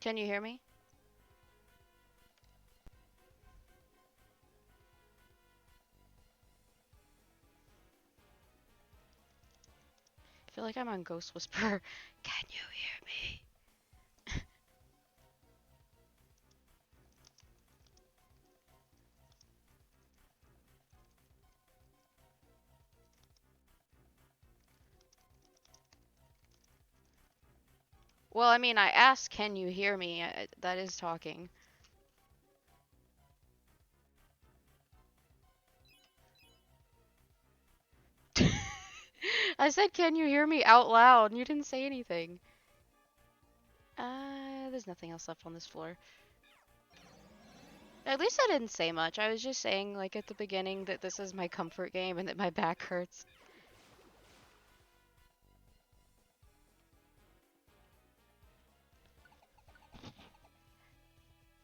Can you hear me? I feel like I'm on Ghost Whisperer. Can you hear me? Well, I mean, I asked, can you hear me? That is talking. I said, can you hear me out loud? And you didn't say anything. There's nothing else left on this floor. At least I didn't say much. I was just saying, like, at the beginning that this is my comfort game and that my back hurts.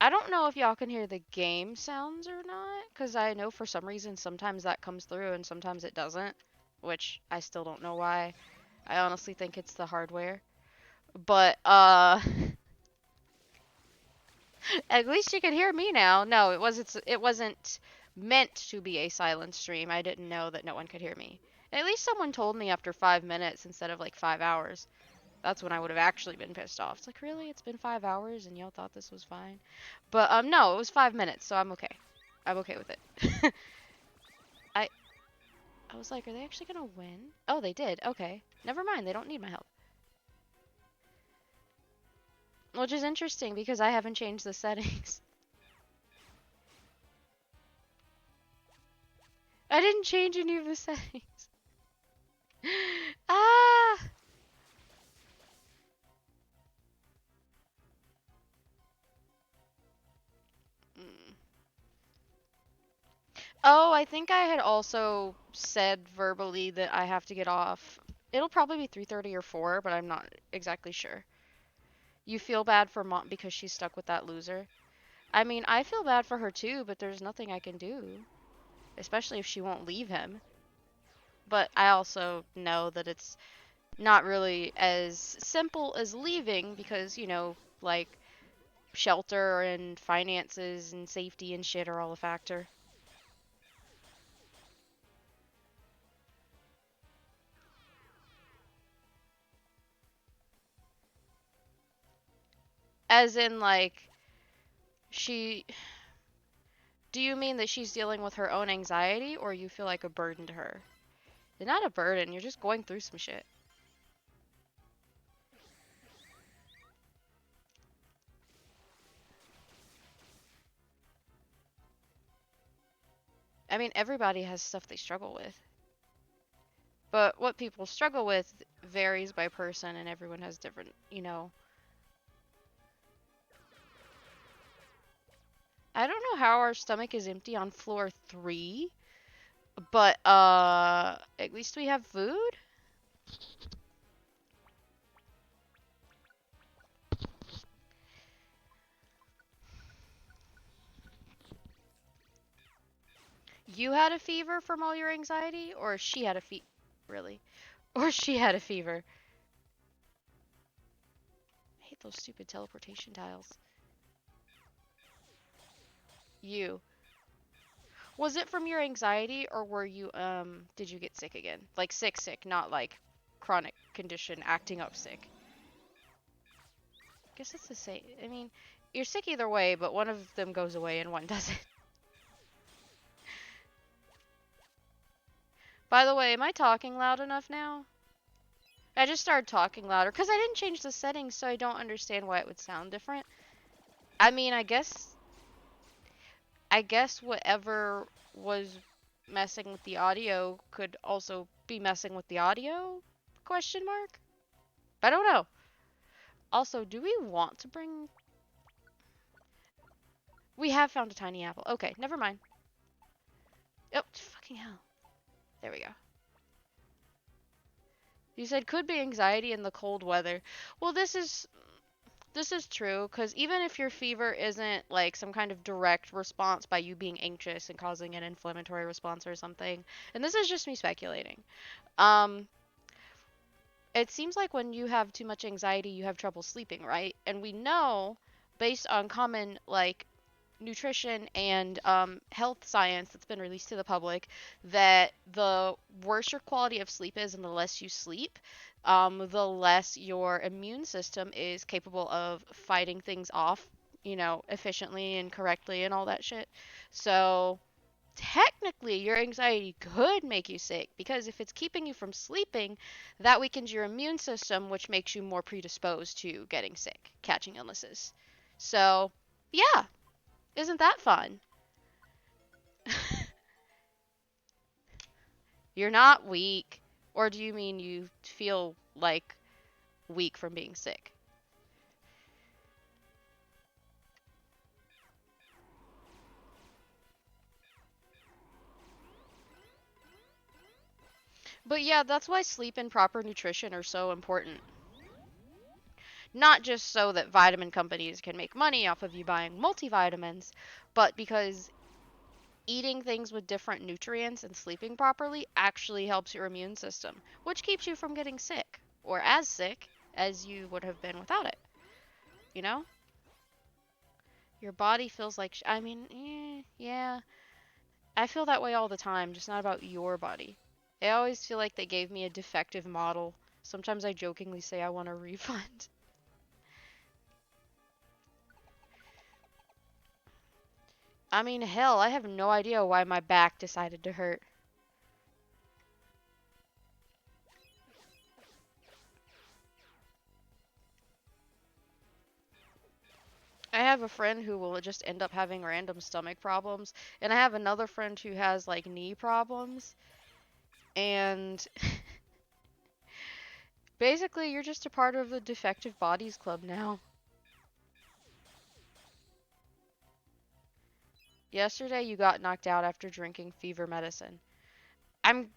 I don't know if y'all can hear the game sounds or not, because I know for some reason sometimes that comes through and sometimes it doesn't, which I still don't know why. I honestly think it's the hardware. But, at least you can hear me now. No, it wasn't meant to be a silent stream. I didn't know that no one could hear me. At least someone told me after 5 minutes instead of like 5 hours. That's when I would have actually been pissed off. It's like, really? It's been 5 hours and y'all thought this was fine? But no, it was 5 minutes, so I'm okay. I'm okay with it. I I was like, are they actually gonna win? Oh, they did. Okay. Never mind, they don't need my help. Which is interesting because I haven't changed the settings. I didn't change any of the settings. Ah! Mm. Oh, I think I had also said verbally that I have to get off. It'll probably be 3:30 or 4, but I'm not exactly sure. You feel bad for mom because she's stuck with that loser? I mean, I feel bad for her too, but there's nothing I can do, especially if she won't leave him. But I also know that it's not really as simple as leaving because, like shelter and finances and safety and shit are all a factor. As in, like, she. Do you mean that she's dealing with her own anxiety or you feel like a burden to her? You're not a burden, you're just going through some shit. I mean, everybody has stuff they struggle with. But what people struggle with varies by person and everyone has different. I don't know how our stomach is empty on floor 3, but at least we have food. You had a fever from all your anxiety or she had a really? Or she had a fever. I hate those stupid teleportation tiles. You. Was it from your anxiety or were you did you get sick again? Like sick, not like chronic condition acting up sick. I guess it's the same. I mean, you're sick either way, but one of them goes away and one doesn't. By the way, am I talking loud enough now? I just started talking louder because I didn't change the settings, so I don't understand why it would sound different. I mean, I guess whatever was messing with the audio could also be messing with the audio? Question mark? I don't know. Also, do we want to bring... We have found a tiny apple. Okay, never mind. Oh, fucking hell. There we go. You said could be anxiety in the cold weather. Well, this is true because even if your fever isn't like some kind of direct response by you being anxious and causing an inflammatory response or something, and this is just me speculating. Um, it seems like when you have too much anxiety, you have trouble sleeping, right? And we know, based on common like nutrition and health science that's been released to the public, that the worse your quality of sleep is and the less you sleep, the less your immune system is capable of fighting things off, efficiently and correctly and all that shit. So technically your anxiety could make you sick because if it's keeping you from sleeping, that weakens your immune system, which makes you more predisposed to getting sick, catching illnesses. So, yeah, isn't that fun? You're not weak. Or do you mean you feel like weak from being sick? But yeah, that's why sleep and proper nutrition are so important. Not just so that vitamin companies can make money off of you buying multivitamins, but because eating things with different nutrients and sleeping properly actually helps your immune system, which keeps you from getting sick, or as sick as you would have been without it. You know? Your body feels like, I mean, yeah. I feel that way all the time, just not about your body. I always feel like they gave me a defective model. Sometimes I jokingly say I want a refund. I mean, hell, I have no idea why my back decided to hurt. I have a friend who will just end up having random stomach problems, and I have another friend who has like knee problems, and basically you're just a part of the defective bodies club now. Yesterday you got knocked out after drinking fever medicine. I'm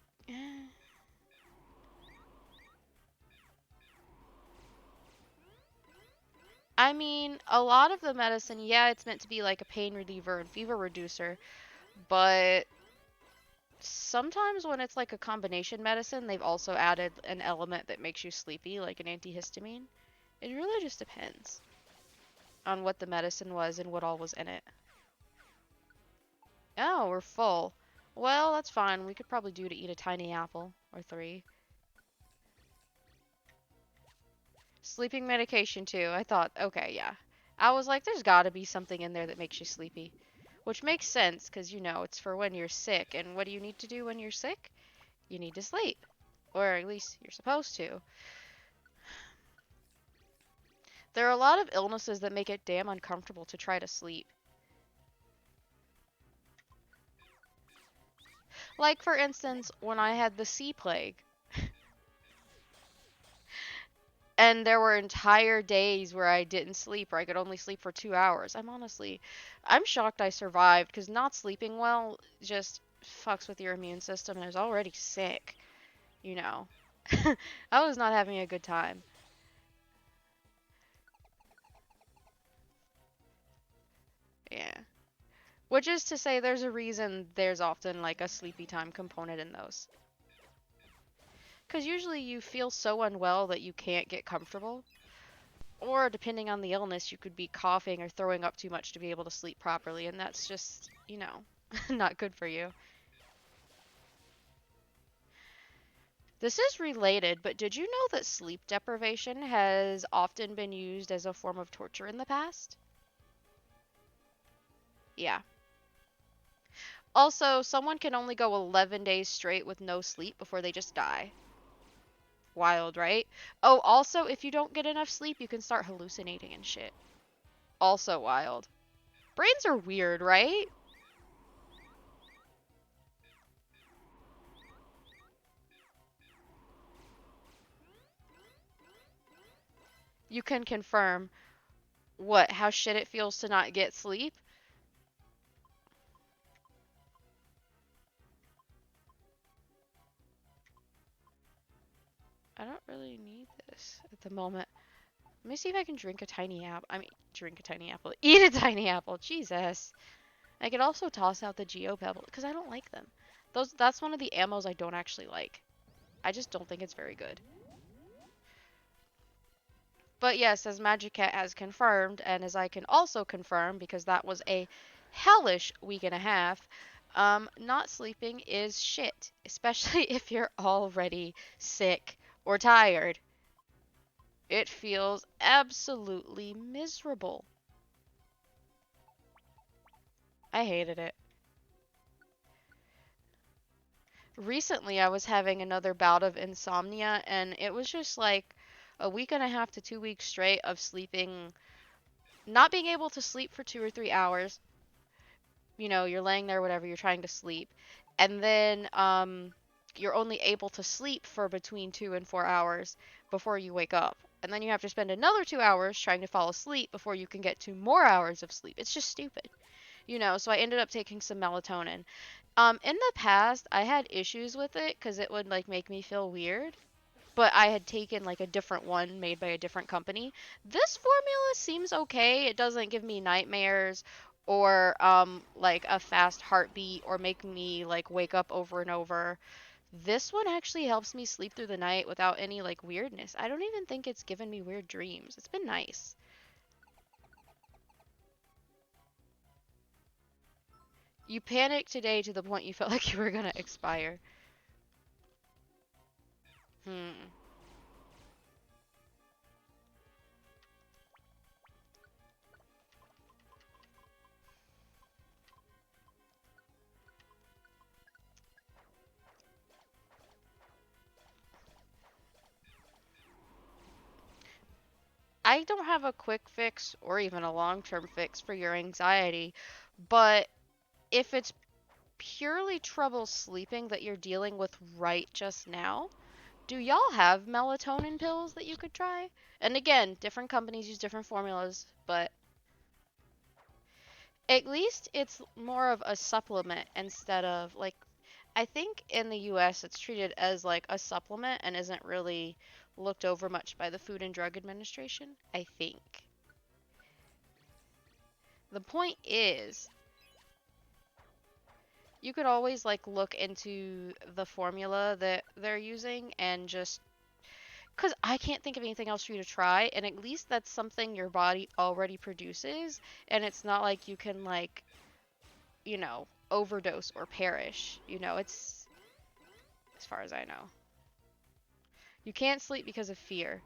I mean, a lot of the medicine, yeah, it's meant to be like a pain reliever and fever reducer, but sometimes when it's like a combination medicine, they've also added an element that makes you sleepy, like an antihistamine. It really just depends on what the medicine was and what all was in it. Oh, we're full. Well, that's fine. We could probably do to eat a tiny apple or three. Sleeping medication too. I thought, okay, yeah. I was like, there's gotta be something in there that makes you sleepy. Which makes sense, because you know, it's for when you're sick. And what do you need to do when you're sick? You need to sleep. Or at least you're supposed to. There are a lot of illnesses that make it damn uncomfortable to try to sleep. Like, for instance, when I had the sea plague. And there were entire days where I didn't sleep, or I could only sleep for 2 hours. I'm shocked I survived, because not sleeping well just fucks with your immune system, and I was already sick, you know. I was not having a good time. Yeah. Which is to say, there's a reason there's often like a sleepy time component in those. Because usually you feel so unwell that you can't get comfortable. Or depending on the illness, you could be coughing or throwing up too much to be able to sleep properly, and that's just, not good for you. This is related, but did you know that sleep deprivation has often been used as a form of torture in the past? Yeah. Also, someone can only go 11 days straight with no sleep before they just die. Wild, right? Oh, also, if you don't get enough sleep, you can start hallucinating and shit. Also wild. Brains are weird, right? You can confirm how shit it feels to not get sleep. I don't really need this at the moment. Let me see if I can drink a tiny apple. I mean, drink a tiny apple. Eat a tiny apple. Jesus. I could also toss out the Geo Pebble because I don't like them. That's one of the ammos I don't actually like. I just don't think it's very good. But yes, as Magic Cat has confirmed, and as I can also confirm because that was a hellish week and a half, not sleeping is shit, especially if you're already sick or tired. It feels absolutely miserable. I hated it. Recently, I was having another bout of insomnia, and it was just like a week and a half to 2 weeks straight of sleeping, not being able to sleep for 2 or 3 hours. You're laying there, whatever, you're trying to sleep. And then you're only able to sleep for between 2 and 4 hours before you wake up. And then you have to spend another 2 hours trying to fall asleep before you can get 2 more hours of sleep. It's just stupid. So I ended up taking some melatonin. In the past, I had issues with it because it would like make me feel weird, but I had taken like a different one made by a different company. This formula seems okay. It doesn't give me nightmares or like a fast heartbeat or make me like wake up over and over. This one actually helps me sleep through the night without any like weirdness. I don't even think it's given me weird dreams. It's been nice. You panicked today to the point you felt like you were gonna expire. Hmm. I don't have a quick fix or even a long term fix for your anxiety, but if it's purely trouble sleeping that you're dealing with right just now, do y'all have melatonin pills that you could try? And again, different companies use different formulas, but at least it's more of a supplement instead of like, I think in the US it's treated as like a supplement and isn't really looked over much by the Food and Drug Administration, I think. The point is, you could always like look into the formula that they're using and just because I can't think of anything else for you to try, and at least that's something your body already produces, and it's not like you can like, overdose or perish. It's as far as I know. You can't sleep because of fear.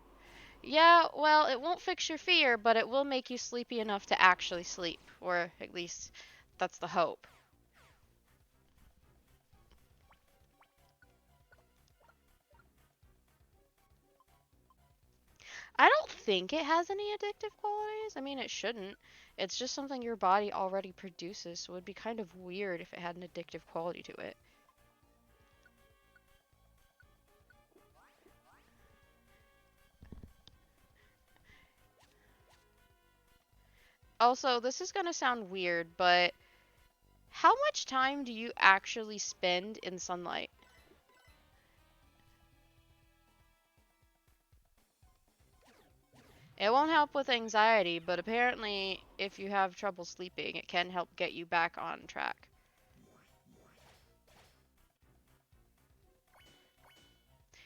Yeah, well, it won't fix your fear, but it will make you sleepy enough to actually sleep, or at least that's the hope. I don't think it has any addictive qualities. I mean, it shouldn't. It's just something your body already produces, so it would be kind of weird if it had an addictive quality to it. Also, this is gonna sound weird, but how much time do you actually spend in sunlight? It won't help with anxiety, but apparently, if you have trouble sleeping, it can help get you back on track.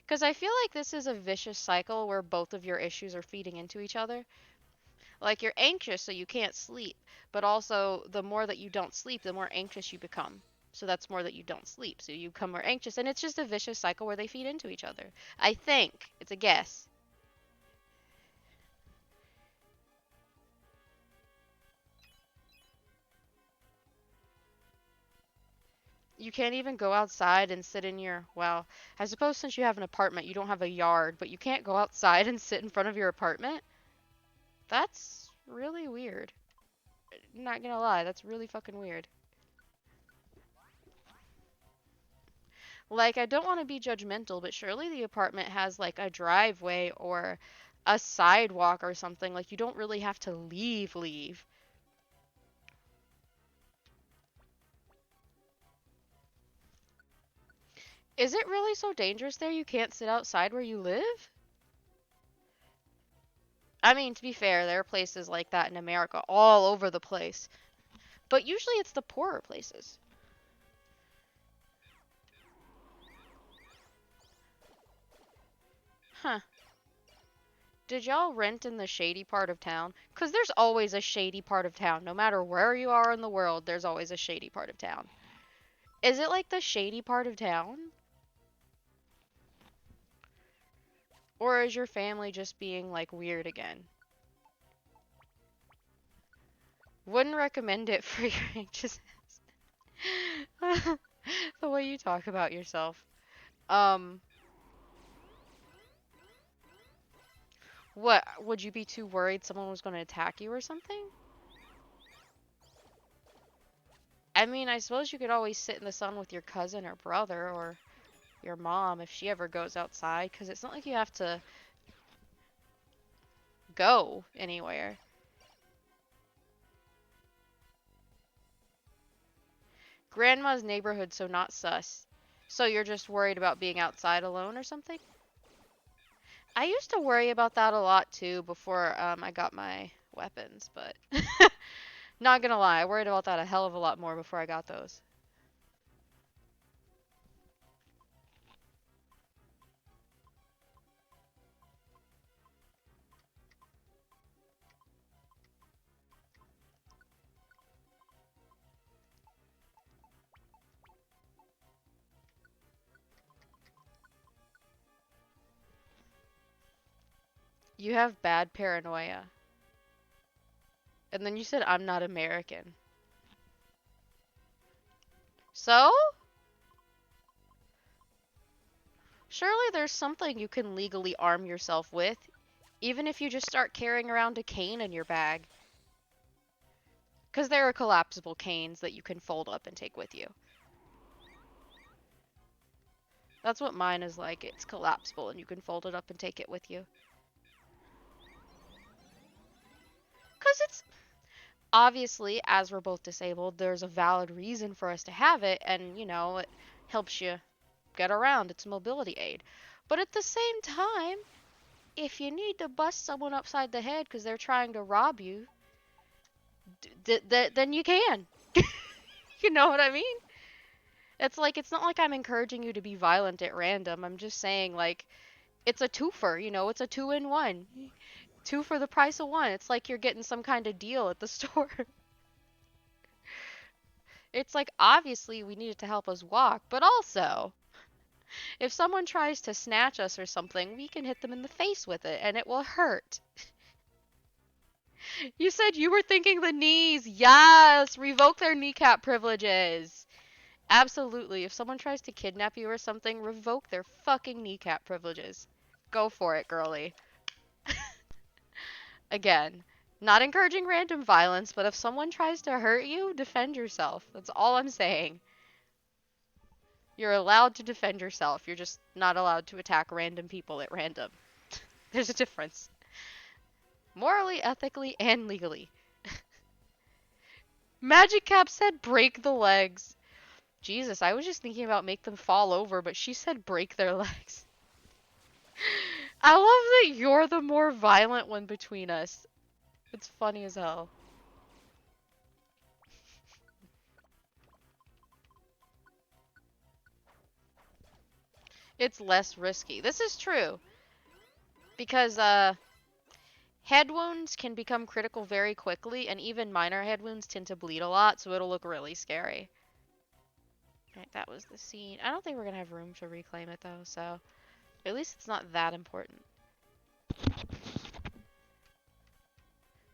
Because I feel like this is a vicious cycle where both of your issues are feeding into each other. Like you're anxious, so you can't sleep, but also the more that you don't sleep, the more anxious you become. So that's more that you don't sleep, so you become more anxious, and it's just a vicious cycle where they feed into each other. I think it's a guess. You can't even go outside and sit in your, well, I suppose since you have an apartment, you don't have a yard, but you can't go outside and sit in front of your apartment? That's really weird. Not gonna lie, that's really fucking weird. Like, I don't want to be judgmental, but surely the apartment has like a driveway or a sidewalk or something. Like, you don't really have to leave. Is it really so dangerous there you can't sit outside where you live? I mean, to be fair, there are places like that in America all over the place. But usually it's the poorer places. Huh. Did y'all rent in the shady part of town? Because there's always a shady part of town. No matter where you are in the world, there's always a shady part of town. Is it like the shady part of town? Or is your family just being like weird again? Wouldn't recommend it for your anxious. The way you talk about yourself. Um, what, would you be too worried someone was going to attack you or something? I mean, I suppose you could always sit in the sun with your cousin or brother or your mom if she ever goes outside, because it's not like you have to go anywhere. Grandma's neighborhood, so not sus. So you're just worried about being outside alone or something? I used to worry about that a lot too before I got my weapons, but not gonna lie, I worried about that a hell of a lot more before I got those. You have bad paranoia. And then you said I'm not American. So? Surely there's something you can legally arm yourself with, even if you just start carrying around a cane in your bag. Because there are collapsible canes that you can fold up and take with you. That's what mine is like. It's collapsible and you can fold it up and take it with you. Because it's obviously, as we're both disabled, there's a valid reason for us to have it, and it helps you get around. It's a mobility aid. But at the same time, if you need to bust someone upside the head because they're trying to rob you, then you can. You know what I mean? It's like, it's not like I'm encouraging you to be violent at random. I'm just saying, like, it's a twofer, it's a two in one. Two for the price of one. It's like you're getting some kind of deal at the store. It's like, obviously, we need it to help us walk, but also, if someone tries to snatch us or something, we can hit them in the face with it, and it will hurt. You said you were thinking the knees. Yes! Revoke their kneecap privileges. Absolutely. If someone tries to kidnap you or something, revoke their fucking kneecap privileges. Go for it, girly. Again, not encouraging random violence, but if someone tries to hurt you, defend yourself. That's all I'm saying. You're allowed to defend yourself. You're just not allowed to attack random people at random. There's a difference. Morally, ethically, and legally. Magic Cap said break the legs. Jesus, I was just thinking about make them fall over, but she said break their legs. I love that you're the more violent one between us. It's funny as hell. It's less risky. This is true. Because, head wounds can become critical very quickly, and even minor head wounds tend to bleed a lot, so it'll look really scary. Right, that was the scene. I don't think we're gonna have room to reclaim it, though, so at least it's not that important.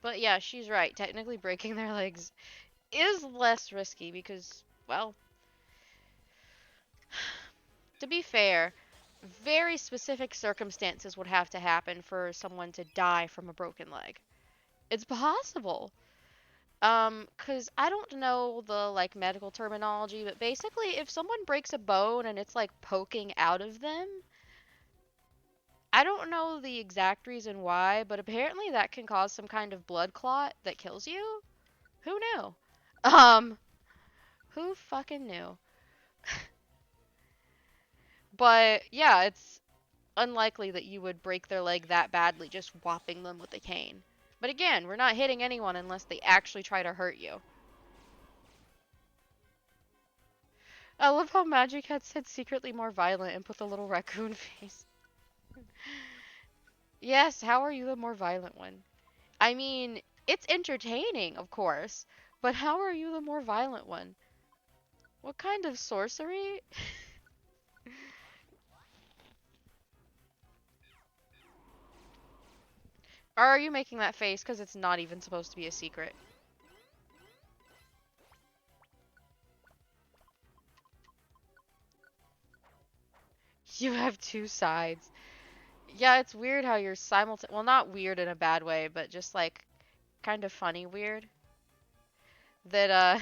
But yeah, she's right. Technically breaking their legs is less risky because, well, to be fair, very specific circumstances would have to happen for someone to die from a broken leg. It's possible. 'Cause I don't know the like medical terminology, but basically if someone breaks a bone and it's like poking out of them, I don't know the exact reason why, but apparently that can cause some kind of blood clot that kills you. Who knew? Um, who fucking knew? But yeah, it's unlikely that you would break their leg that badly just whopping them with a cane. But again, we're not hitting anyone unless they actually try to hurt you. I love how Magic had said secretly more violent and put the little raccoon face. Yes, how are you the more violent one? I mean, it's entertaining, of course, but how are you the more violent one? What kind of sorcery? Or are you making that face because it's not even supposed to be a secret? You have two sides. Yeah, it's weird how you're well, not weird in a bad way, but just like kind of funny weird that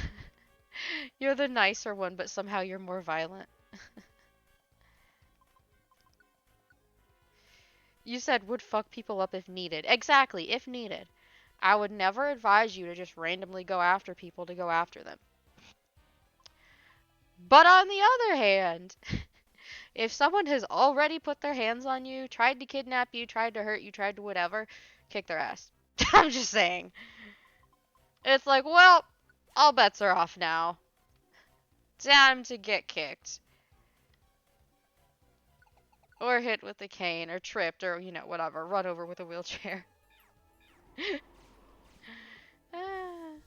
you're the nicer one, but somehow you're more violent. You said would fuck people up if needed. Exactly, if needed. I would never advise you to just randomly go after people to go after them. But on the other hand, if someone has already put their hands on you, tried to kidnap you, tried to hurt you, tried to whatever, kick their ass. I'm just saying. It's like, well, all bets are off now. Time to get kicked. Or hit with a cane, or tripped, or, whatever. Run over with a wheelchair. Ah.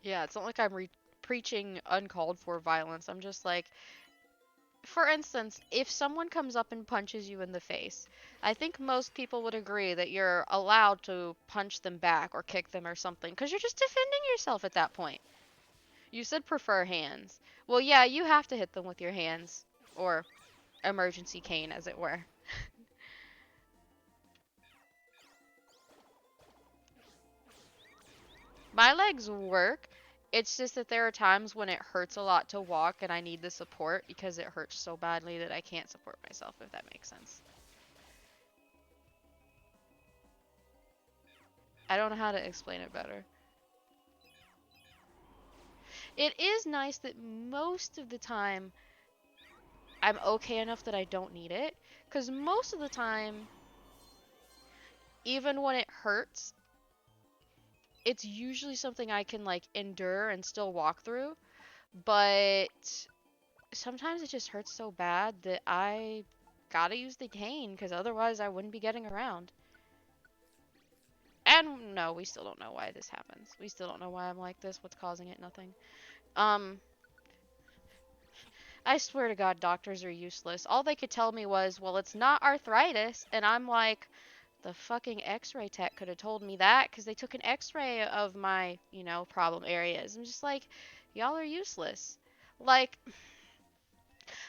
Yeah, it's not like I'm preaching uncalled for violence. I'm just like, for instance, if someone comes up and punches you in the face, I think most people would agree that you're allowed to punch them back or kick them or something, because you're just defending yourself at that point. You said prefer hands. Well, yeah, you have to hit them with your hands, or emergency cane, as it were. My legs work. It's just that there are times when it hurts a lot to walk and I need the support because it hurts so badly that I can't support myself, if that makes sense. I don't know how to explain it better. It is nice that most of the time I'm okay enough that I don't need it. Because most of the time, even when it hurts, it's usually something I can like endure and still walk through. But sometimes it just hurts so bad that I gotta use the cane because otherwise I wouldn't be getting around. And no, we still don't know why this happens. We still don't know why I'm like this. What's causing it? Nothing. Um, I swear to God, doctors are useless. All they could tell me was, well, it's not arthritis. And I'm like, the fucking x-ray tech could have told me that because they took an x-ray of my, problem areas. I'm just like, y'all are useless. Like,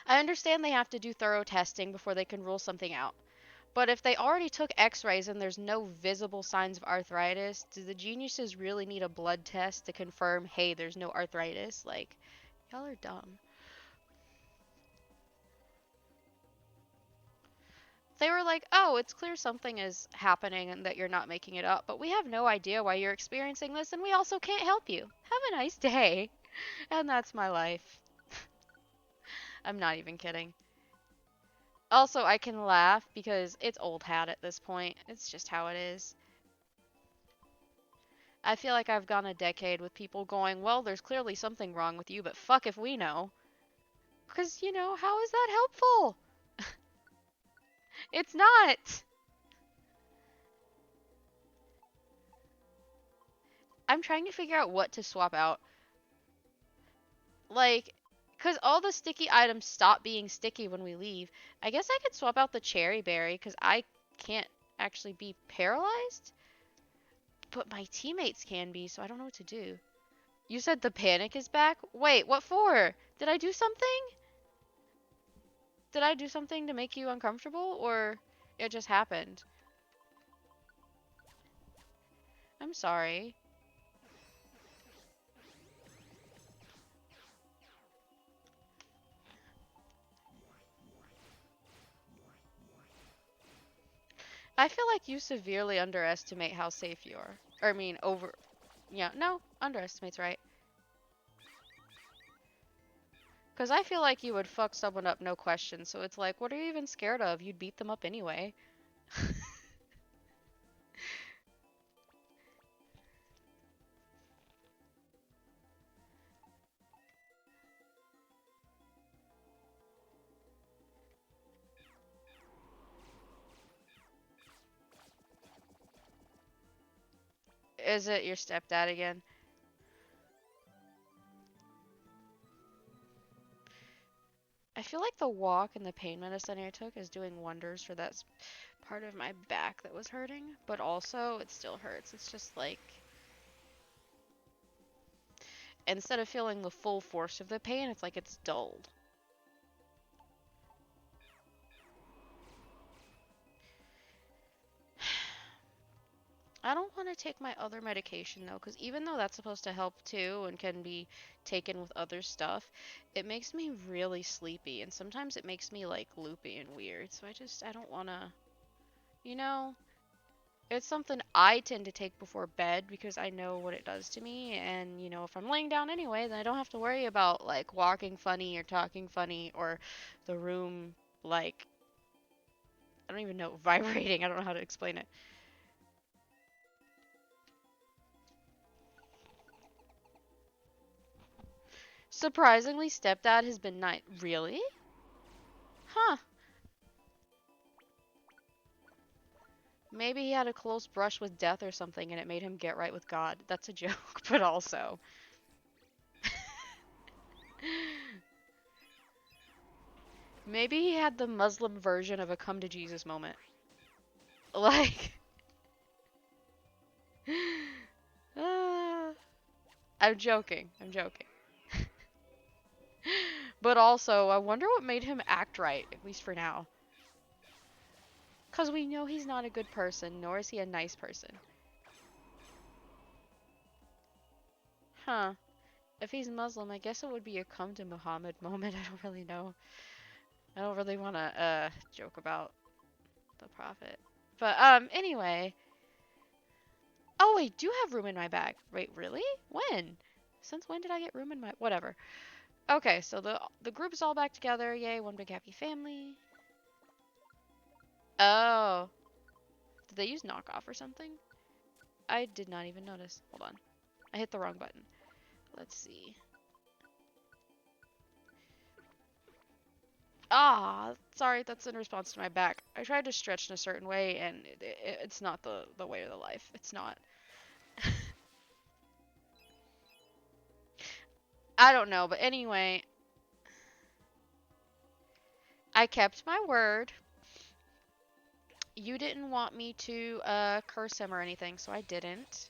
I understand they have to do thorough testing before they can rule something out. But if they already took x-rays and there's no visible signs of arthritis, do the geniuses really need a blood test to confirm, hey, there's no arthritis? Like, y'all are dumb. They were like, oh, it's clear something is happening and that you're not making it up, but we have no idea why you're experiencing this, and we also can't help you. Have a nice day. And that's my life. I'm not even kidding. Also, I can laugh because it's old hat at this point. It's just how it is. I feel like I've gone a decade with people going, well, there's clearly something wrong with you, but fuck if we know. Because, how is that helpful? It's not. I'm trying to figure out what to swap out. Like, because all the sticky items stop being sticky when we leave. I guess I could swap out the cherry berry because I can't actually be paralyzed. But my teammates can be, so I don't know what to do. You said the panic is back? Wait, what for? Did I do something? Did I do something to make you uncomfortable, or it just happened? I'm sorry. I feel like you severely underestimate how safe you are. Or, I mean, Yeah, no, underestimate's right. Because I feel like you would fuck someone up, no question. So it's like, what are you even scared of? You'd beat them up anyway. Is it your stepdad again? I feel like the walk and the pain medicine I took is doing wonders for that part of my back that was hurting. But also, it still hurts. It's just like, instead of feeling the full force of the pain, it's like it's dulled. I don't want to take my other medication though, because even though that's supposed to help too and can be taken with other stuff, it makes me really sleepy and sometimes it makes me like loopy and weird. So I don't want to, you know, it's something I tend to take before bed because I know what it does to me. And, you know, if I'm laying down anyway, then I don't have to worry about like walking funny or talking funny or the room like, I don't even know, vibrating. I don't know how to explain it. Surprisingly, stepdad has been nice. Really? Huh. Maybe he had a close brush with death or something and it made him get right with God. That's a joke, but also. Maybe he had the Muslim version of a come to Jesus moment. Like. I'm joking. I'm joking. But also, I wonder what made him act right, at least for now. Because we know he's not a good person, nor is he a nice person. Huh. If he's Muslim, I guess it would be a come to Muhammad moment. I don't really know. I don't really want to, joke about the prophet. But, anyway. Oh, I do have room in my bag. Wait, really? When? Since when did I get room in my... Whatever. Okay, so the group is all back together. Yay, one big happy family. Oh. Did they use knockoff or something? I did not even notice. Hold on. I hit the wrong button. Let's see. Ah, sorry, that's in response to my back. I tried to stretch in a certain way, and it's not the way of the life. It's not. I don't know, but anyway, I kept my word. You didn't want me to curse him or anything, so I didn't.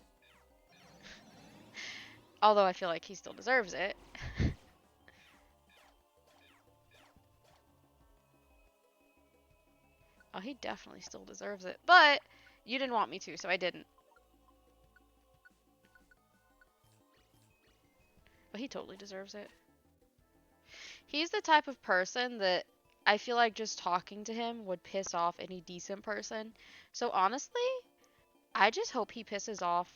Although I feel like he still deserves it. Oh, he definitely still deserves it. But you didn't want me to, so I didn't. But he totally deserves it. He's the type of person that I feel like just talking to him would piss off any decent person. So honestly, I just hope he pisses off,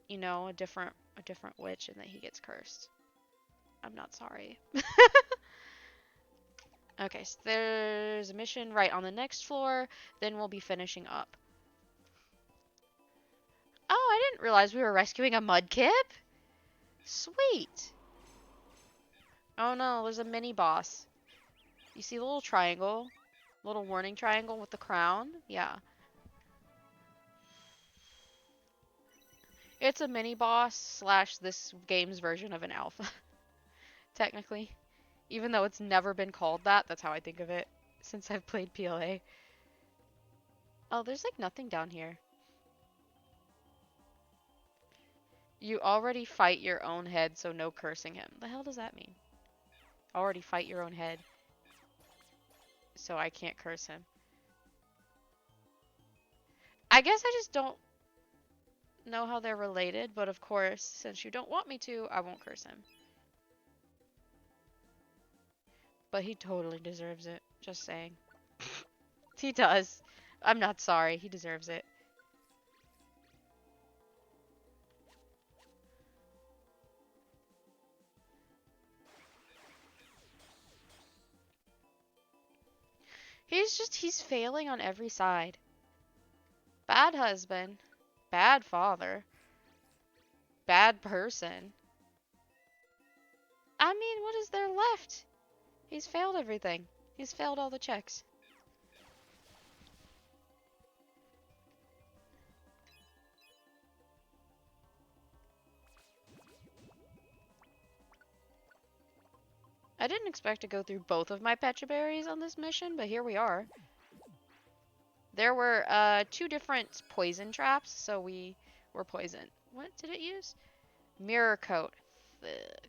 you know, a different witch and that he gets cursed. I'm not sorry. Okay, so there's a mission right on the next floor, then we'll be finishing up. Oh, I didn't realize we were rescuing a mudkip. Sweet. Oh no, there's a mini boss. You see the little triangle? Little warning triangle with the crown? Yeah. It's a mini boss slash this game's version of an alpha, technically. Even though it's never been called that, that's how I think of it since I've played PLA. Oh, there's like nothing down here. You already fight your own head, so no cursing him. The hell does that mean? Already fight your own head, so I can't curse him. I guess I just don't know how they're related, but of course, since you don't want me to, I won't curse him. But he totally deserves it. Just saying. He does. I'm not sorry. He deserves it. He's failing on every side. Bad husband. Bad father. Bad person. I mean, what is there left? He's failed everything. He's failed all the checks. I didn't expect to go through both of my pecha berries on this mission, but here we are. There were two different poison traps, so we were poisoned. What did it use? Mirror coat. fuck.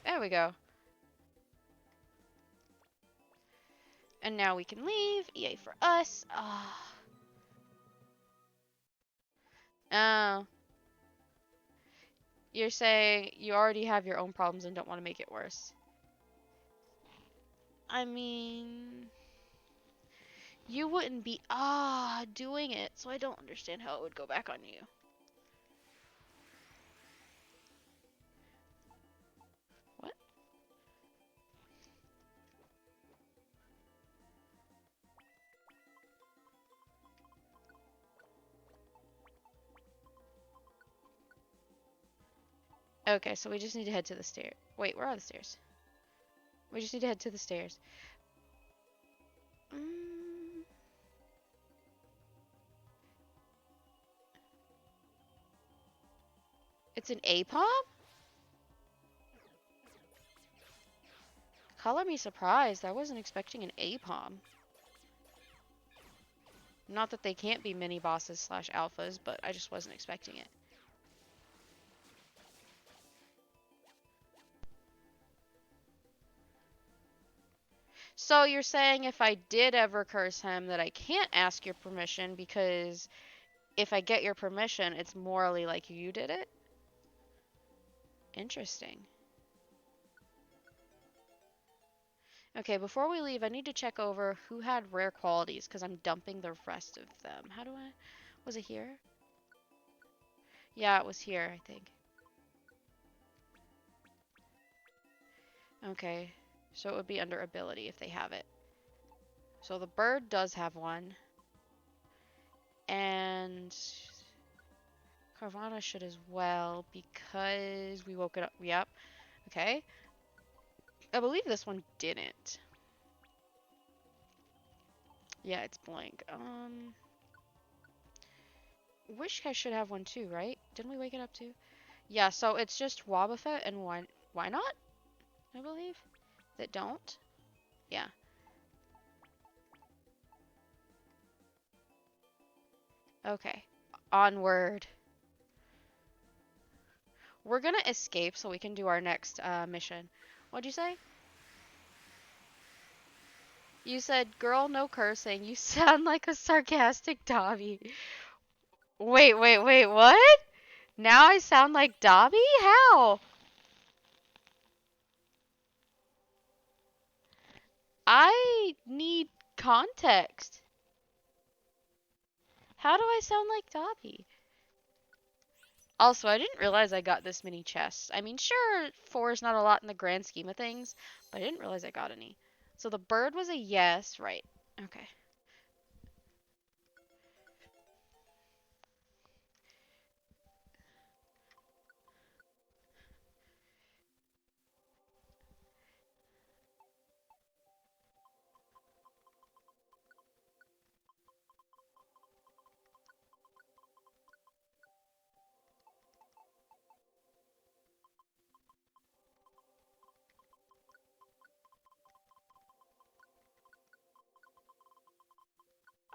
There we go. And now we can leave. EA for us. Ah. Oh. You're saying you already have your own problems and don't want to make it worse. I mean, you wouldn't be doing it, so I don't understand how it would go back on you. What? Okay, so we just need to head to the stairs. Wait, where are the stairs? We just need to head to the stairs. Mm. It's an APOM? Color me surprised. I wasn't expecting an APOM. Not that they can't be mini bosses slash alphas, but I just wasn't expecting it. So you're saying if I did ever curse him that I can't ask your permission because if I get your permission, it's morally like you did it? Interesting. Okay, before we leave, I need to check over who had rare qualities because I'm dumping the rest of them. How do I... Was it here? Yeah, it was here, I think. Okay, so it would be under ability if they have it. So the bird does have one. And Carvana should as well because we woke it up. Yep. Okay. I believe this one didn't. Yeah, it's blank. Wishcash should have one too, right? Didn't we wake it up too? Yeah, so it's just Wobbuffet and why not? I believe that don't. Yeah. Okay. Onward. We're gonna escape so we can do our next mission. What'd you say? You said, girl, no cursing. You sound like a sarcastic Dobby. Wait, what? Now I sound like Dobby? How? I need context. How do I sound like Dobby? Also, I didn't realize I got this many chests. I mean, sure, 4 is not a lot in the grand scheme of things, but I didn't realize I got any. So the bird was a yes, right. Okay.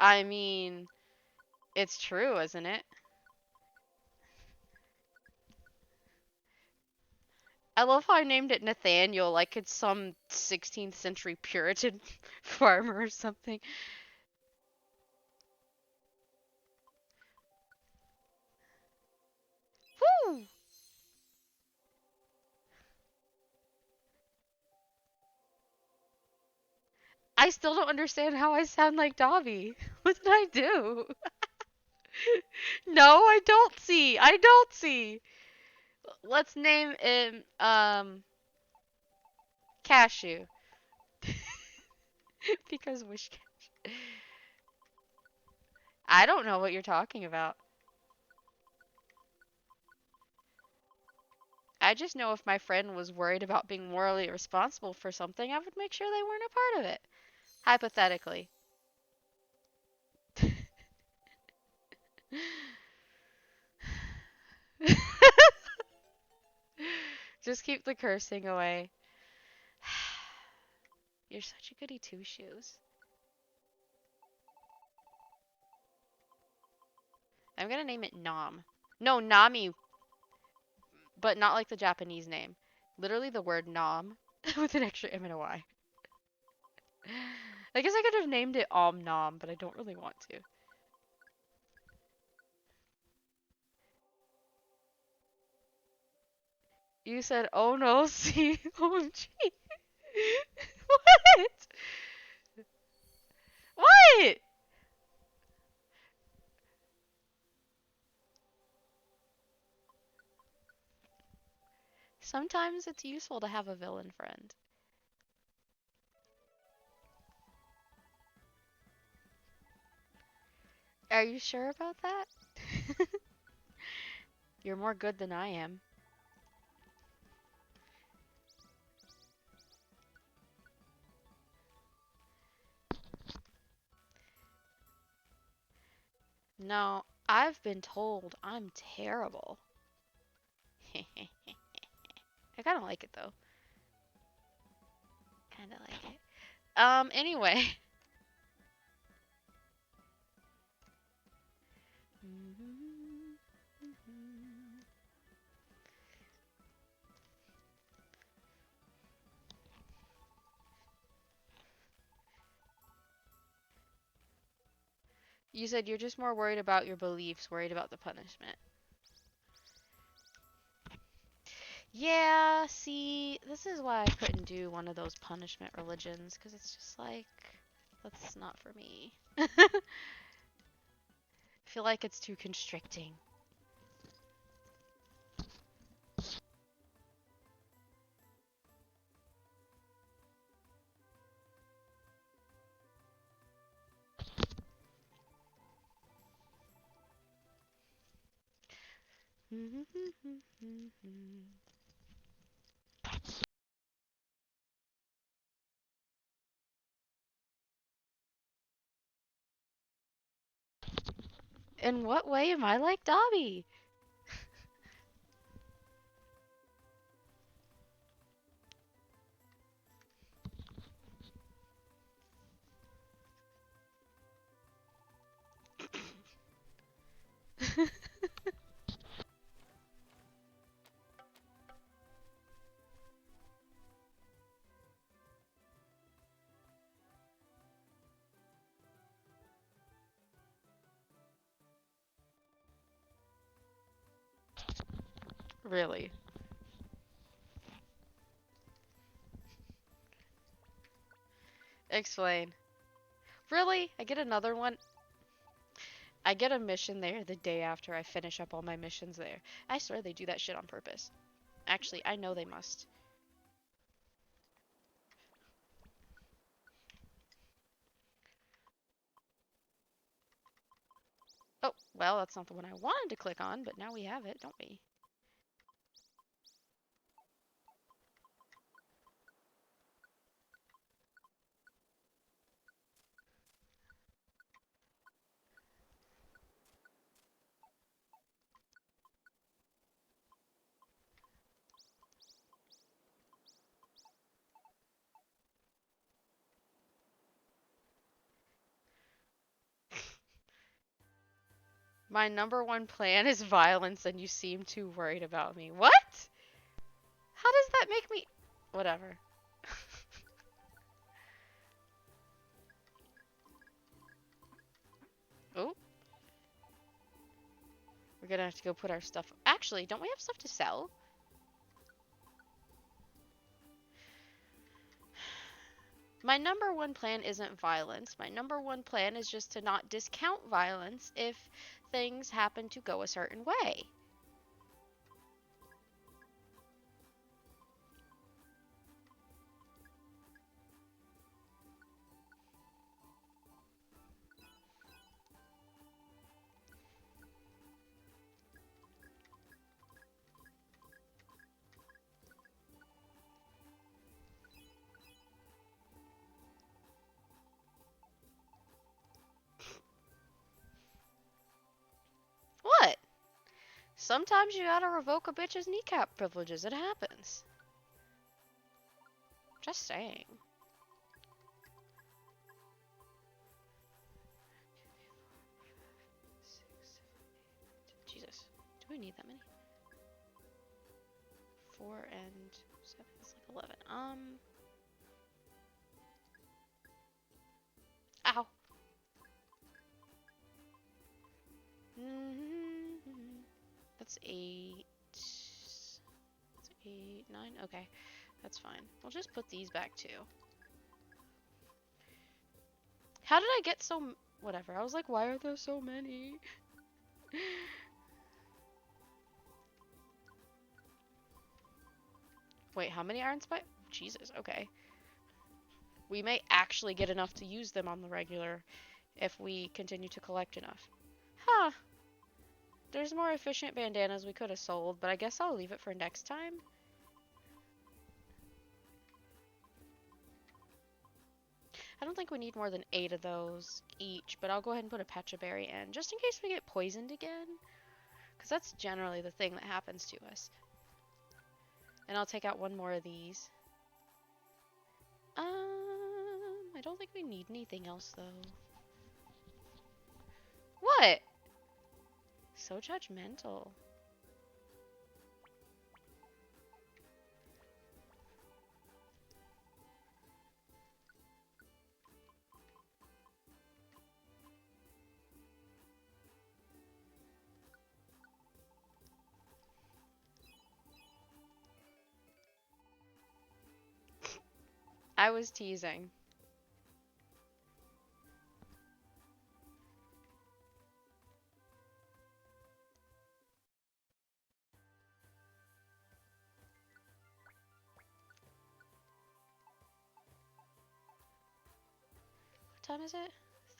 I mean, it's true, isn't it? I love how I named it Nathaniel, like it's some 16th century Puritan farmer or something. Woo! I still don't understand how I sound like Dobby. What did I do? No, I don't see. I don't see. Let's name him Cashew because wish. I don't know what you're talking about. I just know if my friend was worried about being morally responsible for something, I would make sure they weren't a part of it. Hypothetically. Just keep the cursing away. You're such a goody two shoes. I'm gonna name it Nom. No, Nami, but not like the Japanese name. Literally the word nom with an extra M and a Y. I guess I could have named it Om Nom, but I don't really want to. You said, oh no, see, OMG. What? What? Sometimes it's useful to have a villain friend. Are you sure about that? You're more good than I am. No, I've been told I'm terrible. I kind of like it though. Kind of like it. Anyway. You said you're just more worried about your beliefs, worried about the punishment. Yeah, see, this is why I couldn't do one of those punishment religions, because it's just like, that's not for me. I feel like it's too constricting. In what way am I like Dobby? Really? Explain. Really? I get another one? I get a mission there the day after I finish up all my missions there. I swear they do that shit on purpose. Actually, I know they must. Oh, well, that's not the one I wanted to click on, but now we have it, don't we? My number one plan is violence, and you seem too worried about me. What? How does that make me... Whatever. Oh, we're gonna have to go put our stuff... Actually, don't we have stuff to sell? My number one plan isn't violence. My number one plan is just to not discount violence if things happen to go a certain way. What? Sometimes you gotta revoke a bitch's kneecap privileges. It happens. Just saying. Jesus. we need that many? 4 and 7 is like 11. Ow. That's 8. That's 8, 9. Okay, that's fine. I'll just put these back too. How did I get so... Whatever. I was like, why are there so many? Wait, how many iron spikes? Jesus, okay. We may actually get enough to use them on the regular if we continue to collect enough. Huh. There's more efficient bandanas we could have sold, but I guess I'll leave it for next time. I don't think we need more than 8 of those each, but I'll go ahead and put a pecha berry in, just in case we get poisoned again. Because that's generally the thing that happens to us. And I'll take out 1 more of these. I don't think we need anything else, though. What? So judgmental. I was teasing. What time is it?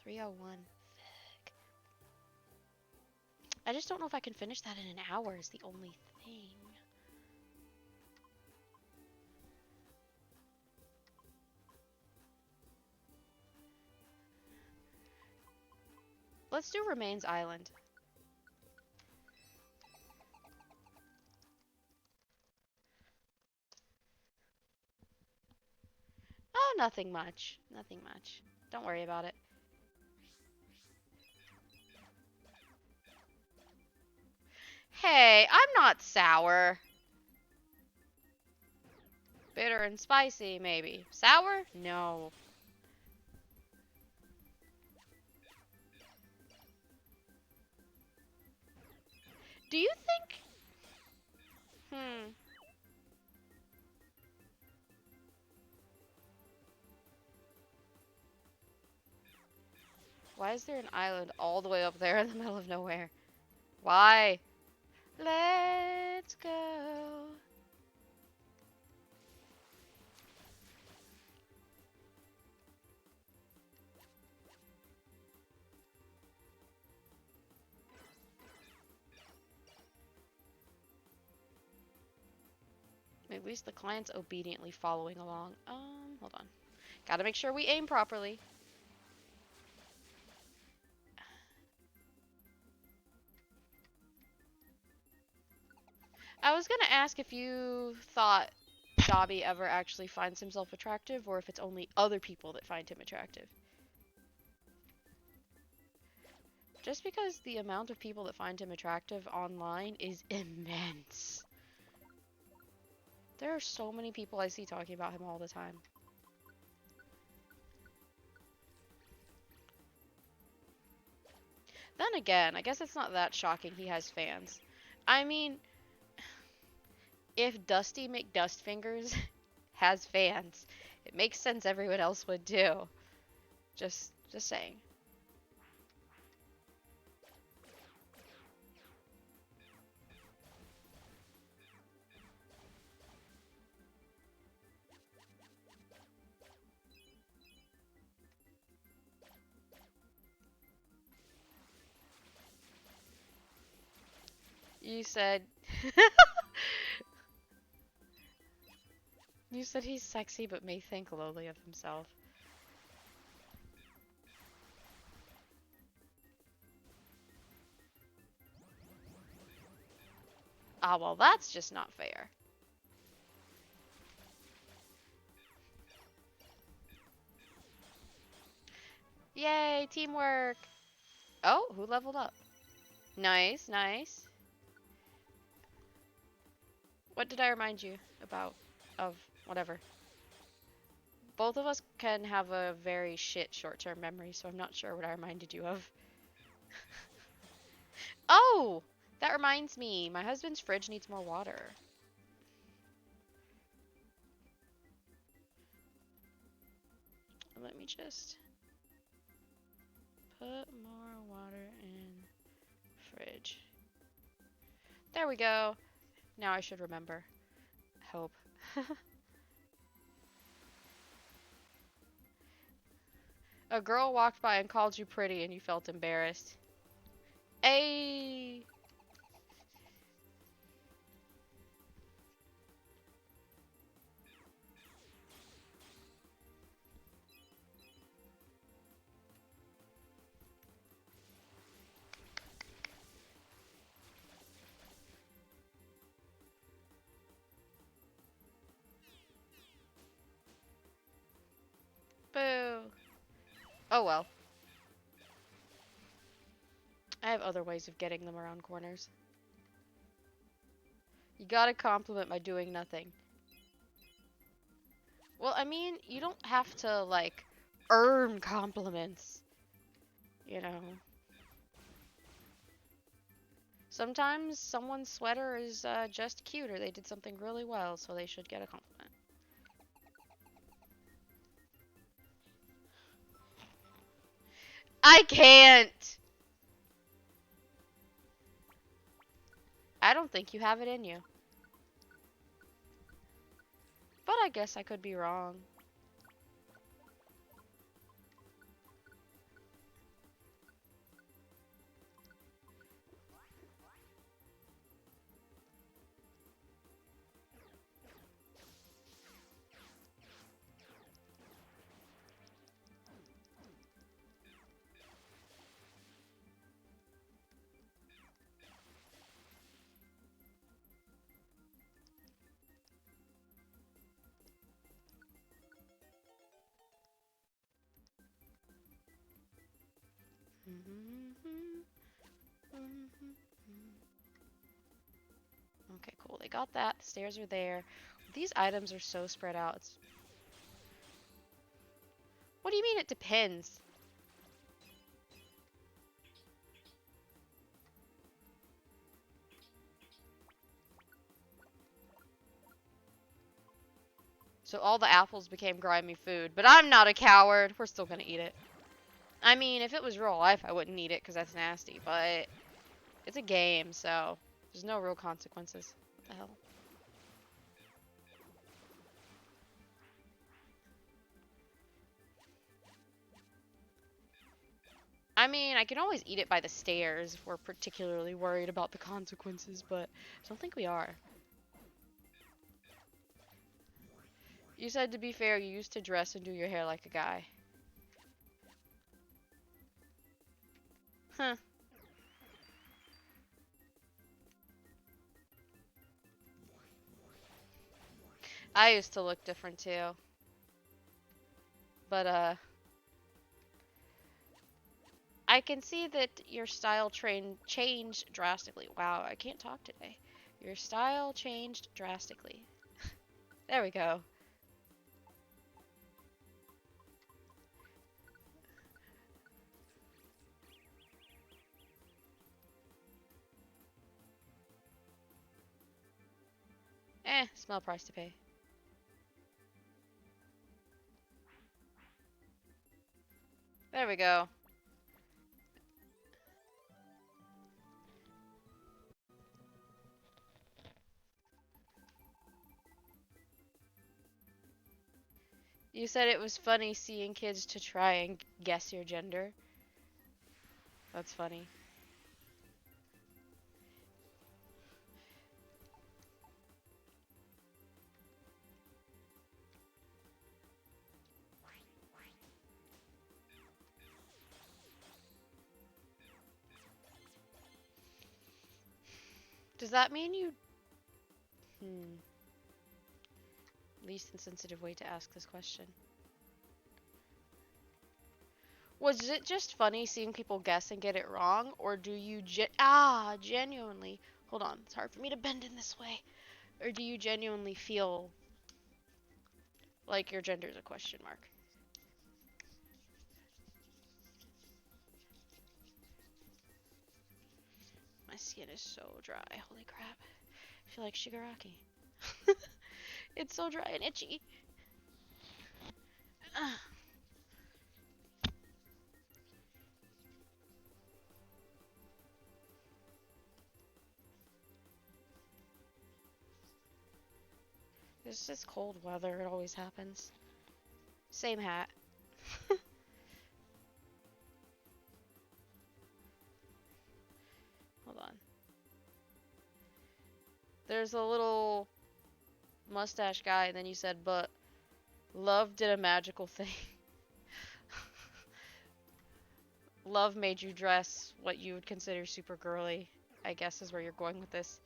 3:01. Fuck. I just don't know if I can finish that in an hour is the only thing. Let's do Remains Island. Oh, nothing much. Nothing much. Don't worry about it. Hey, I'm not sour. Bitter and spicy, maybe. Sour? No. Do you think... Why is there an island all the way up there in the middle of nowhere? Why? Let's go. At least the client's obediently following along. Hold on. Gotta make sure we aim properly. I was gonna ask if you thought Dobby ever actually finds himself attractive, or if it's only other people that find him attractive. Just because the amount of people that find him attractive online is immense. There are so many people I see talking about him all the time. Then again, I guess it's not that shocking he has fans. I mean, if Dusty McDustfingers has fans, it makes sense everyone else would too. Just saying. You said... You said he's sexy but may think lowly of himself. Ah, well, that's just not fair. Yay, teamwork! Oh, who leveled up? Nice, nice. What did I remind you about? Of whatever. Both of us can have a very shit short-term memory, so I'm not sure what I reminded you of. Oh! That reminds me, my husband's fridge needs more water. Let me just put more water in fridge. There we go. Now I should remember. Hope. A girl walked by and called you pretty and you felt embarrassed. Ayy! Boo! Oh well. I have other ways of getting them around corners. You gotta compliment by doing nothing. Well, I mean, you don't have to, like, earn compliments. You know? Sometimes someone's sweater is just cute or they did something really well, so they should get a compliment. I can't! I don't think you have it in you. But I guess I could be wrong. Okay, cool. They got that. The stairs are there. These items are so spread out. What do you mean it depends? So all the apples became grimy food, but I'm not a coward. We're still gonna eat it. I mean, if it was real life, I wouldn't eat it because that's nasty, but it's a game, so there's no real consequences. What the hell? I mean, I can always eat it by the stairs if we're particularly worried about the consequences, but I don't think we are. You said, to be fair, you used to dress and do your hair like a guy. Huh. I used to look different too. But, I can see that your style changed drastically. Wow, I can't talk today. Your style changed drastically. There we go. Small price to pay. There we go. You said it was funny seeing kids to try and guess your gender. That's funny. Does that mean you... Least insensitive way to ask this question. Was it just funny seeing people guess and get it wrong? Or do you genuinely... Hold on, it's hard for me to bend in this way. Or do you genuinely feel like your gender is a question mark? My skin is so dry. Holy crap. I feel like Shigaraki. It's so dry and itchy. It's just cold weather. It always happens. Same hat. Hold on. There's a little mustache guy, and then you said, but love did a magical thing. Love made you dress what you would consider super girly, I guess is where you're going with this.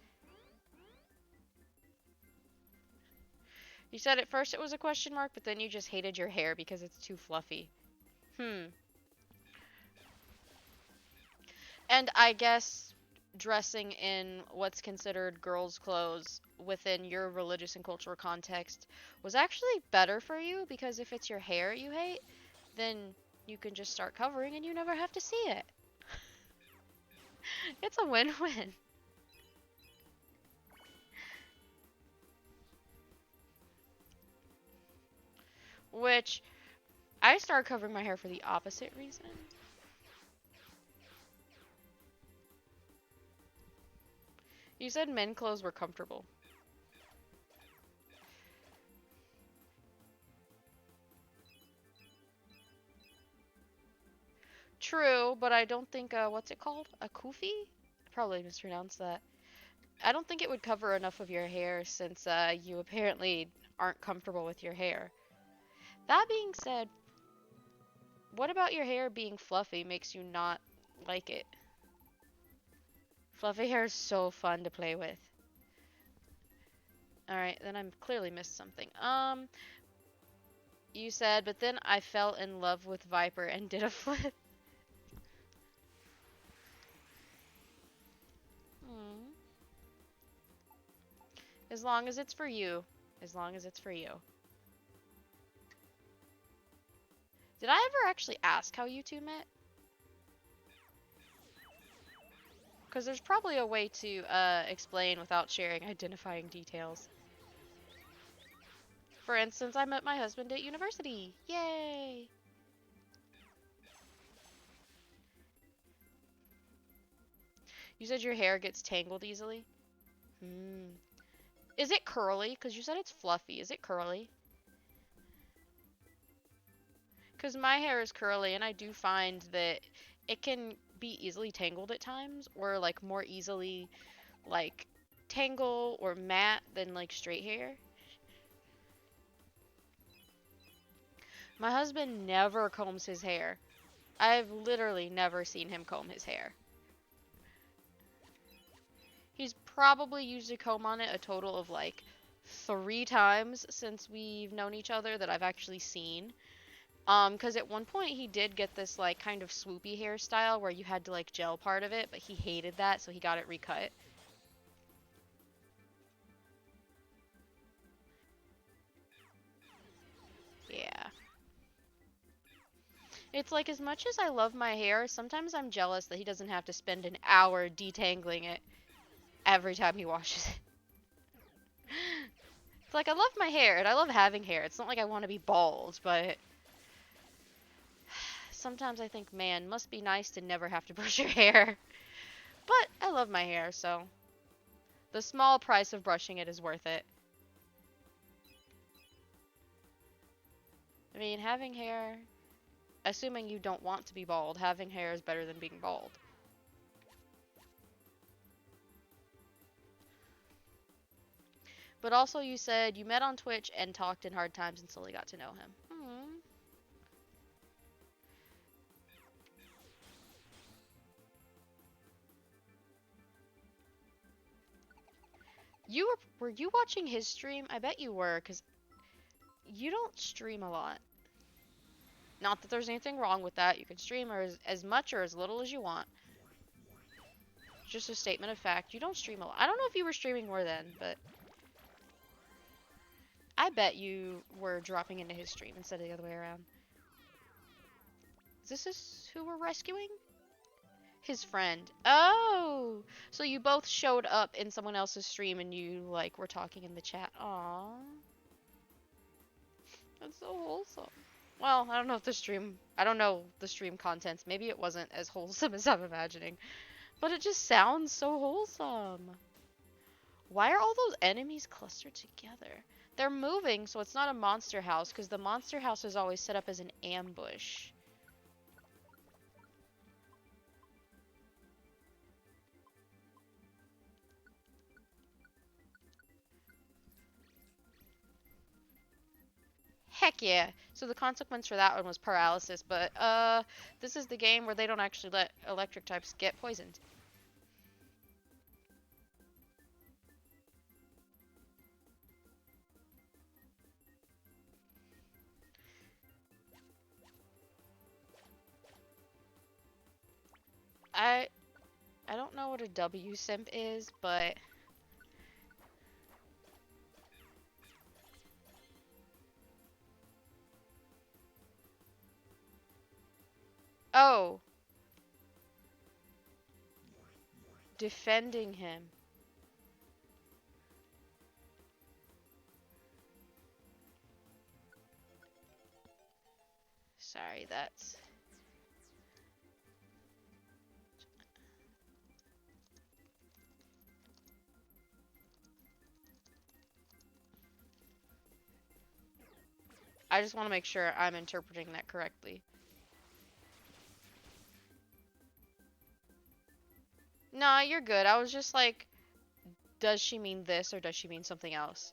You said at first it was a question mark, but then you just hated your hair because it's too fluffy. Hmm. And I guess dressing in what's considered girls' clothes within your religious and cultural context was actually better for you because if it's your hair you hate, then you can just start covering and you never have to see it. It's a win-win. Which I started covering my hair for the opposite reason. You said men clothes were comfortable. True, but I don't think, what's it called? A kufi? I probably mispronounced that. I don't think it would cover enough of your hair since, you apparently aren't comfortable with your hair. That being said, what about your hair being fluffy makes you not like it? Fluffy hair is so fun to play with. Alright, then I'm clearly missed something. You said, but then I fell in love with Viper and did a flip. Hmm. As long as it's for you. As long as it's for you. Did I ever actually ask how you two met? Because there's probably a way to explain without sharing identifying details. For instance, I met my husband at university. Yay! You said your hair gets tangled easily? Hmm. Is it curly? Because you said it's fluffy. Is it curly? Because my hair is curly, and I do find that it can be easily tangled at times, or like more easily like tangle or mat than like straight hair. My husband never combs his hair. I've literally never seen him comb his hair. He's probably used a comb on it a total of like 3 times since we've known each other that I've actually seen. Because at one point he did get this like kind of swoopy hairstyle where you had to like gel part of it, but he hated that, so he got it recut. Yeah. It's like as much as I love my hair, sometimes I'm jealous that he doesn't have to spend an hour detangling it every time he washes it. It's like I love my hair and I love having hair. It's not like I want to be bald, but sometimes I think, man, must be nice to never have to brush your hair. But I love my hair, so the small price of brushing it is worth it. I mean, having hair, assuming you don't want to be bald, having hair is better than being bald. But also, you said you met on Twitch and talked in hard times and slowly got to know him. Hmm. Were you watching his stream? I bet you were, because you don't stream a lot. Not that there's anything wrong with that. You can stream as much or as little as you want. Just a statement of fact. You don't stream a lot. I don't know if you were streaming more then, but I bet you were dropping into his stream instead of the other way around. Is this who we're rescuing? His friend. Oh! So you both showed up in someone else's stream and you, like, were talking in the chat. Aww. That's so wholesome. Well, I don't know if the stream... I don't know the stream contents. Maybe it wasn't as wholesome as I'm imagining. But it just sounds so wholesome. Why are all those enemies clustered together? They're moving, so it's not a monster house, because the monster house is always set up as an ambush. Heck yeah. So the consequence for that one was paralysis, but this is the game where they don't actually let electric types get poisoned. I I don't know what a W simp is, but oh, defending him. Sorry, that's... I just want to make sure I'm interpreting that correctly. Nah, you're good. I was just like, does she mean this or does she mean something else?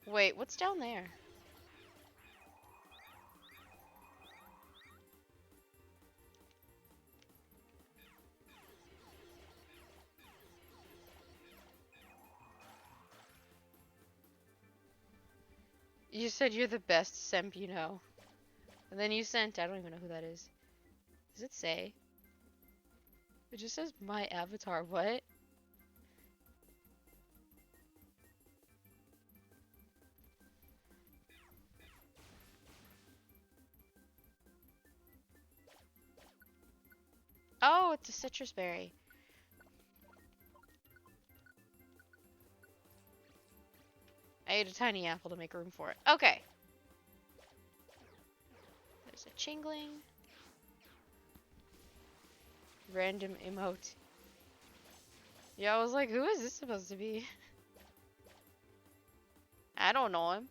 Wait, what's down there? You said you're the best simp you know. And then you sent, I don't even know who that is. Does it say? It just says my avatar, what? Oh, it's a citrus berry. I ate a tiny apple to make room for it. Okay. There's a chingling. Random emote. Yeah, I was like, who is this supposed to be? I don't know him.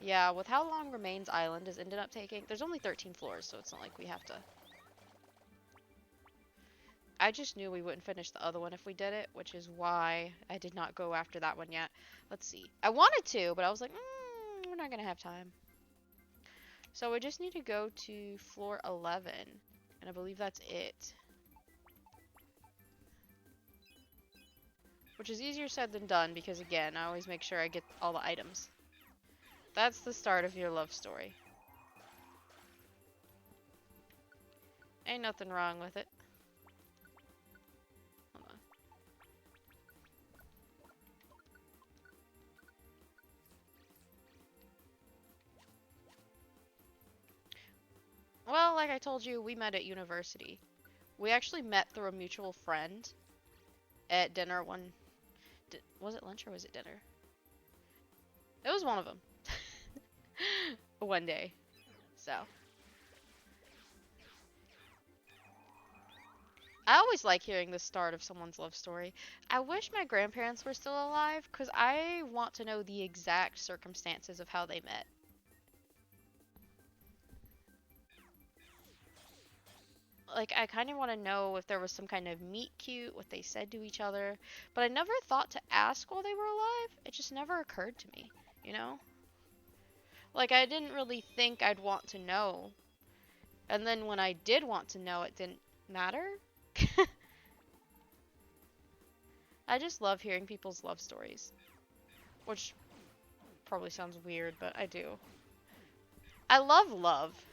Yeah, with how long Remains Island has ended up taking, there's only 13 floors, so it's not like we have to... I just knew we wouldn't finish the other one if we did it, which is why I did not go after that one yet. Let's see. I wanted to, but I was like, we're not gonna have time. So we just need to go to floor 11, and I believe that's it. Which is easier said than done, because again, I always make sure I get all the items. That's the start of your love story. Ain't nothing wrong with it. Hold on. Well, like I told you, we met at university. We actually met through a mutual friend at dinner one... was it lunch or was it dinner? It was one of them. One day. So. I always like hearing the start of someone's love story. I wish my grandparents were still alive, because I want to know the exact circumstances of how they met. Like, I kind of want to know if there was some kind of meet cute, what they said to each other. But I never thought to ask while they were alive. It just never occurred to me, you know? Like, I didn't really think I'd want to know. And then when I did want to know, it didn't matter. I just love hearing people's love stories, which probably sounds weird, but I do. I love love.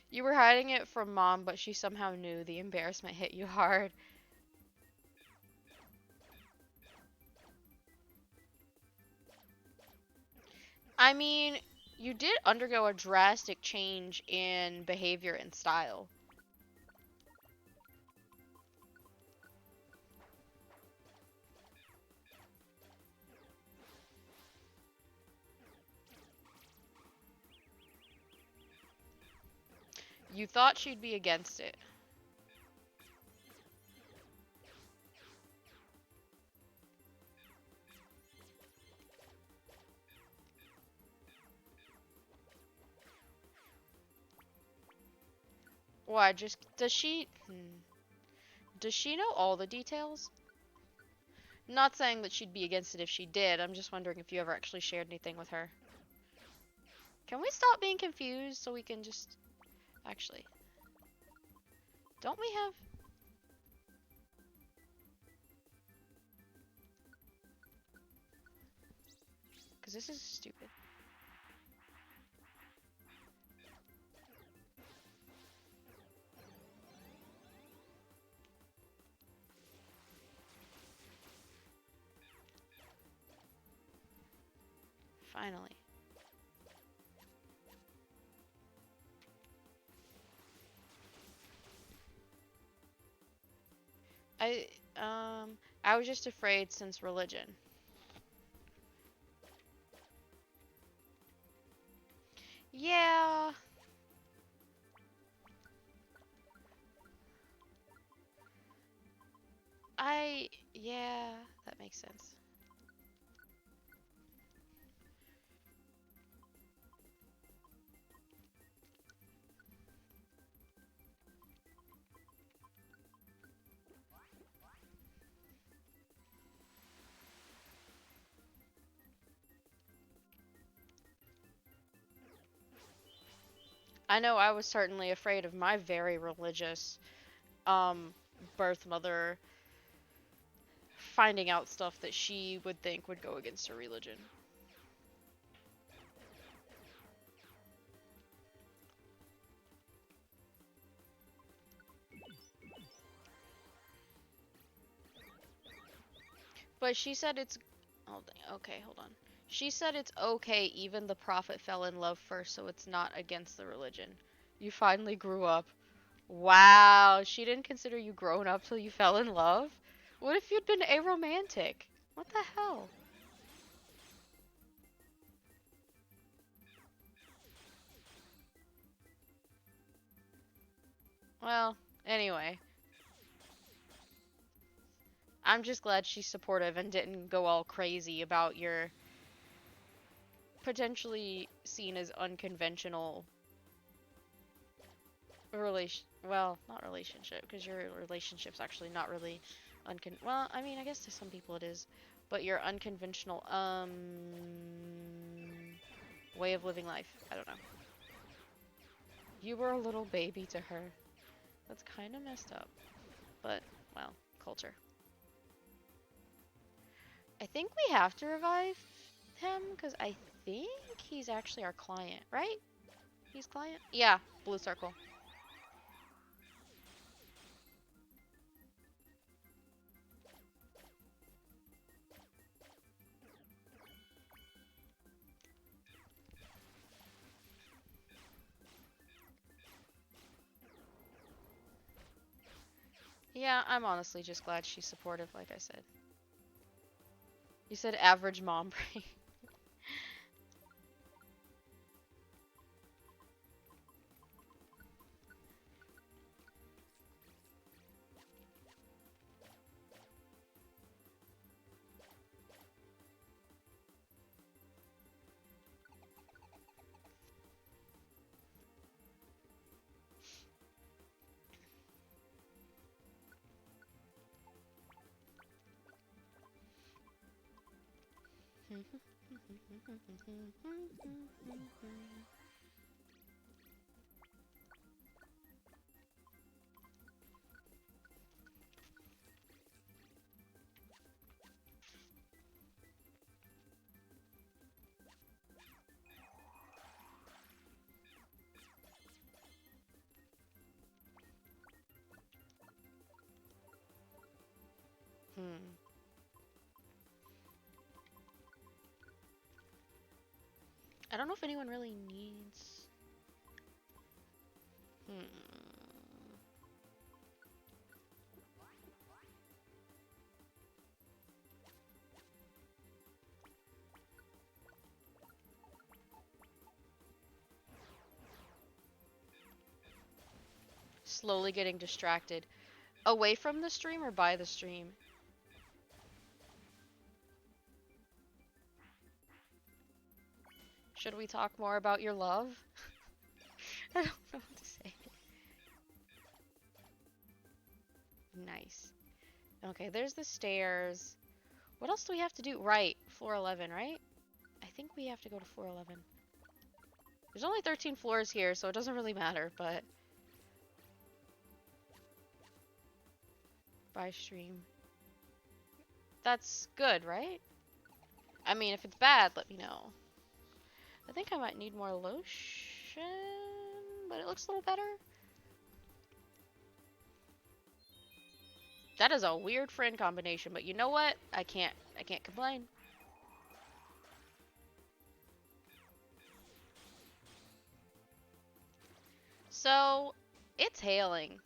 You were hiding it from mom, but she somehow knew the embarrassment hit you hard. I mean, you did undergo a drastic change in behavior and style. You thought she'd be against it. Why, just, does she, does she know all the details? Not saying that she'd be against it if she did, I'm just wondering if you ever actually shared anything with her. Can we stop being confused so we can just, actually, don't we have, because this is stupid. Finally. I, I was just afraid since religion. Yeah, yeah, that makes sense. I know I was certainly afraid of my very religious, um, birth mother finding out stuff that she would think would go against her religion. But she said it's, oh, okay, hold on. She said it's okay even the prophet fell in love first, so it's not against the religion. You finally grew up. Wow, she didn't consider you grown up till you fell in love? What if you'd been aromantic? What the hell? Well, anyway, I'm just glad she's supportive and didn't go all crazy about your potentially seen as unconventional relation. Well, not relationship, because your relationship's actually not really well, I mean, I guess to some people it is, but your unconventional way of living life. I don't know. You were a little baby to her. That's kind of messed up, but well, culture. I think we have to revive him because I think he's actually our client, right? He's client? Yeah, blue circle. Yeah, I'm honestly just glad she's supportive, like I said. You said average mom brain. Hmm. I don't know if anyone really needs. Hmm. Slowly getting distracted. Away from the stream or by the stream? Should we talk more about your love? I don't know what to say. Nice. Okay, there's the stairs. What else do we have to do? Right, floor 11, right? I think we have to go to floor 11. There's only 13 floors here, so it doesn't really matter, but... By stream. That's good, right? I mean, if it's bad, let me know. I think I might need more lotion, but it looks a little better. That is a weird friend combination, but you know what? I can't complain. So, it's hailing.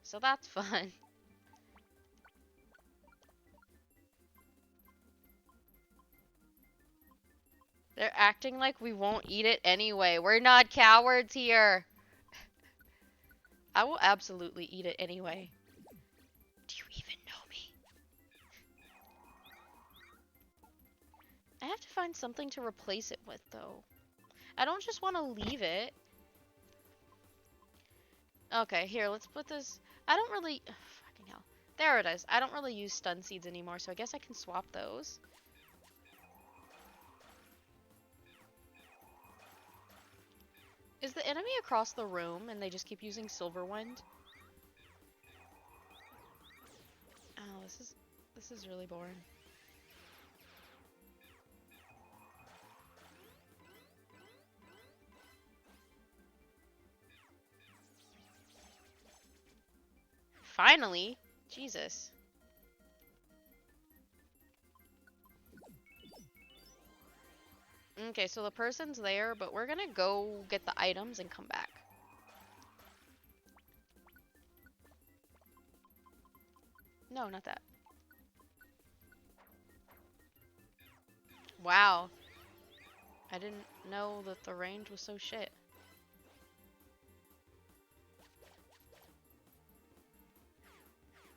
So that's fun. They're acting like we won't eat it anyway. We're not cowards here. I will absolutely eat it anyway. Do you even know me? I have to find something to replace it with, though. I don't just want to leave it. Okay, here, let's put this... I don't really... Ugh, fucking hell. There it is. I don't really use stun seeds anymore, so I guess I can swap those. Is the enemy across the room and they just keep using Silverwind? Oh, this is really boring. Finally! Jesus. Okay, so the person's there, but we're gonna go get the items and come back. No, not that. Wow. I didn't know that the range was so shit.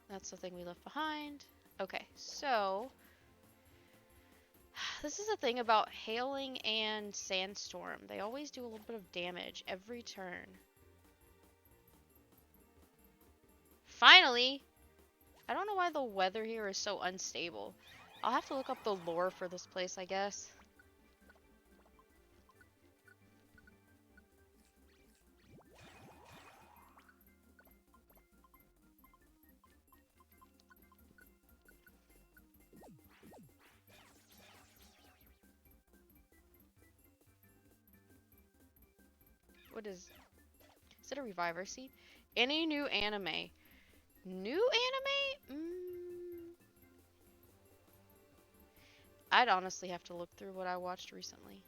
That's the thing we left behind. Okay, so... This is the thing about hailing and sandstorm. They always do a little bit of damage every turn. Finally! I don't know why the weather here is so unstable. I'll have to look up the lore for this place, I guess. What is... Is it a reviver seed? Any new anime? New anime? I'd honestly have to look through what I watched recently.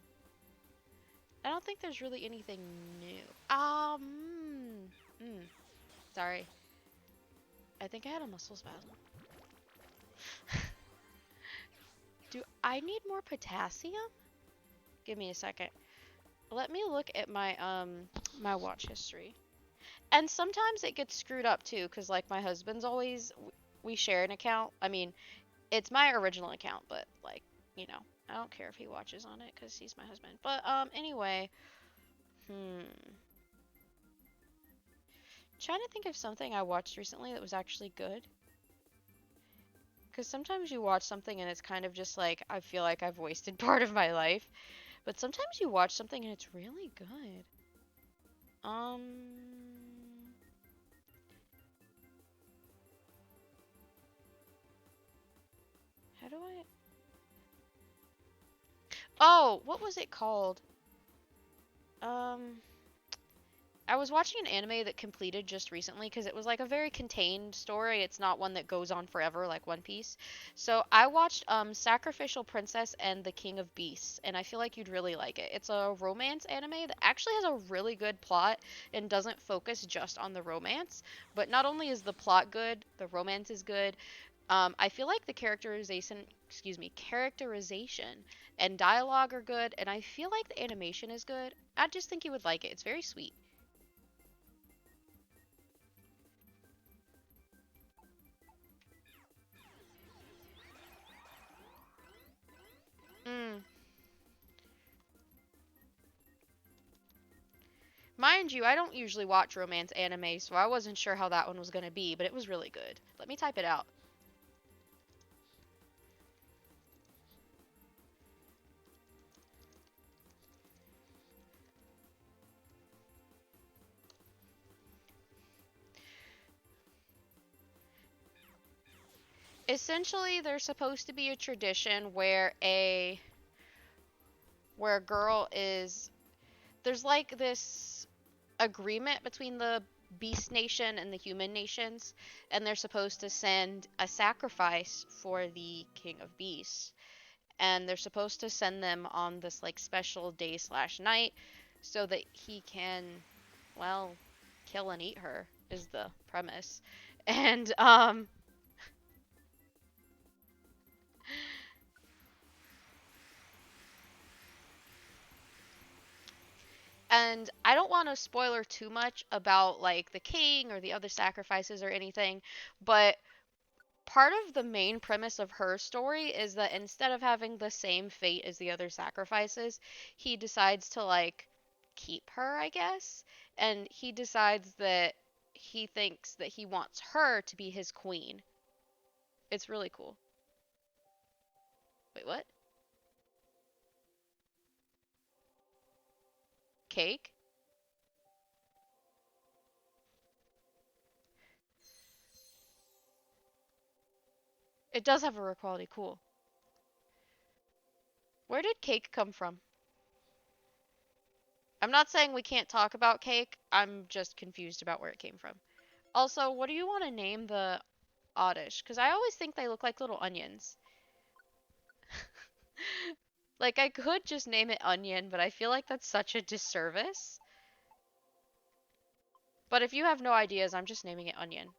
I don't think there's really anything new. Sorry. I think I had a muscle spasm. Do I need more potassium? Give me a second. Let me look at my my watch history. And sometimes it gets screwed up too, cause like my husband's always we share an account. I mean, it's my original account, but like, you know, I don't care if he watches on it cuz he's my husband. But anyway, trying to think of something I watched recently that was actually good. Because sometimes you watch something and it's kind of just like, I feel like I've wasted part of my life. But sometimes you watch something and it's really good. Um, how do I? Oh, what was it called? Um, I was watching an anime that completed just recently because it was like a very contained story. It's not one that goes on forever like One Piece. So I watched Sacrificial Princess and the King of Beasts, and I feel like you'd really like it. It's a romance anime that actually has a really good plot and doesn't focus just on the romance. But not only is the plot good, the romance is good. I feel like the characterization and dialogue are good, and I feel like the animation is good. I just think you would like it. It's very sweet. Mm. Mind you, I don't usually watch romance anime, so I wasn't sure how that one was going to be, but it was really good. Let me type it out. Essentially, there's supposed to be a tradition where a girl is there's like this agreement between the beast nation and the human nations, and they're supposed to send a sacrifice for the king of beasts, and they're supposed to send them on this like special day slash night so that he can, well, kill and eat her is the premise. And and I don't want to spoiler too much about like the king or the other sacrifices or anything, but part of the main premise of her story is that instead of having the same fate as the other sacrifices, he decides to like keep her, I guess. And he decides that he thinks that he wants her to be his queen. It's really cool. Wait, what? Cake? It does have a quality. Cool. Where did cake come from? I'm not saying we can't talk about cake. I'm just confused about where it came from. Also, what do you want to name the oddish? Because I always think they look like little onions. Like, I could just name it Onion, but I feel like that's such a disservice. But if you have no ideas, I'm just naming it Onion.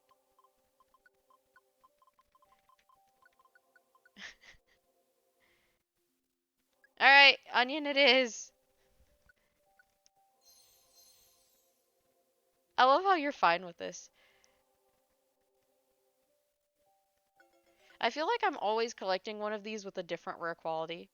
Alright, Onion it is. I love how you're fine with this. I feel like I'm always collecting one of these with a different rare quality.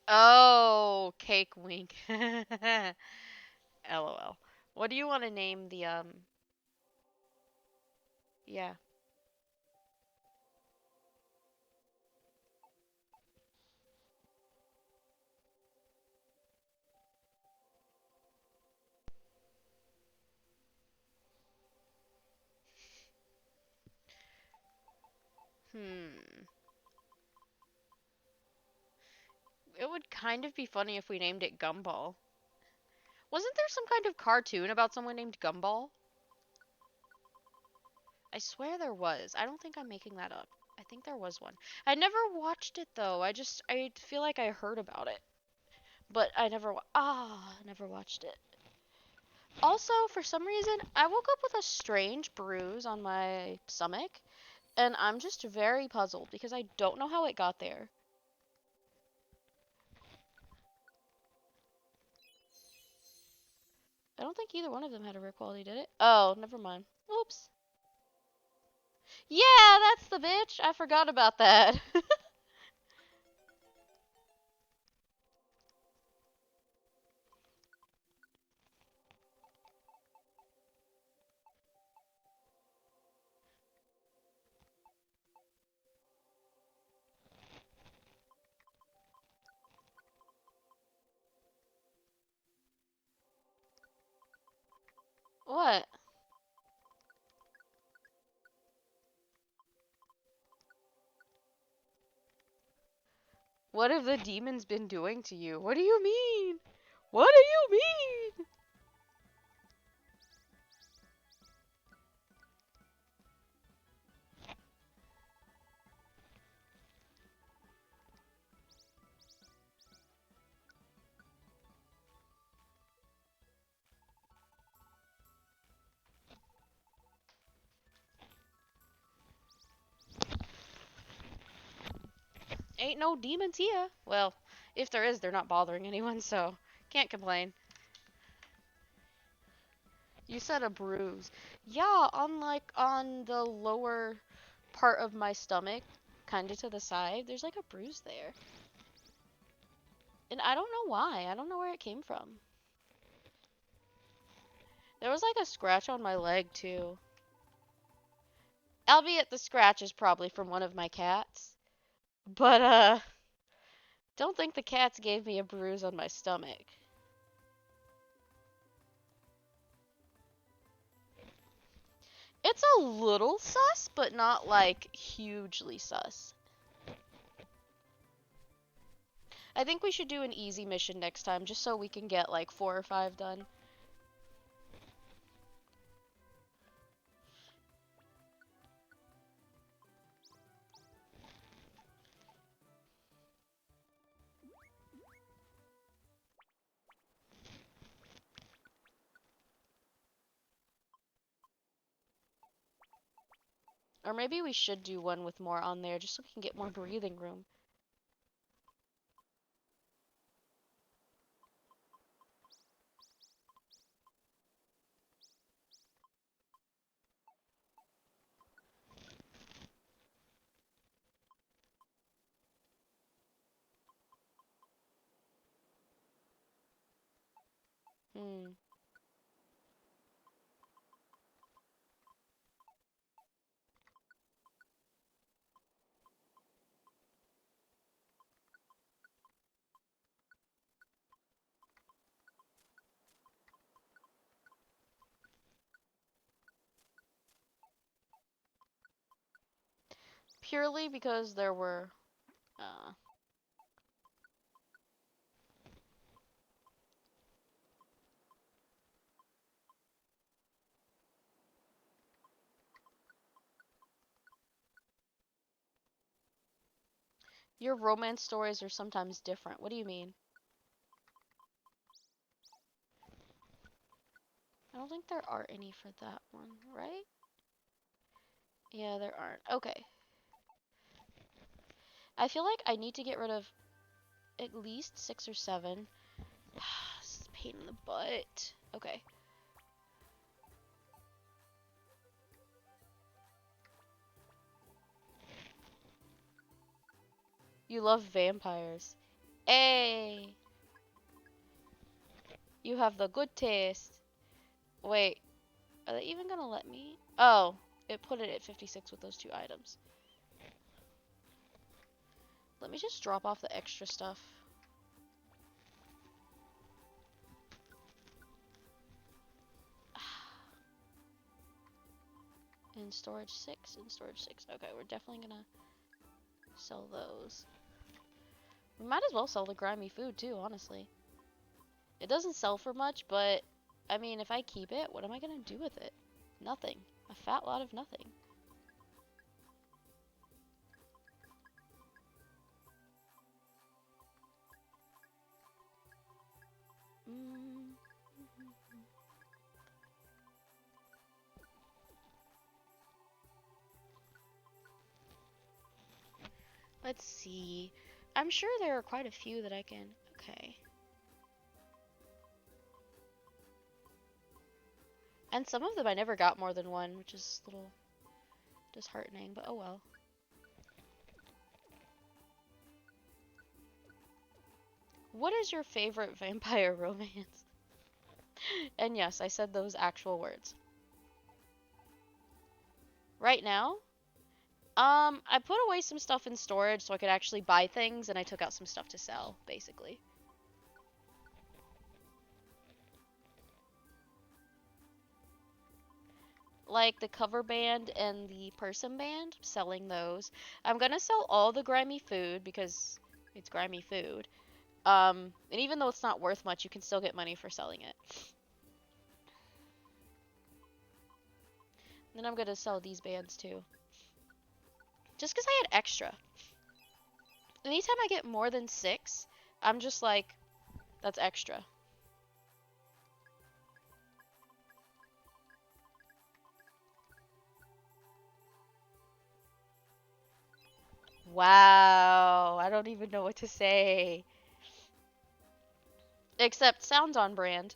Oh, cake wink. LOL. What do you want to name the yeah. Hmm. It would kind of be funny if we named it Gumball. Wasn't there some kind of cartoon about someone named Gumball? I swear there was. I don't think I'm making that up. I think there was one. I never watched it though. I feel like I heard about it, but never watched it. Also, for some reason, I woke up with a strange bruise on my stomach, and I'm just very puzzled because I don't know how it got there. I don't think either one of them had a rare quality, did it? Oh, never mind. Oops. Yeah, that's the bitch. I forgot about that. What? What have the demons been doing to you? What do you mean? What do you mean? Ain't no demons here. Well, if there is, they're not bothering anyone, so can't complain. You said a bruise. Yeah, on the lower part of my stomach, kind of to the side, there's like a bruise there. And I don't know why. I don't know where it came from. There was like a scratch on my leg too. Albeit the scratch is probably from one of my cats. But don't think the cats gave me a bruise on my stomach. It's a little sus, but not like hugely sus. I think we should do an easy mission next time just so we can get like 4 or 5 done. Or maybe we should do one with more on there just so we can get more breathing room. Hmm. Purely because there were uh your romance stories are sometimes different. What do you mean? I don't think there are any for that one, right? Yeah, there aren't. Okay. I feel like I need to get rid of at least 6 or 7. This is a pain in the butt. Okay. You love vampires. Hey! You have the good taste. Wait, are they even gonna let me? Oh, it put it at 56 with those 2 items. Let me just drop off the extra stuff. In storage 6, in storage 6. Okay, we're definitely gonna sell those. We might as well sell the grimy food too, honestly. It doesn't sell for much, but I mean, if I keep it, what am I gonna do with it? Nothing. A fat lot of nothing. Mm. Let's see. I'm sure there are quite a few that I can. Okay. And some of them I never got more than one, which is a little disheartening, but oh well. What is your favorite vampire romance? And yes, I said those actual words. Right now, I put away some stuff in storage so I could actually buy things, and I took out some stuff to sell, basically. Like the cover band and the person band, selling those. I'm gonna sell all the grimy food because it's grimy food. And even though it's not worth much, you can still get money for selling it. Then I'm gonna sell these bands too. Just because I had extra. Anytime I get more than 6, I'm just like, that's extra. Wow, I don't even know what to say. Except sounds on brand.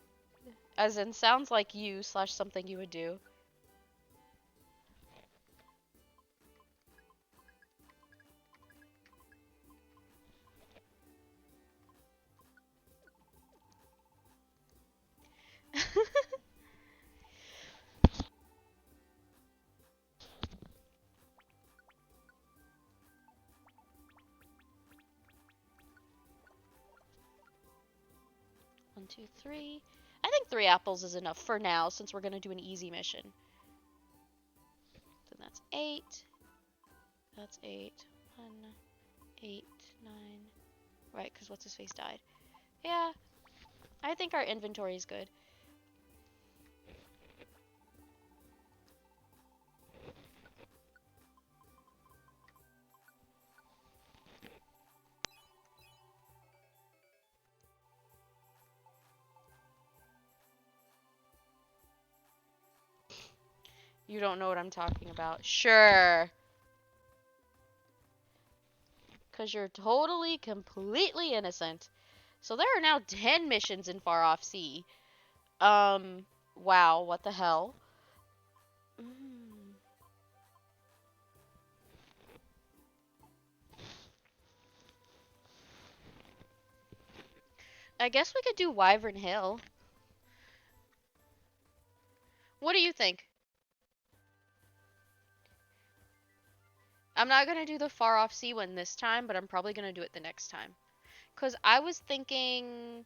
As in, sounds like you slash something you would do. One, two, three. I think 3 apples is enough for now, since we're gonna do an easy mission. Then that's 8. That's 8. 1, 8, 9. Right, because what's his face died. Yeah, I think our inventory is good. You don't know what I'm talking about. Sure. Because you're totally, completely innocent. So there are now 10 missions in Far Off Sea. Wow, what the hell? I guess we could do Wyvern Hill. What do you think? I'm not gonna do the Far Off Sea one this time, but I'm probably gonna do it the next time. Because I was thinking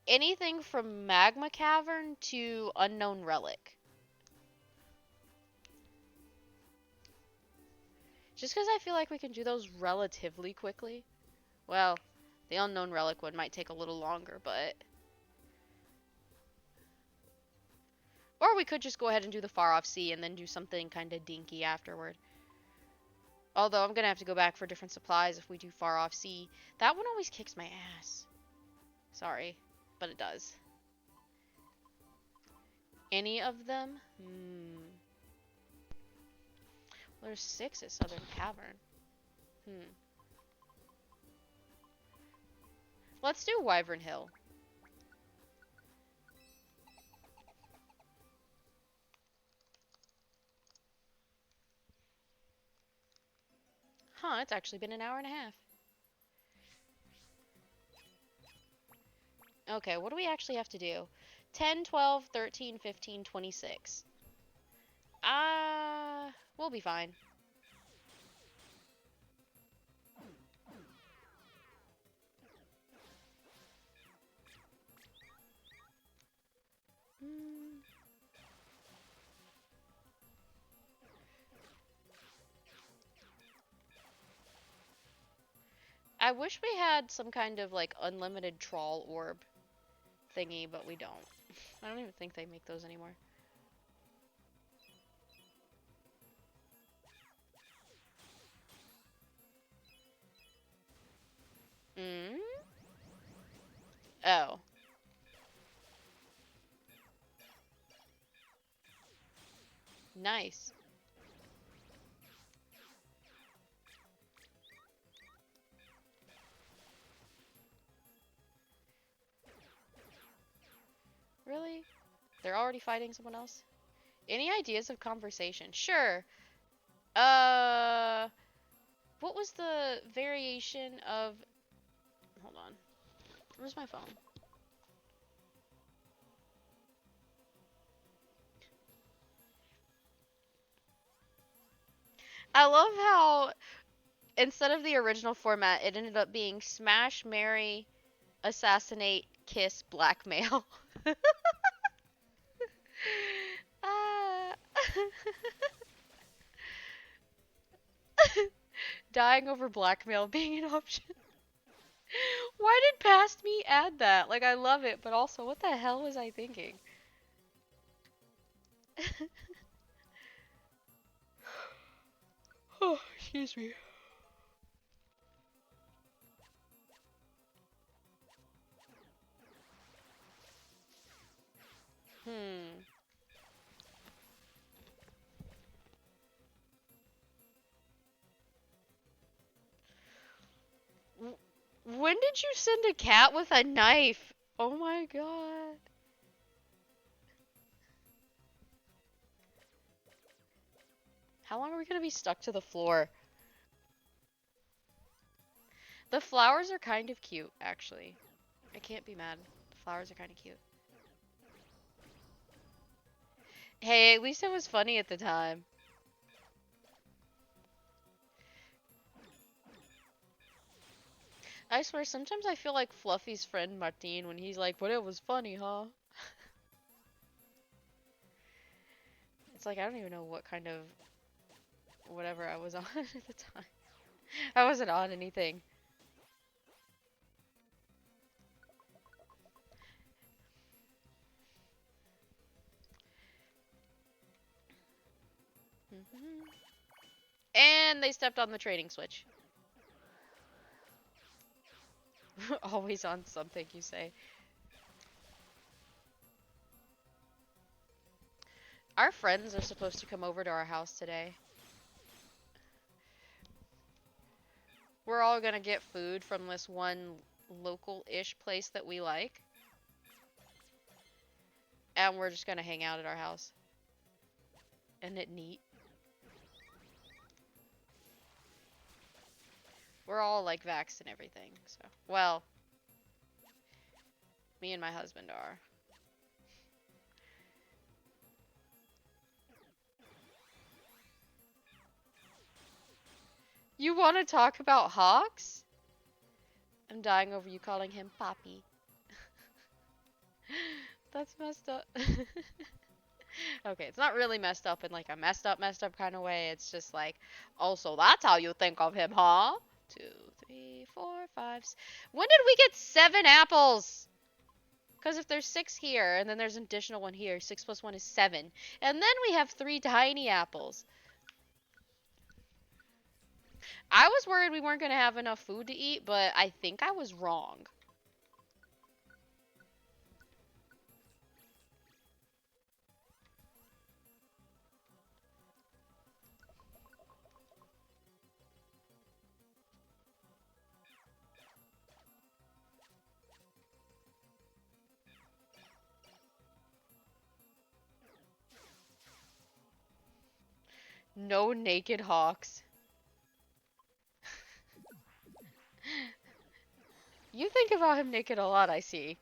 anything from Magma Cavern to Unknown Relic. Just because I feel like we can do those relatively quickly. Well, the Unknown Relic one might take a little longer, but... Or we could just go ahead and do the Far Off Sea and then do something kind of dinky afterward. Although I'm going to have to go back for different supplies if we do Far Off Sea. That one always kicks my ass. Sorry, but it does. Any of them? Well, there's 6 at Southern Cavern. Let's do Wyvern Hill. Huh, it's actually been an hour and a half. Okay, what do we actually have to do? 10, 12, 13, 15, 26. We'll be fine. I wish we had some kind of like unlimited trawl orb thingy, but we don't. I don't even think they make those anymore. Oh. Nice. Really? They're already fighting someone else? Any ideas of conversation? Sure. What was the variation of... Hold on. Where's my phone? I love how instead of the original format, it ended up being smash, marry, assassinate, kiss, blackmail. Ah. Dying over blackmail being an option. Why did Past Me add that? Like, I love it, but also, what the hell was I thinking? Oh, excuse me. Hmm. When did you send a cat with a knife? Oh my god. How long are we gonna be stuck to the floor? The flowers are kind of cute, actually. I can't be mad. The flowers are kind of cute. Hey, at least it was funny at the time. I swear, sometimes I feel like Fluffy's friend Martin when he's like, but it was funny, huh? It's like, I don't even know what kind of whatever I was on at the time. I wasn't on anything. Mhm. And they stepped on the trading switch. Always on something, you say. Our friends are supposed to come over to our house today. We're all gonna get food from this one local-ish place that we like. And we're just gonna hang out at our house. Isn't it neat? We're all like vaxxed and everything, so. Well, me and my husband are. You want to talk about hawks? I'm dying over you calling him Poppy. That's messed up. Okay, it's not really messed up in like a messed up kind of way. It's just like, oh, so that's how you think of him, huh? 2, 3, 4, 5. When did we get 7 apples? Because if there's 6 here and then there's an additional one here, 6 plus 1 is 7. And then we have 3 tiny apples. I was worried we weren't going to have enough food to eat, but I think I was wrong. No naked hawks. You think about him naked a lot, I see.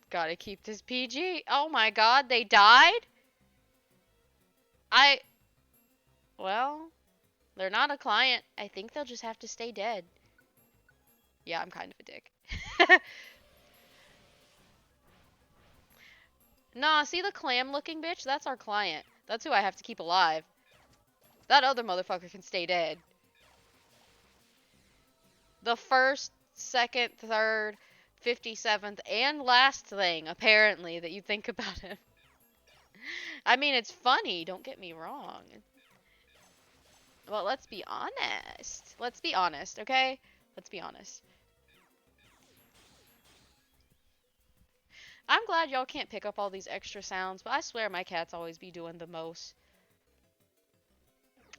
Gotta keep this PG. Oh my god, they died? I... Well, they're not a client. I think they'll just have to stay dead. Yeah, I'm kind of a dick. Nah, see the clam-looking bitch? That's our client. That's who I have to keep alive. That other motherfucker can stay dead. The first, second, third, 57th, and last thing, apparently, that you think about him. I mean, it's funny, don't get me wrong. Well, let's be honest. Let's be honest, okay? Let's be honest. I'm glad y'all can't pick up all these extra sounds, but I swear my cats always be doing the most.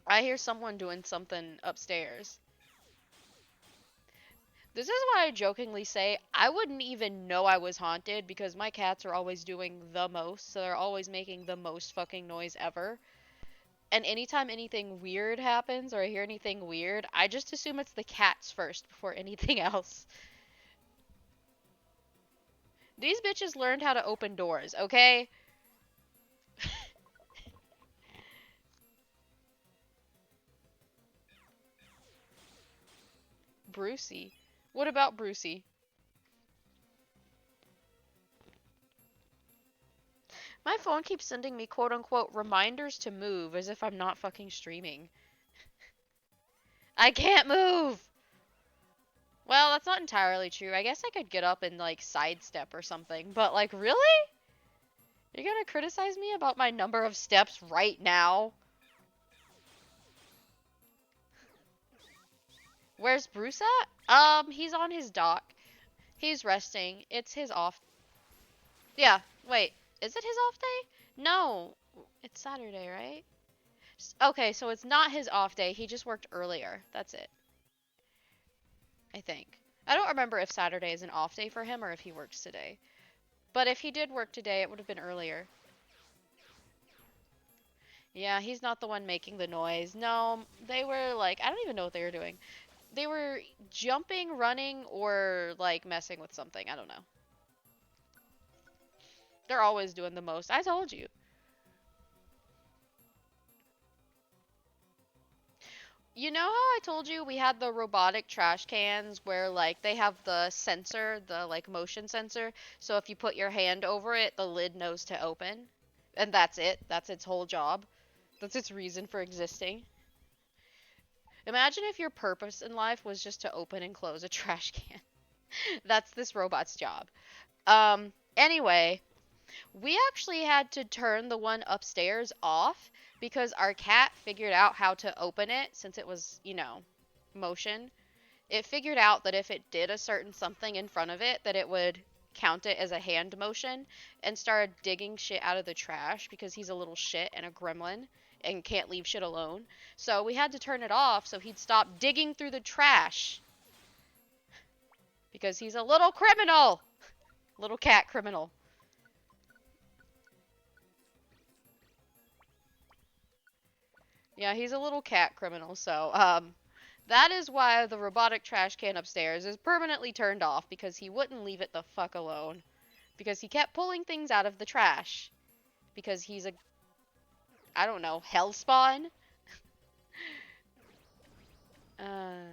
I hear someone doing something upstairs. This is why I jokingly say I wouldn't even know I was haunted because my cats are always doing the most, so they're always making the most fucking noise ever. And anytime anything weird happens or I hear anything weird, I just assume it's the cats first before anything else. These bitches learned how to open doors, okay? Brucey. What about Brucey? My phone keeps sending me quote unquote reminders to move as if I'm not fucking streaming. I can't move! Well, that's not entirely true. I guess I could get up and like sidestep or something, but like really? You're gonna criticize me about my number of steps right now? Where's Bruce at? He's on his dock. He's resting. It's his off. Yeah, wait. Is it his off day? No. It's Saturday, right? Okay, so it's not his off day. He just worked earlier. That's it, I think. I don't remember if Saturday is an off day for him or if he works today. But if he did work today, it would have been earlier. Yeah, he's not the one making the noise. No, they were like, I don't even know what they were doing. They were jumping, running, or like messing with something. I don't know. They're always doing the most. I told you. You know how I told you we had the robotic trash cans where like they have the sensor, the like motion sensor, so if you put your hand over it, the lid knows to open. And that's it. That's its whole job. That's its reason for existing. Imagine if your purpose in life was just to open and close a trash can. That's this robot's job. Anyway, we actually had to turn the one upstairs off because our cat figured out how to open it since it was, motion. It figured out that if it did a certain something in front of it, that it would count it as a hand motion and started digging shit out of the trash because he's a little shit and a gremlin and can't leave shit alone. So we had to turn it off so he'd stop digging through the trash because he's a little criminal. Little cat criminal. Yeah, he's a little cat criminal, so that is why the robotic trash can upstairs is permanently turned off because he wouldn't leave it the fuck alone. Because he kept pulling things out of the trash. Because he's a, I don't know, hell spawn? Uh,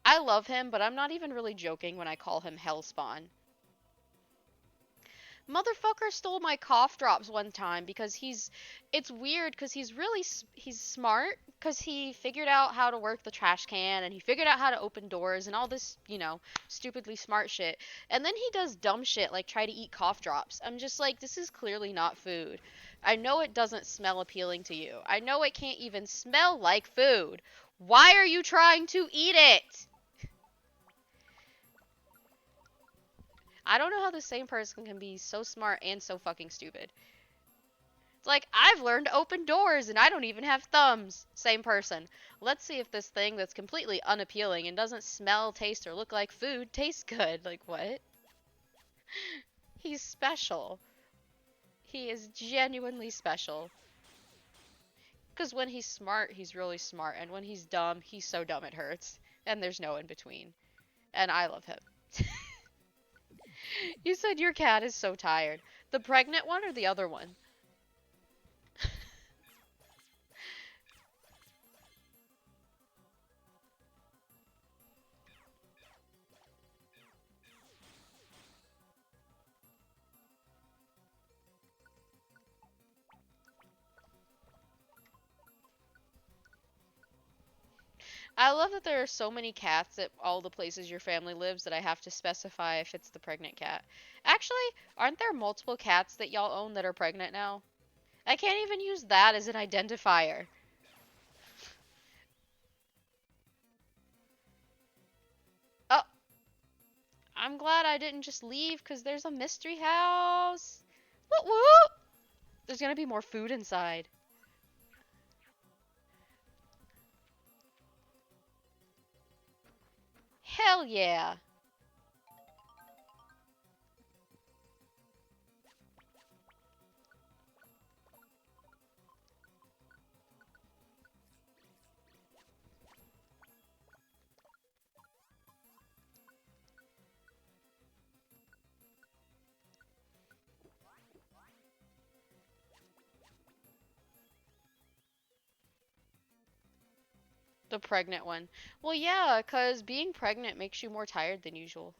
I love him, but I'm not even really joking when I call him hell spawn. Motherfucker stole my cough drops one time because it's weird because he's smart because he figured out how to work the trash can and he figured out how to open doors and all this, stupidly smart shit. And then he does dumb shit like try to eat cough drops. I'm just like, this is clearly not food. I know it doesn't smell appealing to you. I know it can't even smell like food. Why are you trying to eat it? I don't know how the same person can be so smart and so fucking stupid. It's like, I've learned to open doors and I don't even have thumbs. Same person. Let's see if this thing that's completely unappealing and doesn't smell, taste, or look like food tastes good. Like, what? He's special. He is genuinely special. Because when he's smart, he's really smart. And when he's dumb, he's so dumb it hurts. And there's no in between. And I love him. You said your cat is so tired. The pregnant one or the other one? I love that there are so many cats at all the places your family lives that I have to specify if it's the pregnant cat. Actually, aren't there multiple cats that y'all own that are pregnant now? I can't even use that as an identifier. Oh, I'm glad I didn't just leave because there's a mystery house. Whoop whoop! There's gonna be more food inside. Hell yeah. The pregnant one. Well, yeah, because being pregnant makes you more tired than usual.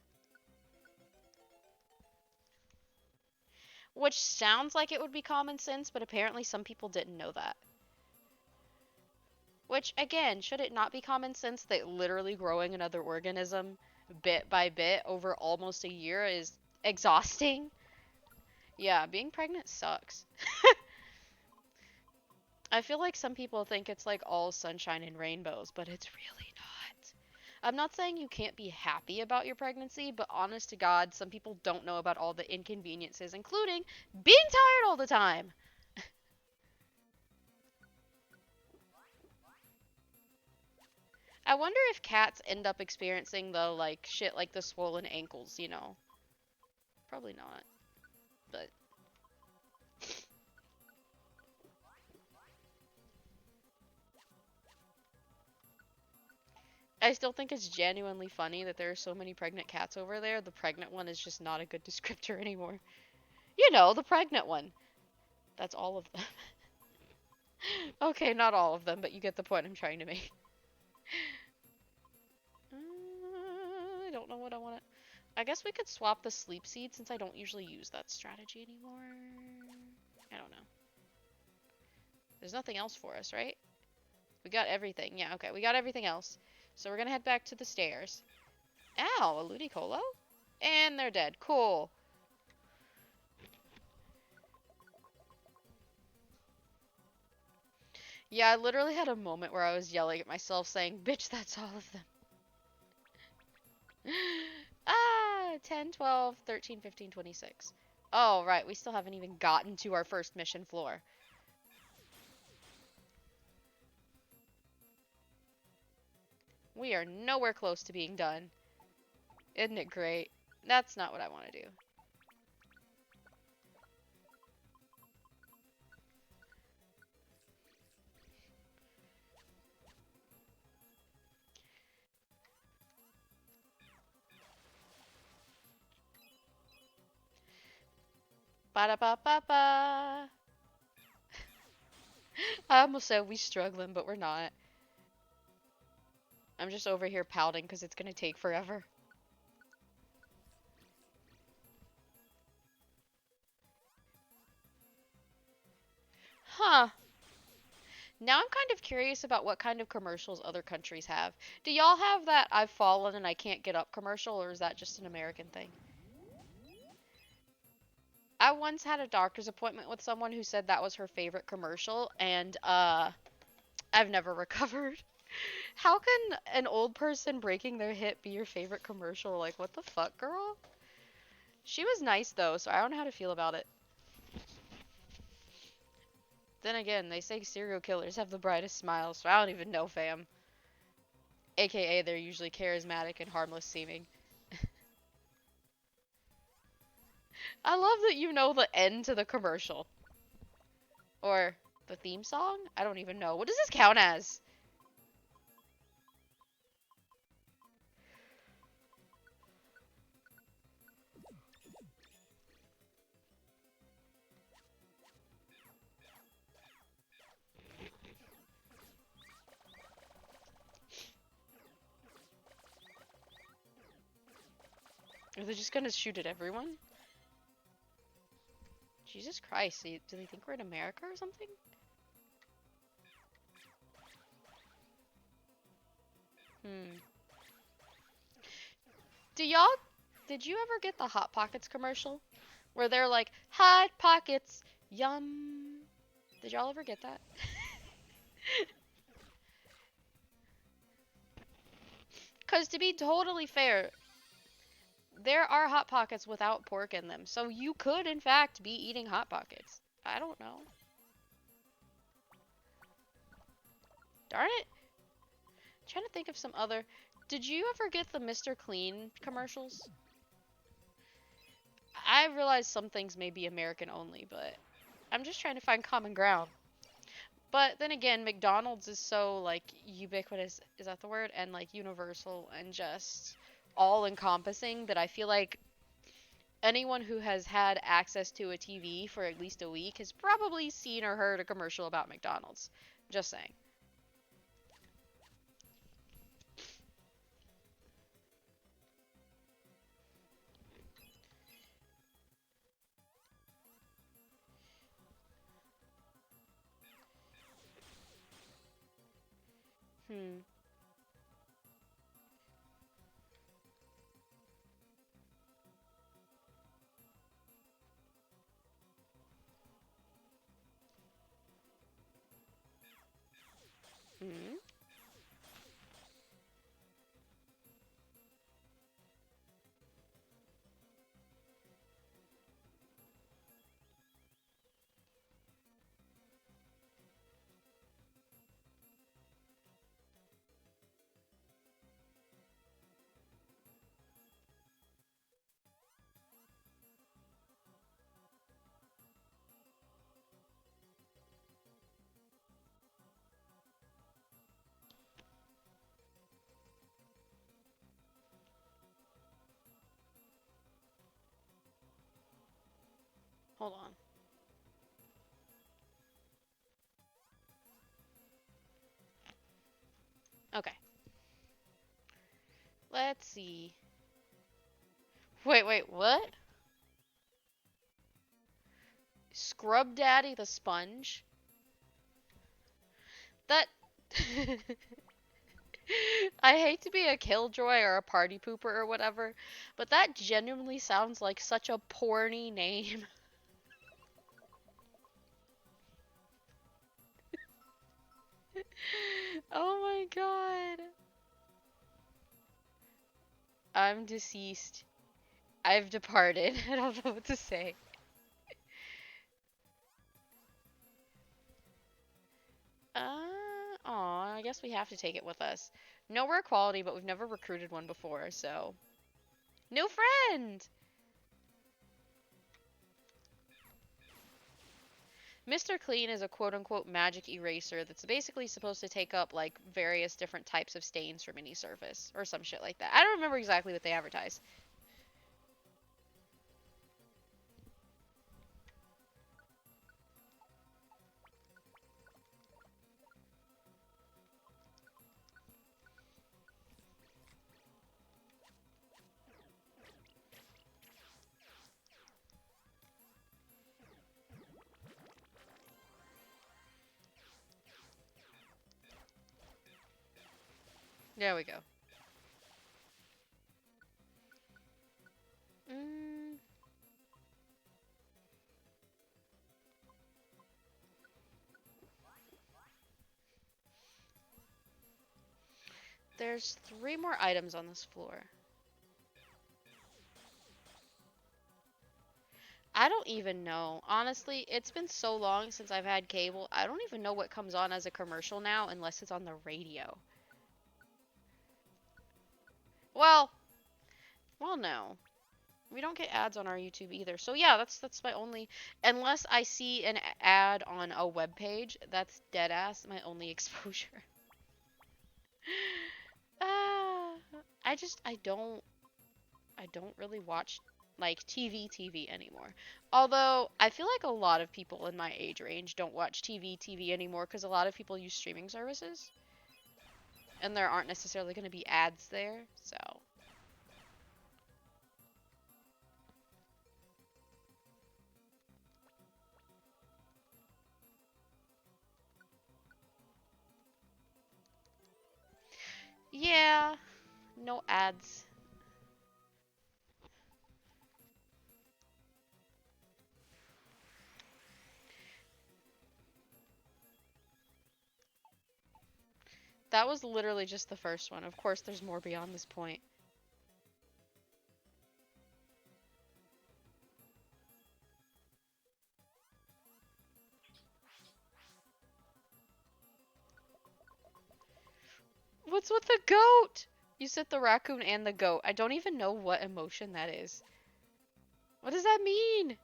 Which sounds like it would be common sense, but apparently some people didn't know that. Which, again, should it not be common sense that literally growing another organism bit by bit over almost a year is exhausting? Yeah, being pregnant sucks. I feel like some people think it's like all sunshine and rainbows, but it's really not. I'm not saying you can't be happy about your pregnancy, but honest to God, some people don't know about all the inconveniences, including being tired all the time. I wonder if cats end up experiencing the like shit like the swollen ankles, you know. Probably not, but I still think it's genuinely funny that there are so many pregnant cats over there. The pregnant one is just not a good descriptor anymore. You know, the pregnant one. That's all of them. Okay, not all of them, but you get the point I'm trying to make. I don't know what I want to. I guess we could swap the sleep seed since I don't usually use that strategy anymore. I don't know. There's nothing else for us, right? We got everything. Yeah, okay, we got everything else. So we're gonna head back to the stairs. Ow, a Ludicolo? And they're dead. Cool. Yeah, I literally had a moment where I was yelling at myself saying, bitch, that's all of them. Ah, 10, 12, 13, 15, 26. Oh, right, we still haven't even gotten to our first mission floor. We are nowhere close to being done. Isn't it great? That's not what I want to do. Ba-da-ba-ba-ba. I almost said we struggling, but we're not. I'm just over here pouting because it's gonna take forever. Huh. Now I'm kind of curious about what kind of commercials other countries have. Do y'all have that I've fallen and I can't get up commercial, or is that just an American thing? I once had a doctor's appointment with someone who said that was her favorite commercial, and I've never recovered. How can an old person breaking their hip be your favorite commercial? Like, what the fuck, girl? She was nice though, so I don't know how to feel about it. Then again, they say serial killers have the brightest smiles, so I don't even know, fam. AKA, they're usually charismatic and harmless seeming. I love that you know the end to the commercial. Or the theme song? I don't even know. What does this count as? Are they just gonna shoot at everyone? Jesus Christ, do they think we're in America or something? Hmm. Do y'all, did you ever get the Hot Pockets commercial? Where they're like, Hot Pockets, yum. Did y'all ever get that? Because to be totally fair, there are Hot Pockets without pork in them. So you could, in fact, be eating Hot Pockets. I don't know. Darn it. I'm trying to think of some other. Did you ever get the Mr. Clean commercials? I realize some things may be American only, but I'm just trying to find common ground. But then again, McDonald's is so like ubiquitous, is that the word? And like universal and just all encompassing that I feel like anyone who has had access to a TV for at least a week has probably seen or heard a commercial about McDonald's. Just saying. Hmm. Hmm. Hold on. Okay. Let's see. Wait, what? Scrub Daddy the Sponge? That. I hate to be a killjoy or a party pooper or whatever, but that genuinely sounds like such a porny name. Oh my god. I'm deceased. I've departed. I don't know what to say. Aw, I guess we have to take it with us. No, we're quality, but we've never recruited one before, so. New friend! Mr. Clean is a quote unquote magic eraser that's basically supposed to take up like various different types of stains from any surface or some shit like that. I don't remember exactly what they advertise. There we go. Mm, there's 3 more items on this floor. I don't even know. Honestly, it's been so long since I've had cable. I don't even know what comes on as a commercial now unless it's on the radio. Well, well, no. We don't get ads on our YouTube either. So yeah, that's my only unless I see an ad on a web page, that's dead ass my only exposure. Ah, I don't really watch like TV anymore. Although I feel like a lot of people in my age range don't watch TV anymore cuz a lot of people use streaming services and there aren't necessarily going to be ads there. So, yeah, no ads. That was literally just the first one. Of course, there's more beyond this point. What's with the goat? You said the raccoon and the goat. I don't even know what emotion that is. What does that mean?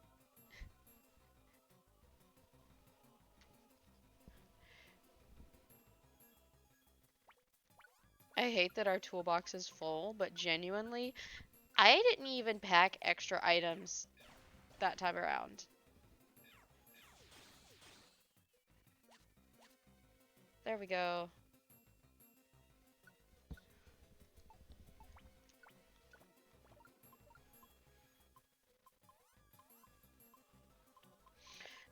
I hate that our toolbox is full, but genuinely, I didn't even pack extra items that time around. There we go.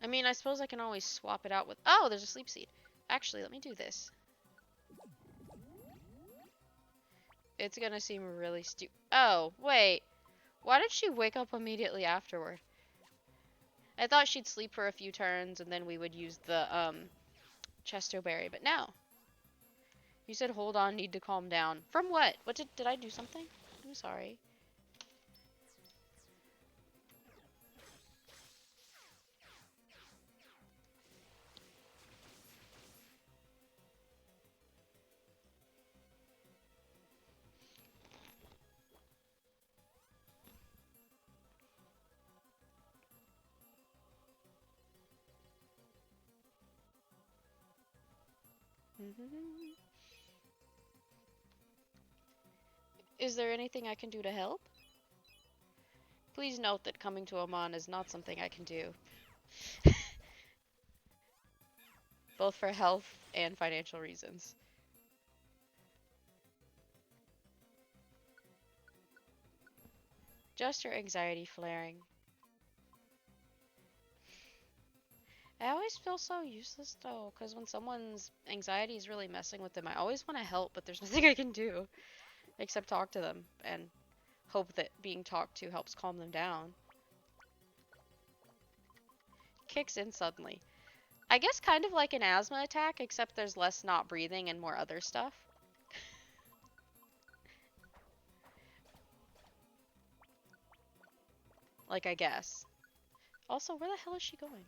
I mean, I suppose I can always swap it out with... Oh, there's a sleep seed. Actually, let me do this. It's gonna seem really stupid. Oh, wait. Why did she wake up immediately afterward? I thought she'd sleep for a few turns and then we would use the, Chesto berry, but no. You said hold on, need to calm down. From what? What did I do something? I'm sorry. Is there anything I can do to help? Please note that coming to Oman is not something I can do, both for health and financial reasons. Just your anxiety flaring. I always feel so useless though, because when someone's anxiety is really messing with them, I always want to help, but there's nothing I can do except talk to them and hope that being talked to helps calm them down. Kicks in suddenly. I guess kind of like an asthma attack, except there's less not breathing and more other stuff. Like, I guess. Also, where the hell is she going?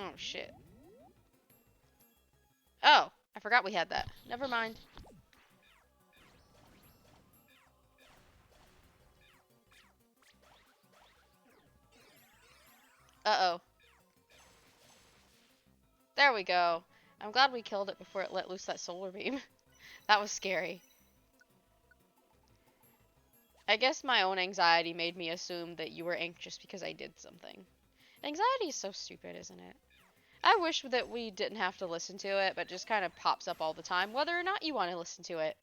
Oh, shit. Oh, I forgot we had that. Never mind. Uh-oh. There we go. I'm glad we killed it before it let loose that solar beam. That was scary. I guess my own anxiety made me assume that you were anxious because I did something. Anxiety is so stupid, isn't it? I wish that we didn't have to listen to it, but just kind of pops up all the time, whether or not you want to listen to it.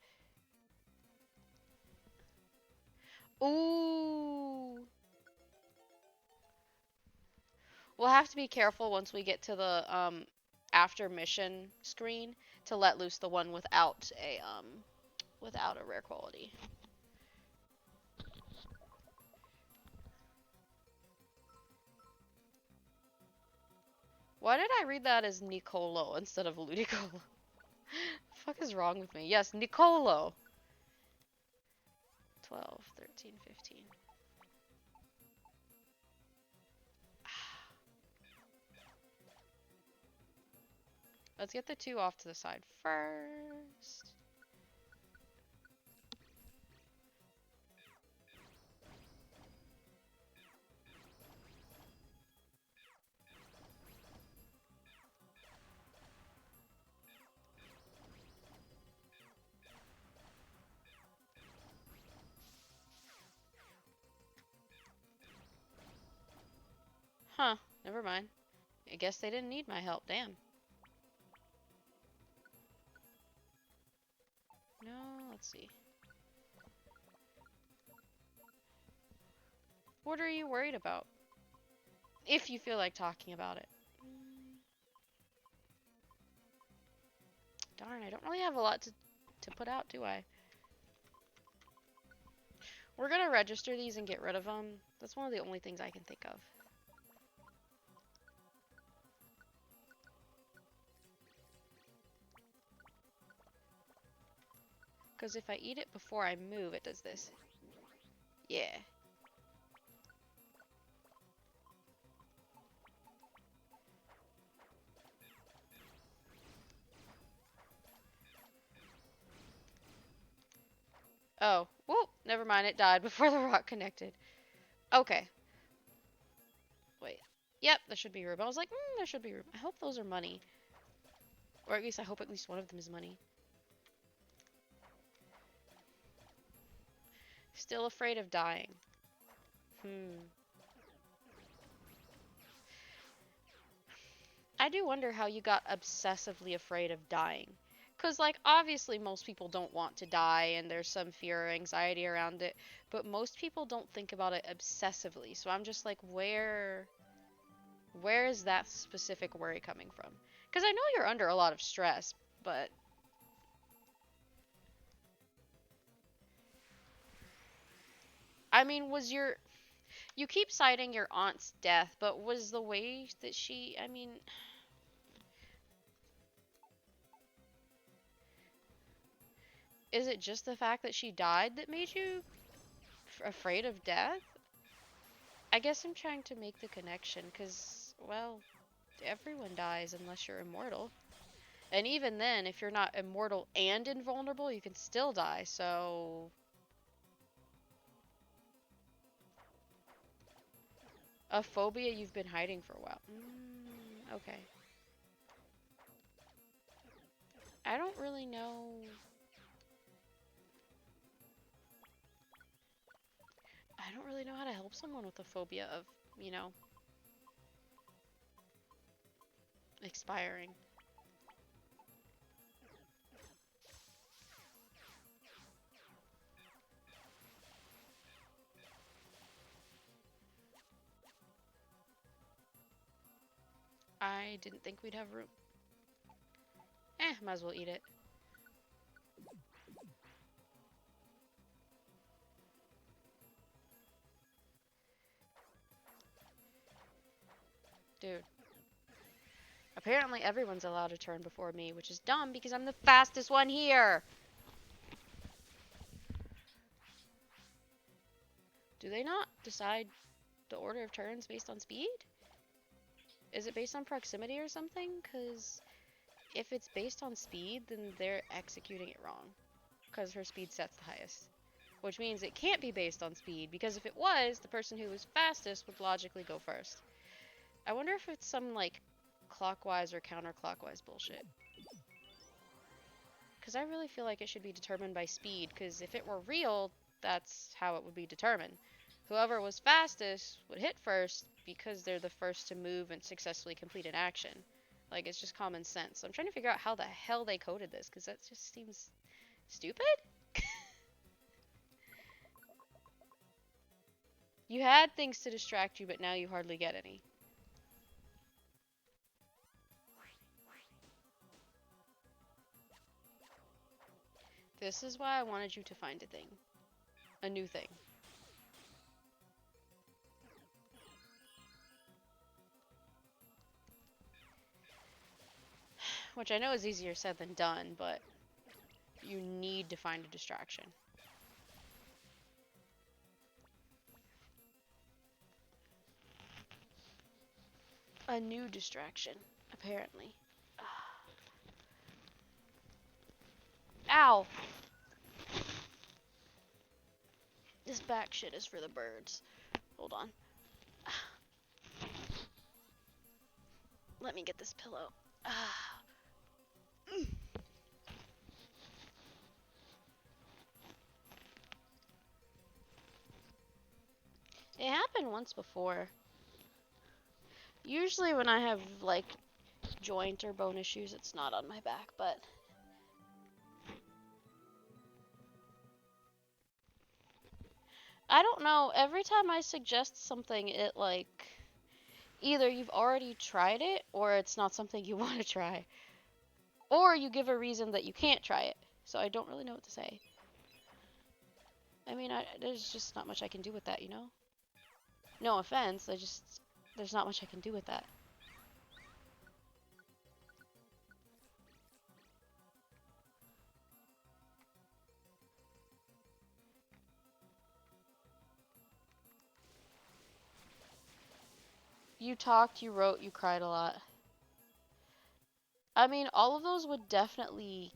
Ooh. We'll have to be careful once we get to the after mission screen to let loose the one without a rare quality. Why did I read that as Nicolo instead of Ludicolo? The fuck is wrong with me? Yes, Nicolo. 12, 13, 15. Let's get the two off to the side first. Huh, never mind. I guess they didn't need my help, damn. No, let's see. What are you worried about? If you feel like talking about it. Darn, I don't really have a lot to put out, do I? We're gonna register these and get rid of them. That's one of the only things I can think of. Because if I eat it before I move, it does this. Yeah. Oh. Whoop. Never mind. It died before the rock connected. Okay. Wait. Yep, there should be room. I was like, there should be room. I hope those are money. Or at least I hope at least one of them is money. Still afraid of dying. I do wonder how you got obsessively afraid of dying. Because, like, obviously most people don't want to die and there's some fear or anxiety around it, but most people don't think about it obsessively. So I'm just like, where is that specific worry coming from? Because I know you're under a lot of stress, but I mean, you keep citing your aunt's death, but was the way that I mean, is it just the fact that she died that made you afraid of death? I guess I'm trying to make the connection because, well, everyone dies unless you're immortal. And even then, if you're not immortal and invulnerable, you can still die, so... A phobia you've been hiding for a while. Okay. I don't really know... I don't really know how to help someone with a phobia of, you know, expiring. I didn't think we'd have room. Might as well eat it. Dude. Apparently everyone's allowed a turn before me, which is dumb because I'm the fastest one here. Do they not decide the order of turns based on speed? Is it based on proximity or something? Because if it's based on speed, then they're executing it wrong. Because her speed set's the highest. Which means it can't be based on speed, because if it was, the person who was fastest would logically go first. I wonder if it's some, like, clockwise or counterclockwise bullshit. Because I really feel like it should be determined by speed, because if it were real, that's how it would be determined. Whoever was fastest would hit first, because they're the first to move and successfully complete an action. Like, it's just common sense. So I'm trying to figure out how the hell they coded this, because that just seems stupid? You had things to distract you, but now you hardly get any. This is why I wanted you to find a thing. A new thing. Which I know is easier said than done, but you need to find a distraction. A new distraction, apparently. Ow! This back shit is for the birds. Hold on. Let me get this pillow. It happened once before. Usually when I have, like, joint or bone issues, it's not on my back, but... I don't know. Every time I suggest something, it, like... Either you've already tried it, or it's not something you want to try. Or you give a reason that you can't try it. So I don't really know what to say. I mean, there's just not much I can do with that, you know? No offense, there's not much I can do with that. You talked, you wrote, you cried a lot. I mean, all of those would definitely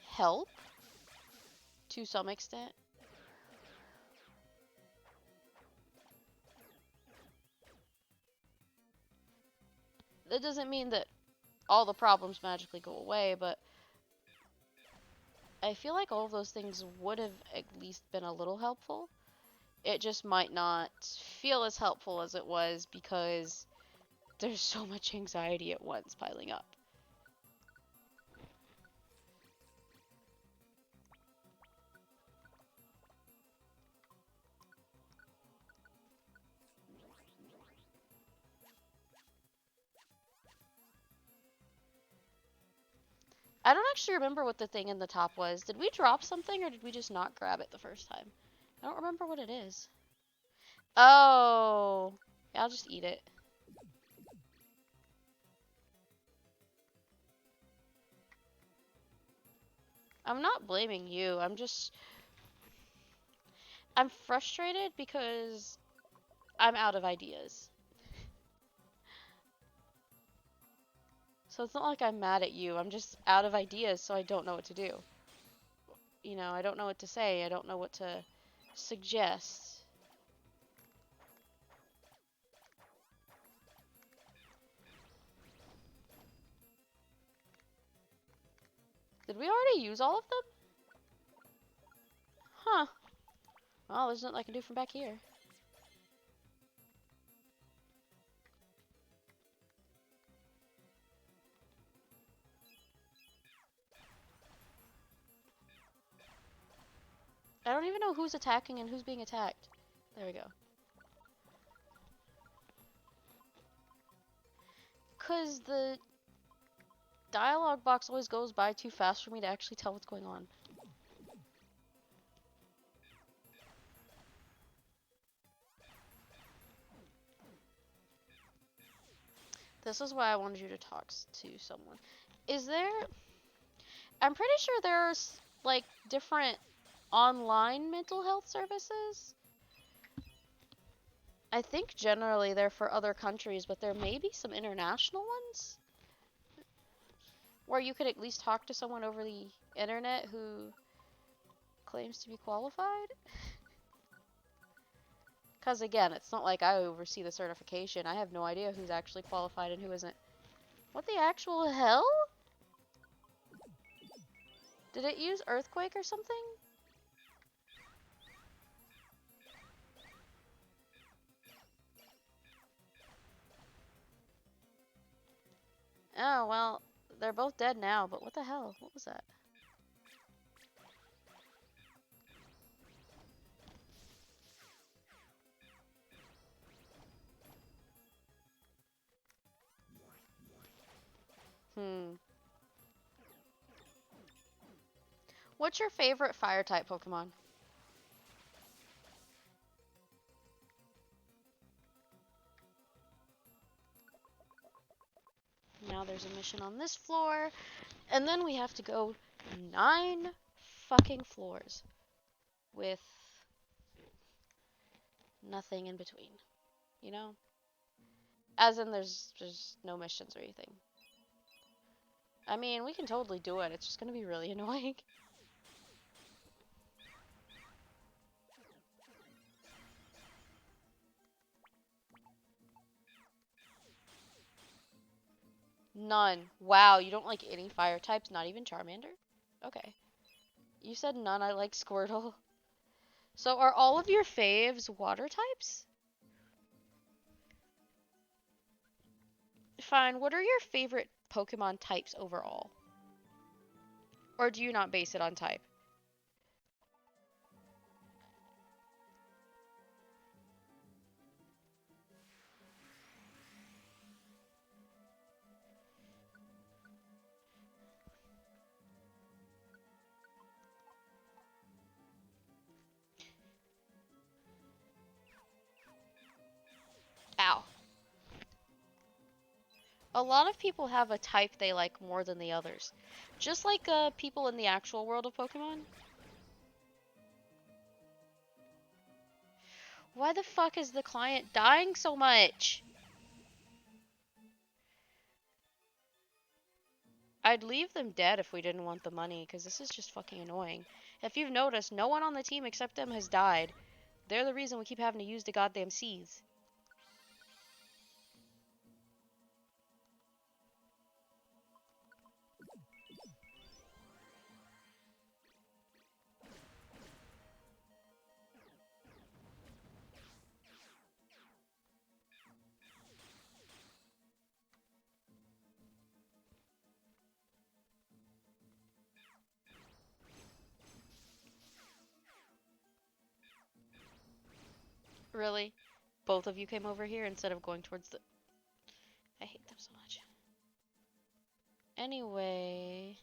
help to some extent. That doesn't mean that all the problems magically go away, but I feel like all of those things would have at least been a little helpful. It just might not feel as helpful as it was because there's so much anxiety at once piling up. I don't actually remember what the thing in the top was. Did we drop something or did we just not grab it the first time? I don't remember what it is. Oh, yeah, I'll just eat it. I'm not blaming you. I'm frustrated because I'm out of ideas. So it's not like I'm mad at you. I'm just out of ideas, so I don't know what to do. You know, I don't know what to say. I don't know what to suggest. Did we already use all of them? Huh. Well, there's nothing I can do from back here. I don't even know who's attacking and who's being attacked. There we go. Because the dialogue box always goes by too fast for me to actually tell what's going on. This is why I wanted you to talk to someone. Is there... I'm pretty sure there's, like, different online mental health services. I think generally they're for other countries, but there may be some international ones where you could at least talk to someone over the internet who claims to be qualified. Because again, it's not like I oversee the certification. I have no idea who's actually qualified and who isn't. What the actual hell? Did it use earthquake or something? Oh, well, they're both dead now, but what the hell? What was that? What's your favorite fire type Pokemon? Now there's a mission on this floor, and then we have to go 9 fucking floors with nothing in between, you know? As in there's no missions or anything. I mean, we can totally do it. It's just gonna be really annoying. None. Wow, you don't like any fire types, not even Charmander? Okay. You said none, I like Squirtle. So are all of your faves water types? Fine, what are your favorite Pokemon types overall? Or do you not base it on type? Ow. A lot of people have a type they like more than the others. Just like people in the actual world of Pokemon. Why the fuck is the client dying so much? I'd leave them dead if we didn't want the money, because this is just fucking annoying. If you've noticed, no one on the team except them has died. They're the reason we keep having to use the goddamn seas. Really? Both of you came over here instead of going towards the... I hate them so much. Anyway...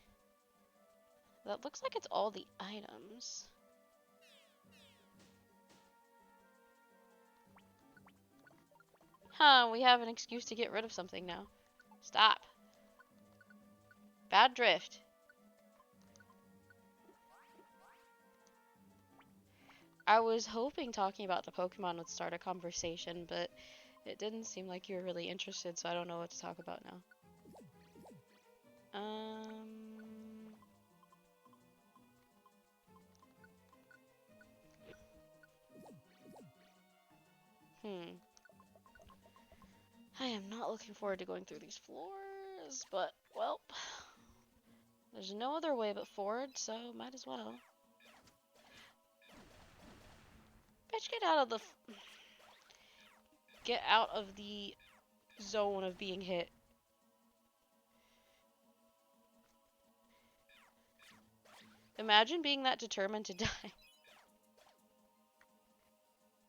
That looks like it's all the items. Huh, we have an excuse to get rid of something now. Stop. Bad drift. I was hoping talking about the Pokemon would start a conversation, but it didn't seem like you were really interested, so I don't know what to talk about now. I am not looking forward to going through these floors, but, well, there's no other way but forward, so might as well. Bitch, get out of the zone of being hit. Imagine being that determined to die.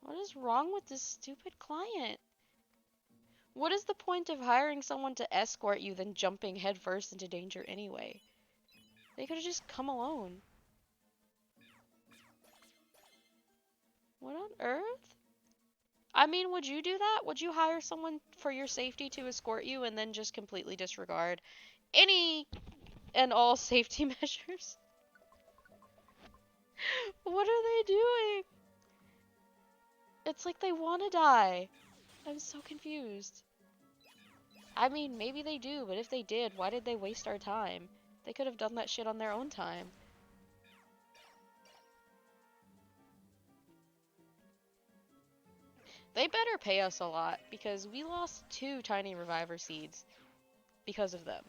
What is wrong with this stupid client? What is the point of hiring someone to escort you than jumping headfirst into danger anyway? They could have just come alone. What on earth? I mean, would you do that? Would you hire someone for your safety to escort you and then just completely disregard any and all safety measures? What are they doing? It's like they want to die. I'm so confused. I mean, maybe they do, but if they did, why did they waste our time? They could have done that shit on their own time. They better pay us a lot, because we lost 2 tiny reviver seeds because of them.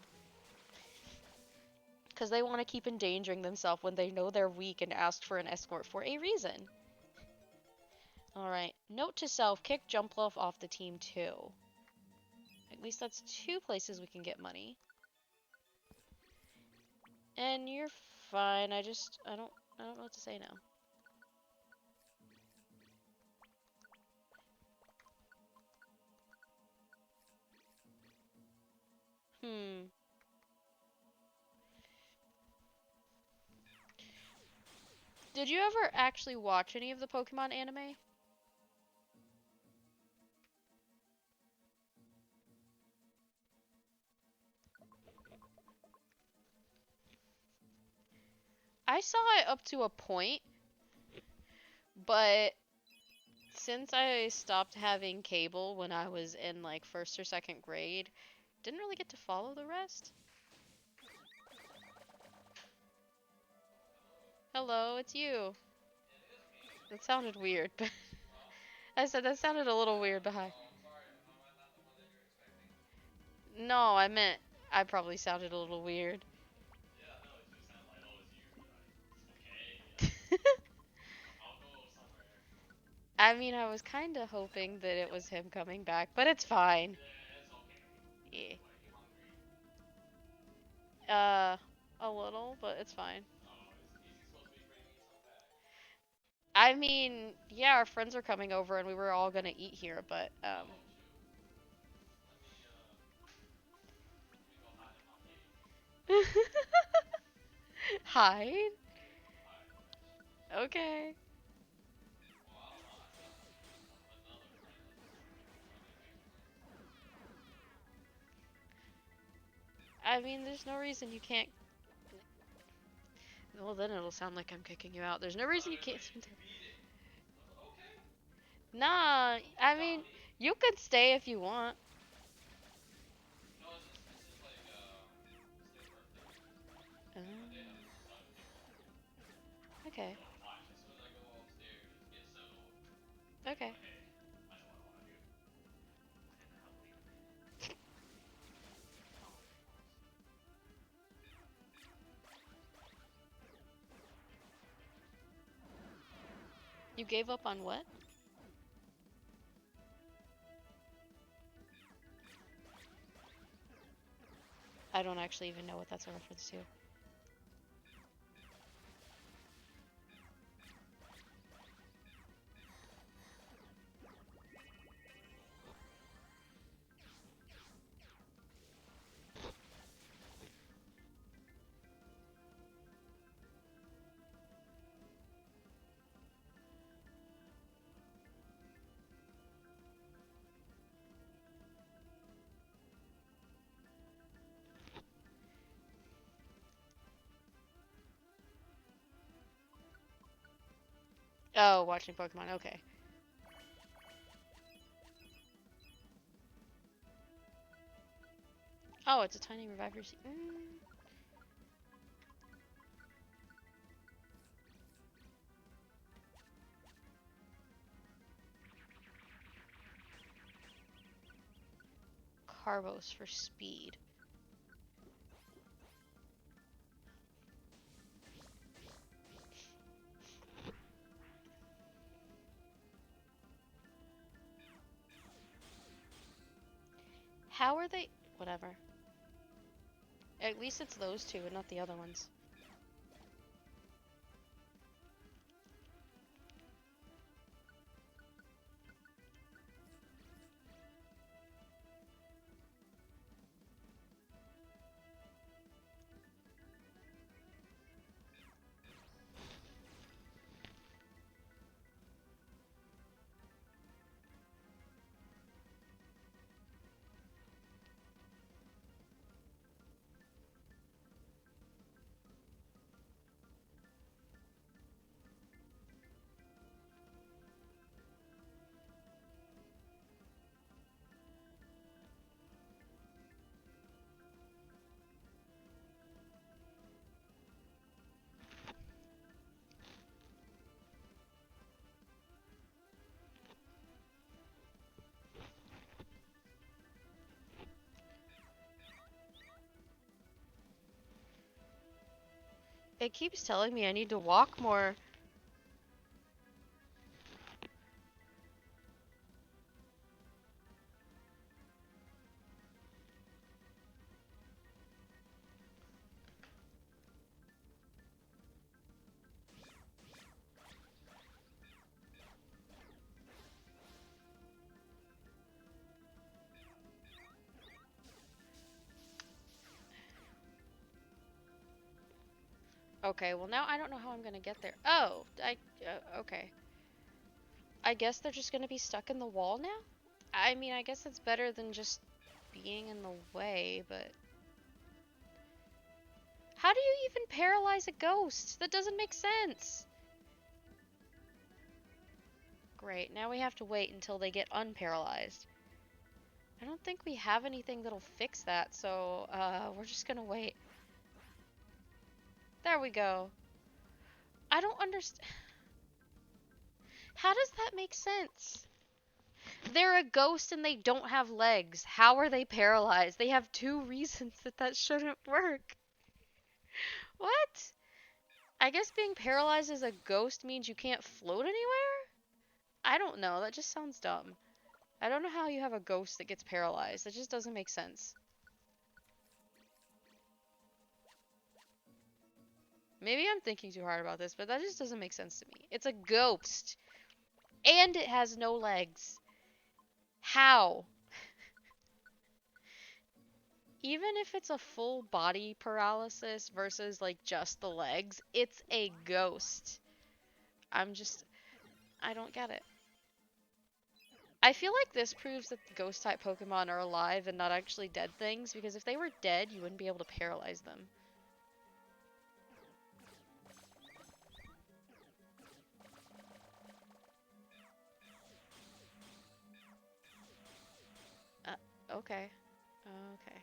Because they want to keep endangering themselves when they know they're weak and ask for an escort for a reason. Alright, note to self, kick Jumpluff off the team too. At least that's 2 places we can get money. And you're fine, I don't know what to say now. Did you ever actually watch any of the Pokemon anime? I saw it up to a point, but since I stopped having cable when I was in like 1st or 2nd grade, didn't really get to follow the rest. Hello, it's you. That sounded weird, but I said that sounded a little weird behind. No, I meant I probably sounded a little weird. I mean, I was kind of hoping that it was him coming back, but it's fine. Yeah. A little, but it's fine. I mean, yeah, our friends are coming over and we were all gonna eat here, but, Hide? Okay. I mean, there's no reason you can't... Well, then it'll sound like I'm kicking you out. There's no reason you can't... Nah, I mean, you could stay if you want. Okay. Okay. You gave up on what? I don't actually even know what that's a reference to. Oh, watching Pokemon. Okay. Oh, it's a tiny reviver. Carbos for speed. How are they? Whatever. At least it's those two and not the other ones. It keeps telling me I need to walk more. Okay, well now I don't know how I'm gonna get there. Oh, okay. I guess they're just gonna be stuck in the wall now? I mean, I guess it's better than just being in the way, but... How do you even paralyze a ghost? That doesn't make sense! Great, now we have to wait until they get unparalyzed. I don't think we have anything that'll fix that, so, we're just gonna wait. There we go. I don't understand. How does that make sense? They're a ghost and they don't have legs. How are they paralyzed? They have two reasons that that shouldn't work. What? I guess being paralyzed as a ghost means you can't float anywhere? I don't know. That just sounds dumb. I don't know how you have a ghost that gets paralyzed. That just doesn't make sense. Maybe I'm thinking too hard about this, but that just doesn't make sense to me. It's a ghost. And it has no legs. How? Even if it's a full body paralysis versus like just the legs, it's a ghost. I'm just, I don't get it. I feel like this proves that the ghost type Pokemon are alive and not actually dead things, because if they were dead, you wouldn't be able to paralyze them. Okay. Okay.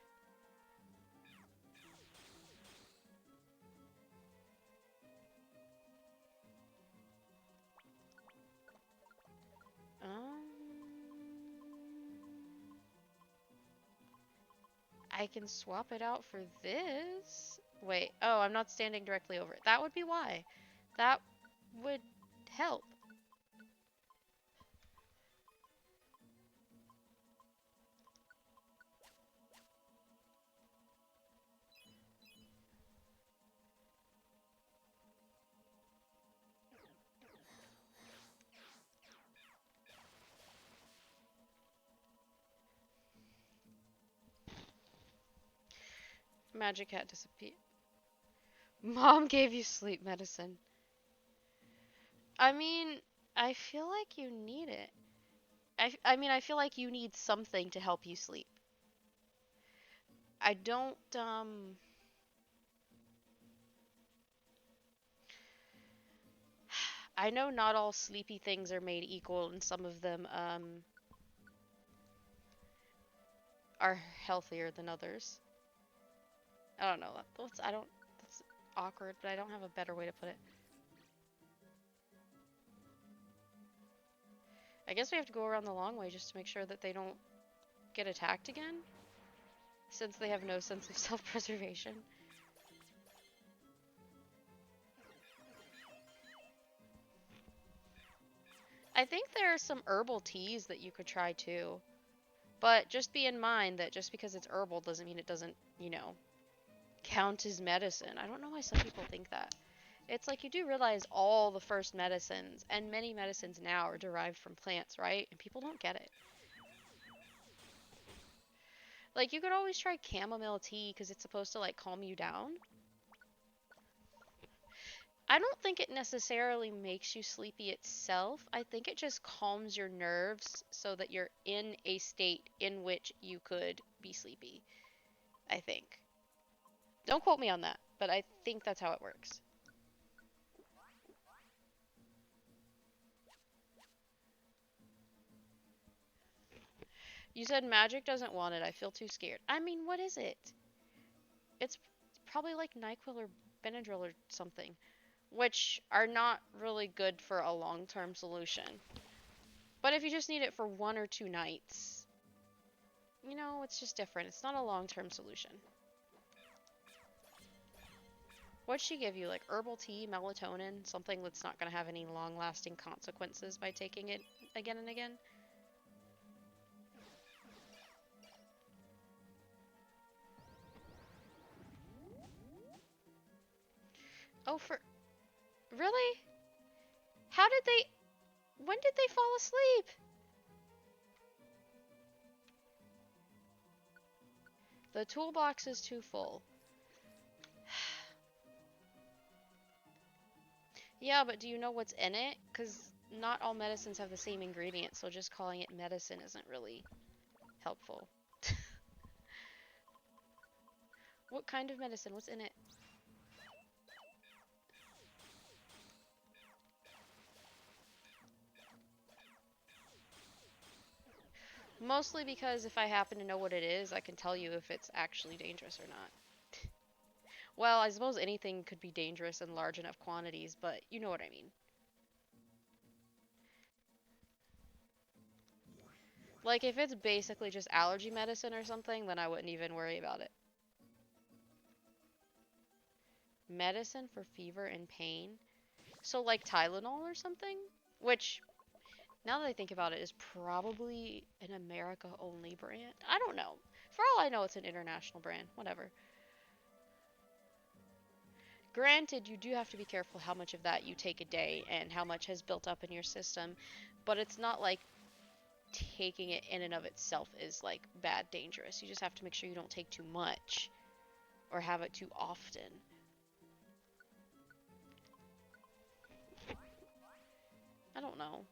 I can swap it out for this. Wait, oh, I'm not standing directly over it. That would be why. That would help. Magic hat disappear. Mom gave you sleep medicine. I mean, I feel like you need it. I mean, I feel like you need something to help you sleep. I don't, I know not all sleepy things are made equal, and some of them, are healthier than others. I don't know. I don't, that's awkward, but I don't have a better way to put it. I guess we have to go around the long way just to make sure that they don't get attacked again, since they have no sense of self-preservation. I think there are some herbal teas that you could try too. But just be in mind that just because it's herbal doesn't mean it doesn't, count as medicine. I don't know why some people think that. It's like you do realize all the first medicines, and many medicines now are derived from plants, right? And people don't get it. Like, you could always try chamomile tea because it's supposed to, like, calm you down. I don't think it necessarily makes you sleepy itself. I think it just calms your nerves so that you're in a state in which you could be sleepy. I think. Don't quote me on that, but I think that's how it works. You said magic doesn't want it. I feel too scared. I mean, what is it? It's probably like NyQuil or Benadryl or something, which are not really good for a long-term solution. But if you just need it for 1 or 2 nights, it's just different. It's not a long-term solution. What'd she give you? Like herbal tea, melatonin, something that's not going to have any long-lasting consequences by taking it again and again? Oh, for... Really? How did they... When did they fall asleep? The toolbox is too full. Yeah, but do you know what's in it? Because not all medicines have the same ingredients, so just calling it medicine isn't really helpful. What kind of medicine? What's in it? Mostly because if I happen to know what it is, I can tell you if it's actually dangerous or not. Well, I suppose anything could be dangerous in large enough quantities, but you know what I mean. Like, if it's basically just allergy medicine or something, then I wouldn't even worry about it. Medicine for fever and pain? So, like Tylenol or something? Which, now that I think about it, is probably an America only brand. I don't know. For all I know, it's an international brand. Whatever. Granted, you do have to be careful how much of that you take a day and how much has built up in your system, but it's not like taking it in and of itself is like bad dangerous. You just have to make sure you don't take too much or have it too often. I don't know.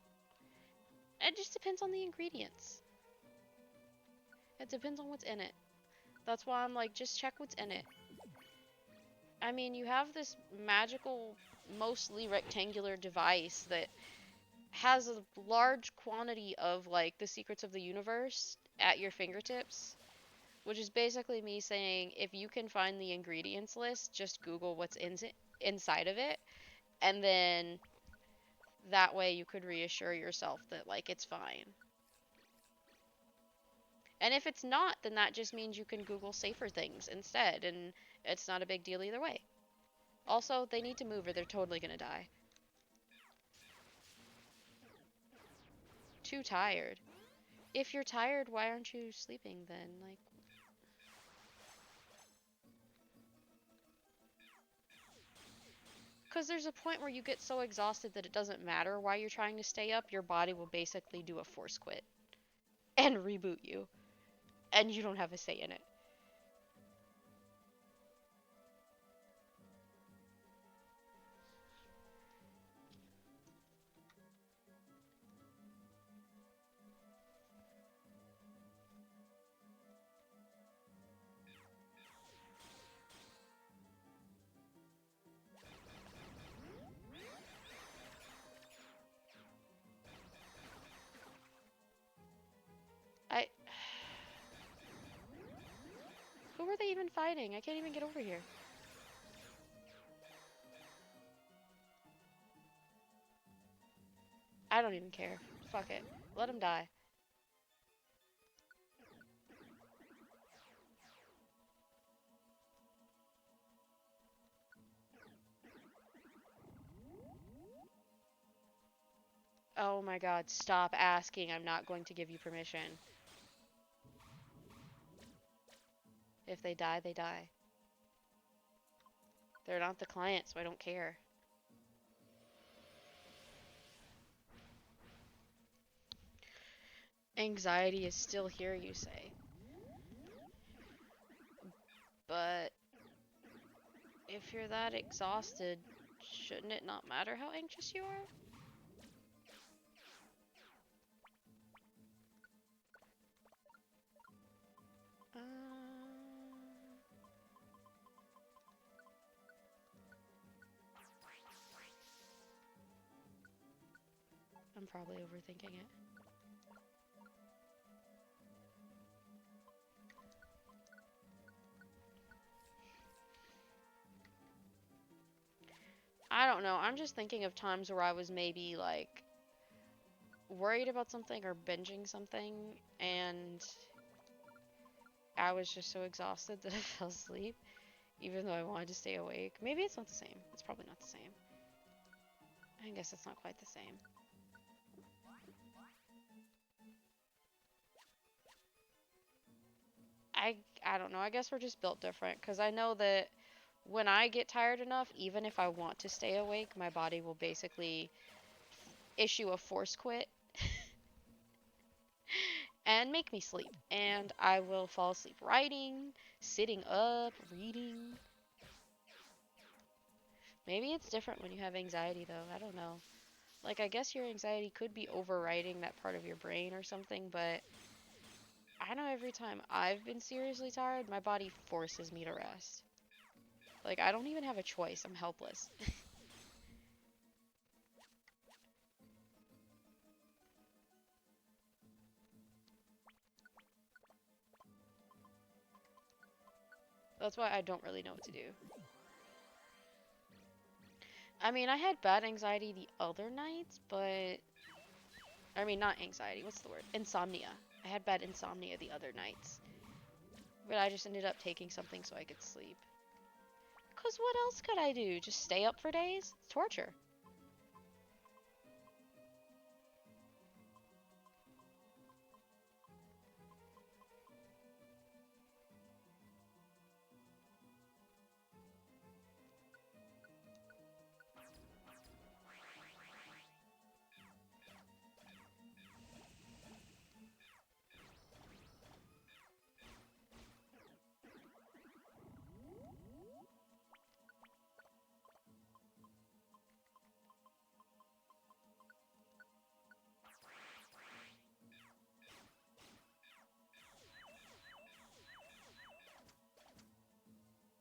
It just depends on the ingredients. It depends on what's in it. That's why I'm like, just check what's in it. I mean, you have this magical, mostly rectangular device that has a large quantity of, like, the secrets of the universe at your fingertips, which is basically me saying if you can find the ingredients list, just Google what's inside of it, and then that way you could reassure yourself that, like, it's fine. And if it's not, then that just means you can Google safer things instead, and it's not a big deal either way. Also, they need to move or they're totally gonna die. Too tired. If you're tired, why aren't you sleeping then? Like, because there's a point where you get so exhausted that it doesn't matter why you're trying to stay up, your body will basically do a force quit and reboot you, and you don't have a say in it. I. Who are they even fighting? I can't even get over here. I don't even care. Fuck it. Let him die. Oh my god, stop asking. I'm not going to give you permission. If they die, they die. They're not the client, so I don't care. Anxiety is still here, you say. But if you're that exhausted, shouldn't it not matter how anxious you are? I'm probably overthinking it. I don't know. I'm just thinking of times where I was maybe like worried about something or binging something, and I was just so exhausted that I fell asleep, even though I wanted to stay awake. Maybe it's not the same. It's probably not the same. I guess it's not quite the same. I don't know. I guess we're just built different because I know that when I get tired enough, even if I want to stay awake, my body will basically issue a force quit and make me sleep. And I will fall asleep writing, sitting up, reading. Maybe it's different when you have anxiety though. I don't know. Like, I guess your anxiety could be overriding that part of your brain or something, but I know every time I've been seriously tired, my body forces me to rest. Like, I don't even have a choice. I'm helpless. That's why I don't really know what to do. I mean, I had bad anxiety the other nights, but... I mean, not anxiety. What's the word? Insomnia. I had bad insomnia the other nights. But I just ended up taking something so I could sleep. Because what else could I do? Just stay up for days? It's torture.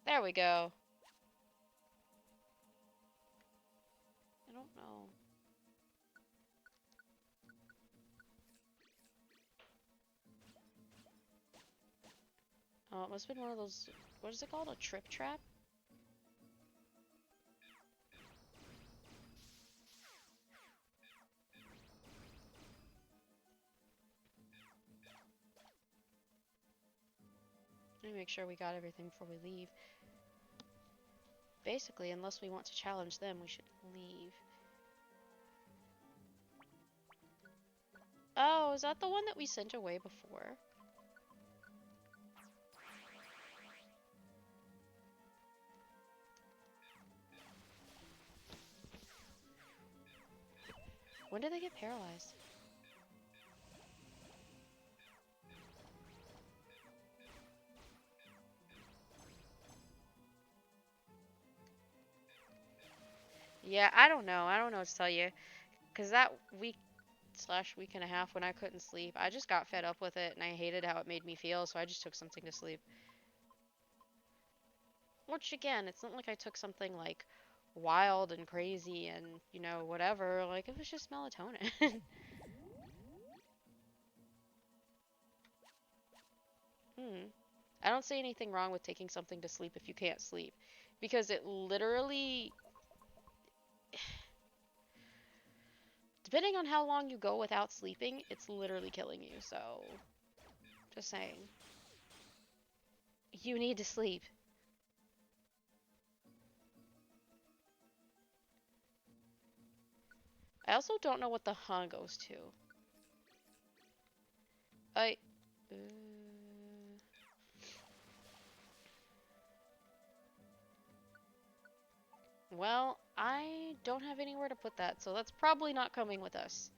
There we go. I don't know. Oh, it must have been one of those... What is it called? A trip trap? me make sure we got everything before we leave. Basically, unless we want to challenge them, we should leave. Oh, is that the one that we sent away before? When did they get paralyzed? Yeah, I don't know. I don't know what to tell you. Because that week/week and a half when I couldn't sleep, I just got fed up with it and I hated how it made me feel, so I just took something to sleep. Which, again, it's not like I took something like wild and crazy and, you know, whatever. Like, it was just melatonin. Hmm. I don't see anything wrong with taking something to sleep if you can't sleep. Because it literally, depending on how long you go without sleeping, it's literally killing you. So, just saying. You need to sleep. I also don't know what the huh goes to. I. Uh, well, I don't have anywhere to put that, so that's probably not coming with us.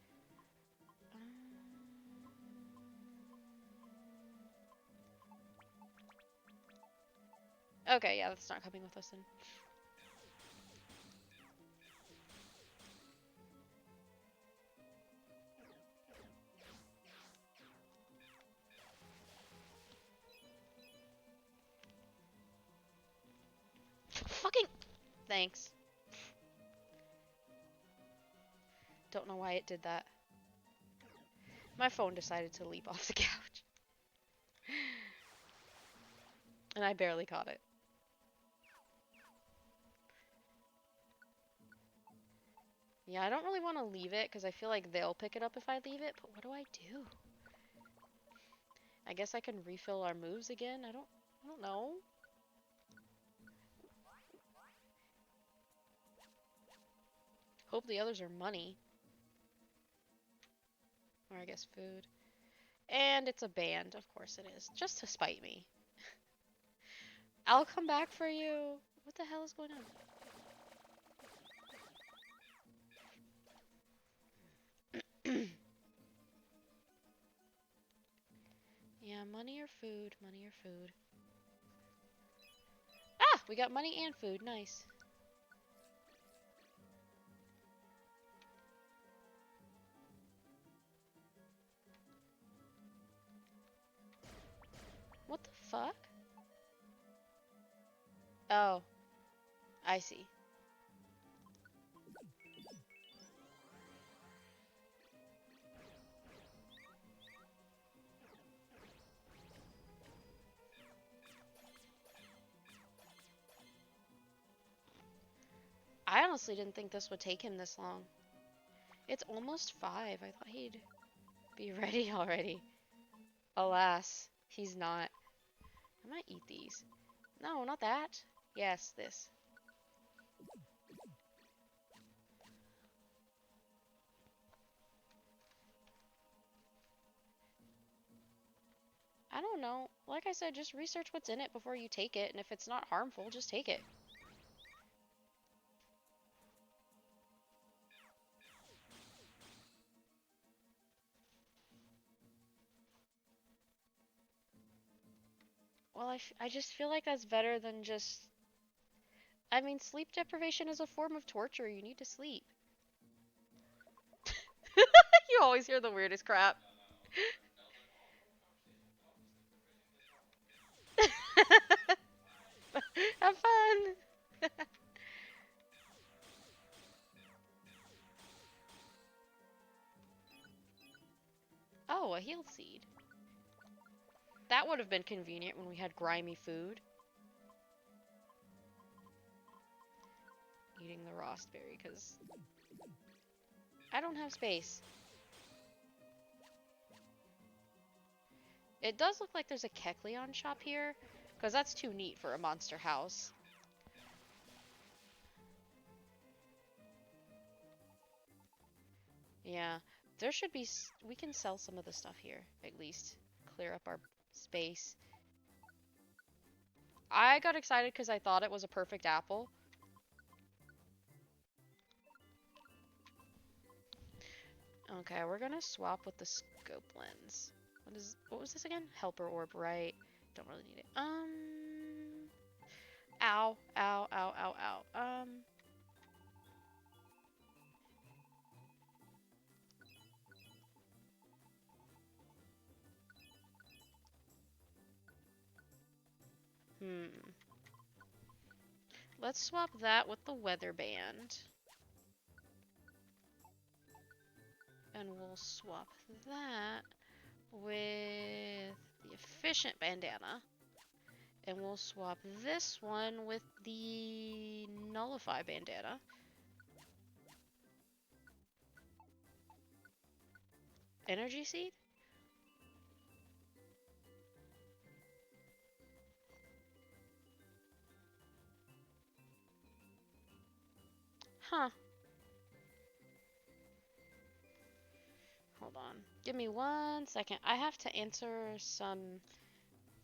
Okay, yeah, that's not coming with us then. Fucking. Thanks. Don't know why it did that. My phone decided to leap off the couch. And I barely caught it. Yeah, I don't really want to leave it because I feel like they'll pick it up if I leave it, but what do I do? I guess I can refill our moves again. I don't know. Hope the others are money. Or I guess food. And it's a band, of course it is. Just to spite me. I'll come back for you. What the hell is going on? Yeah, money or food, money or food. Ah! We got money and food, nice. What the fuck? Oh, I see. I honestly didn't think this would take him this long. It's almost 5. I thought he'd be ready already. Alas, he's not. I might eat these. No, not that. Yes, this. I don't know. Like I said, just research what's in it before you take it, and if it's not harmful, just take it. Well, I just feel like that's better than just... I mean, sleep deprivation is a form of torture. You need to sleep. You always hear the weirdest crap. Have fun! Oh, a healed seed. That would have been convenient when we had grimy food. Eating the raspberry, because I don't have space. It does look like there's a Kecleon shop here, Because that's too neat for a monster house. Yeah. There should be... We can sell some of the stuff here, at least. Clear up our space. I got excited because I thought it was a perfect apple. Okay, we're gonna swap with the scope lens. What was this again? Helper orb, right? Don't really need it. Ow, ow, ow, ow, ow. Hmm. Let's swap that with the weather band. And we'll swap that with the efficient bandana. And we'll swap this one with the nullify bandana. Energy seed? Huh. Hold on. Give me 1 second. I have to answer some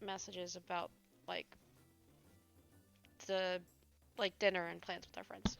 messages about, like, the, like, dinner and plans with our friends.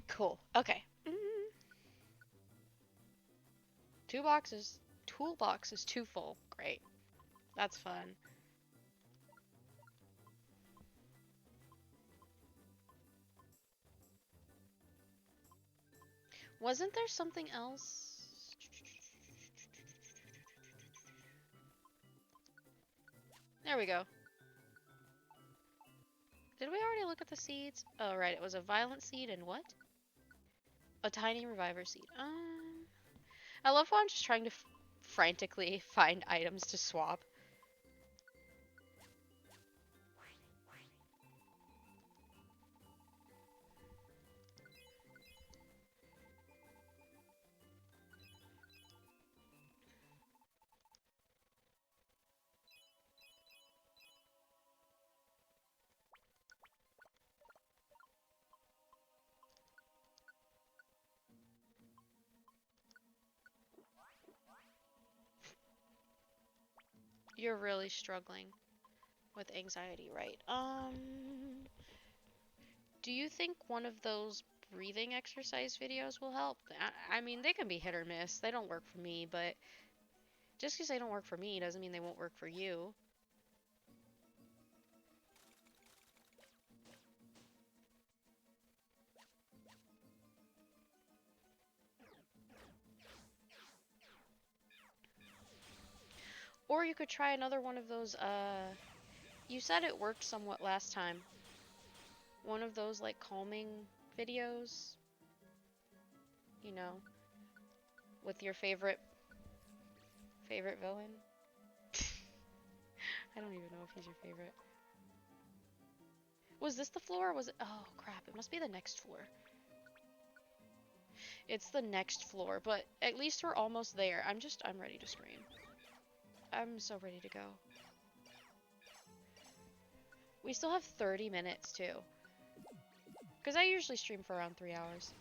Cool. Okay. Two boxes. Toolbox is too full. Great. That's fun. Wasn't there something else? There we go. Did we already look at the seeds? Oh, right. It was a violent seed and what? A tiny reviver seed. I love how I'm just trying to frantically find items to swap. You're really struggling with anxiety, right? Do you think one of those breathing exercise videos will help? I mean, they can be hit or miss. They don't work for me, but just because they don't work for me doesn't mean they won't work for you. Or you could try another one of those, you said it worked somewhat last time. One of those, like, calming videos. You know, with your favorite villain. I don't even know if he's your favorite. Was this the floor or was it? Oh, crap. It must be the next floor. It's the next floor, but at least we're almost there. I'm ready to scream. I'm so ready to go. We still have 30 minutes, too. Because I usually stream for around 3 hours.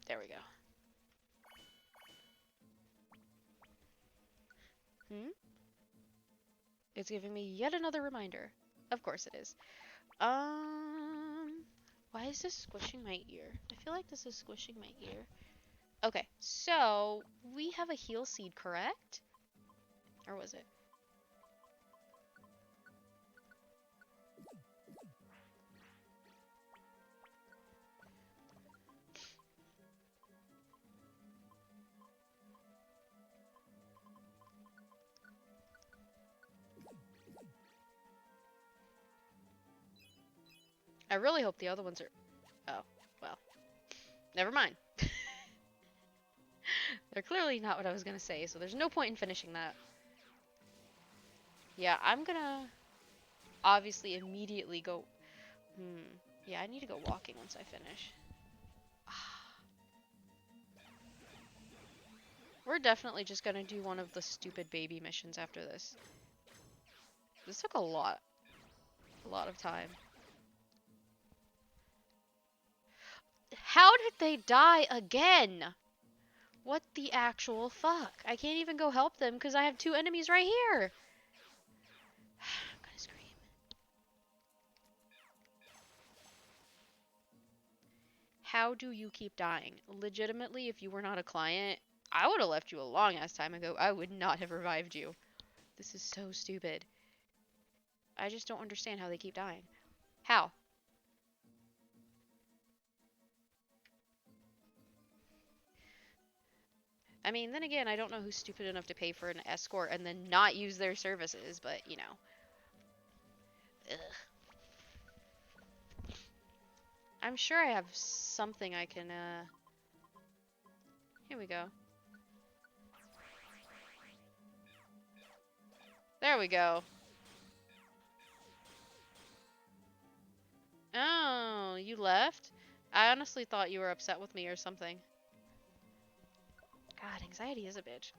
There we go. Hmm? It's giving me yet another reminder. Of course it is. Why is this squishing my ear? I feel like this is squishing my ear. Okay, so we have a heal seed, correct? Or was it? I really hope the other ones are... Oh, well. Never mind. They're clearly not what I was gonna say, so there's no point in finishing that. Yeah, I'm gonna obviously immediately go... Yeah, I need to go walking once I finish. We're definitely just gonna do one of the stupid baby missions after this. This took a lot of time. How did they die again? What the actual fuck? I can't even go help them because I have 2 enemies right here. I'm gonna scream. How do you keep dying? Legitimately, if you were not a client, I would have left you a long ass time ago. I would not have revived you. This is so stupid. I just don't understand how they keep dying. How? I mean, then again, I don't know who's stupid enough to pay for an escort and then not use their services, but, you know. Ugh. I'm sure I have something I can, Here we go. There we go. Oh, you left? I honestly thought you were upset with me or something. God, anxiety is a bitch.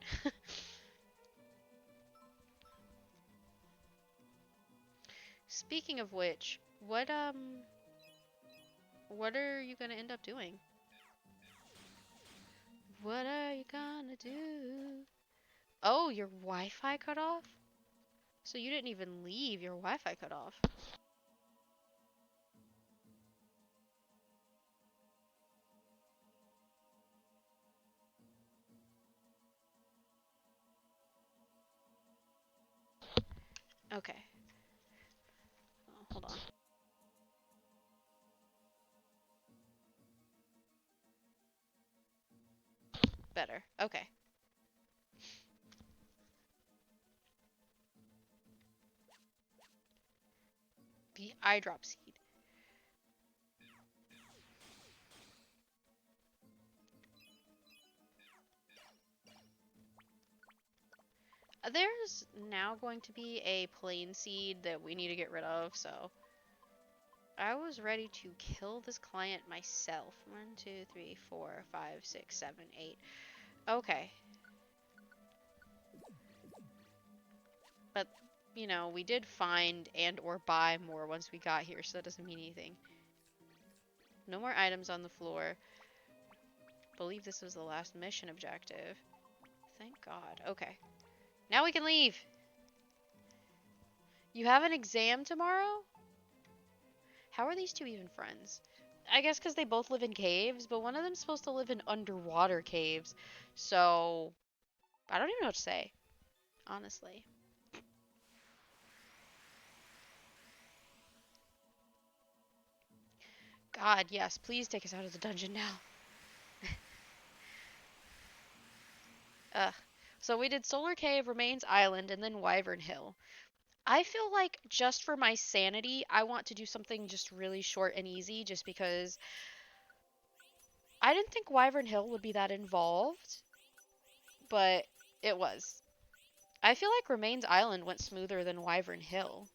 Speaking of which, what are you gonna end up doing? What are you gonna do? Oh, your Wi-Fi cut off? So you didn't even leave, your Wi-Fi cut off. Okay. Oh, hold on. Better. Okay. The eye drop seed. There's now going to be a plain seed that we need to get rid of, so I was ready to kill this client myself. 1, 2, 3, 4, 5, 6, 7, 8. Okay. But, you know, we did find and or buy more once we got here, so that doesn't mean anything. No more items on the floor. Believe this was the last mission objective. Thank God. Okay. Now we can leave. You have an exam tomorrow? How are these two even friends? I guess because they both live in caves, but one of them's supposed to live in underwater caves. So, I don't even know what to say. Honestly. God, yes. Please take us out of the dungeon now. Ugh. So we did Solar Cave, Remains Island, and then Wyvern Hill. I feel like just for my sanity, I want to do something just really short and easy just because I didn't think Wyvern Hill would be that involved, but it was. I feel like Remains Island went smoother than Wyvern Hill.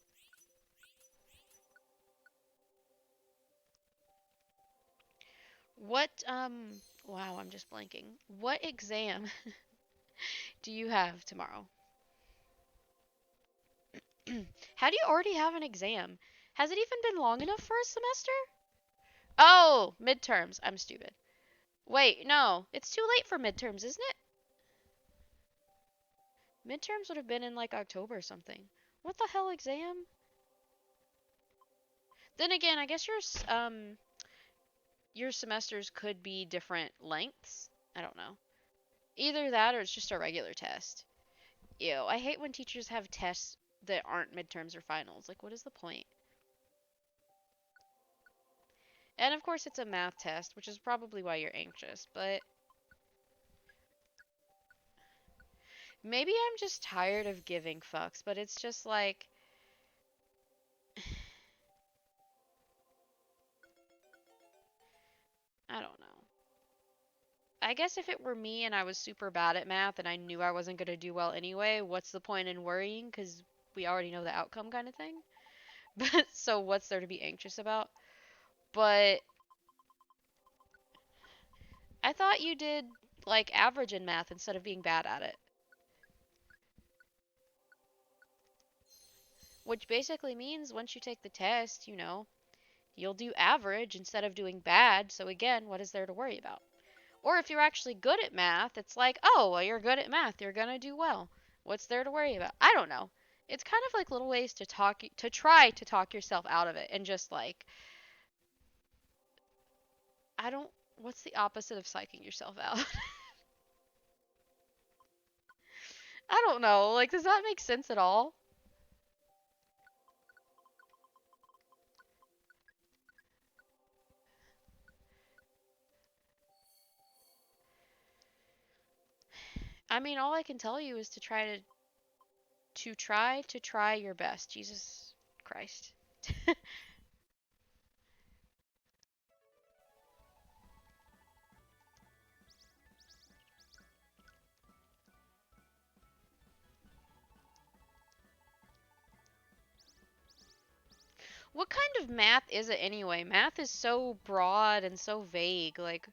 What, wow, I'm just blanking. What exam do you have tomorrow? How do you already have an exam? Has it even been long enough for a semester? Oh, midterms. I'm stupid. Wait, no. It's too late for midterms, isn't it? Midterms would have been in like October or something. What the hell exam? Then again, I guess your semesters could be different lengths. I don't know. Either that or it's just a regular test. Ew, I hate when teachers have tests that aren't midterms or finals. Like, what is the point? And of course, it's a math test, which is probably why you're anxious. But maybe I'm just tired of giving fucks. But it's just like, I don't know. I guess if it were me and I was super bad at math and I knew I wasn't going to do well anyway, what's the point in worrying? Because we already know the outcome kind of thing. But so what's there to be anxious about? But I thought you did like average in math instead of being bad at it. Which basically means once you take the test, you'll do average instead of doing bad. So again, what is there to worry about? Or if you're actually good at math, it's like, oh, well, you're good at math. You're going to do well. What's there to worry about? I don't know. It's kind of like little ways to try to talk yourself out of it and just like, I don't, what's the opposite of psyching yourself out? I don't know. Like, does that make sense at all? I mean, all I can tell you is to try your best. Jesus Christ. What kind of math is it anyway? Math is so broad and so vague. Like,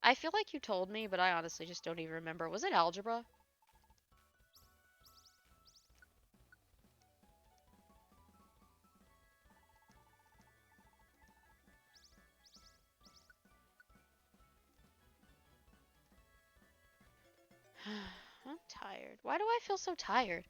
I feel like you told me, but I honestly just don't even remember. Was it algebra? I'm tired. Why do I feel so tired?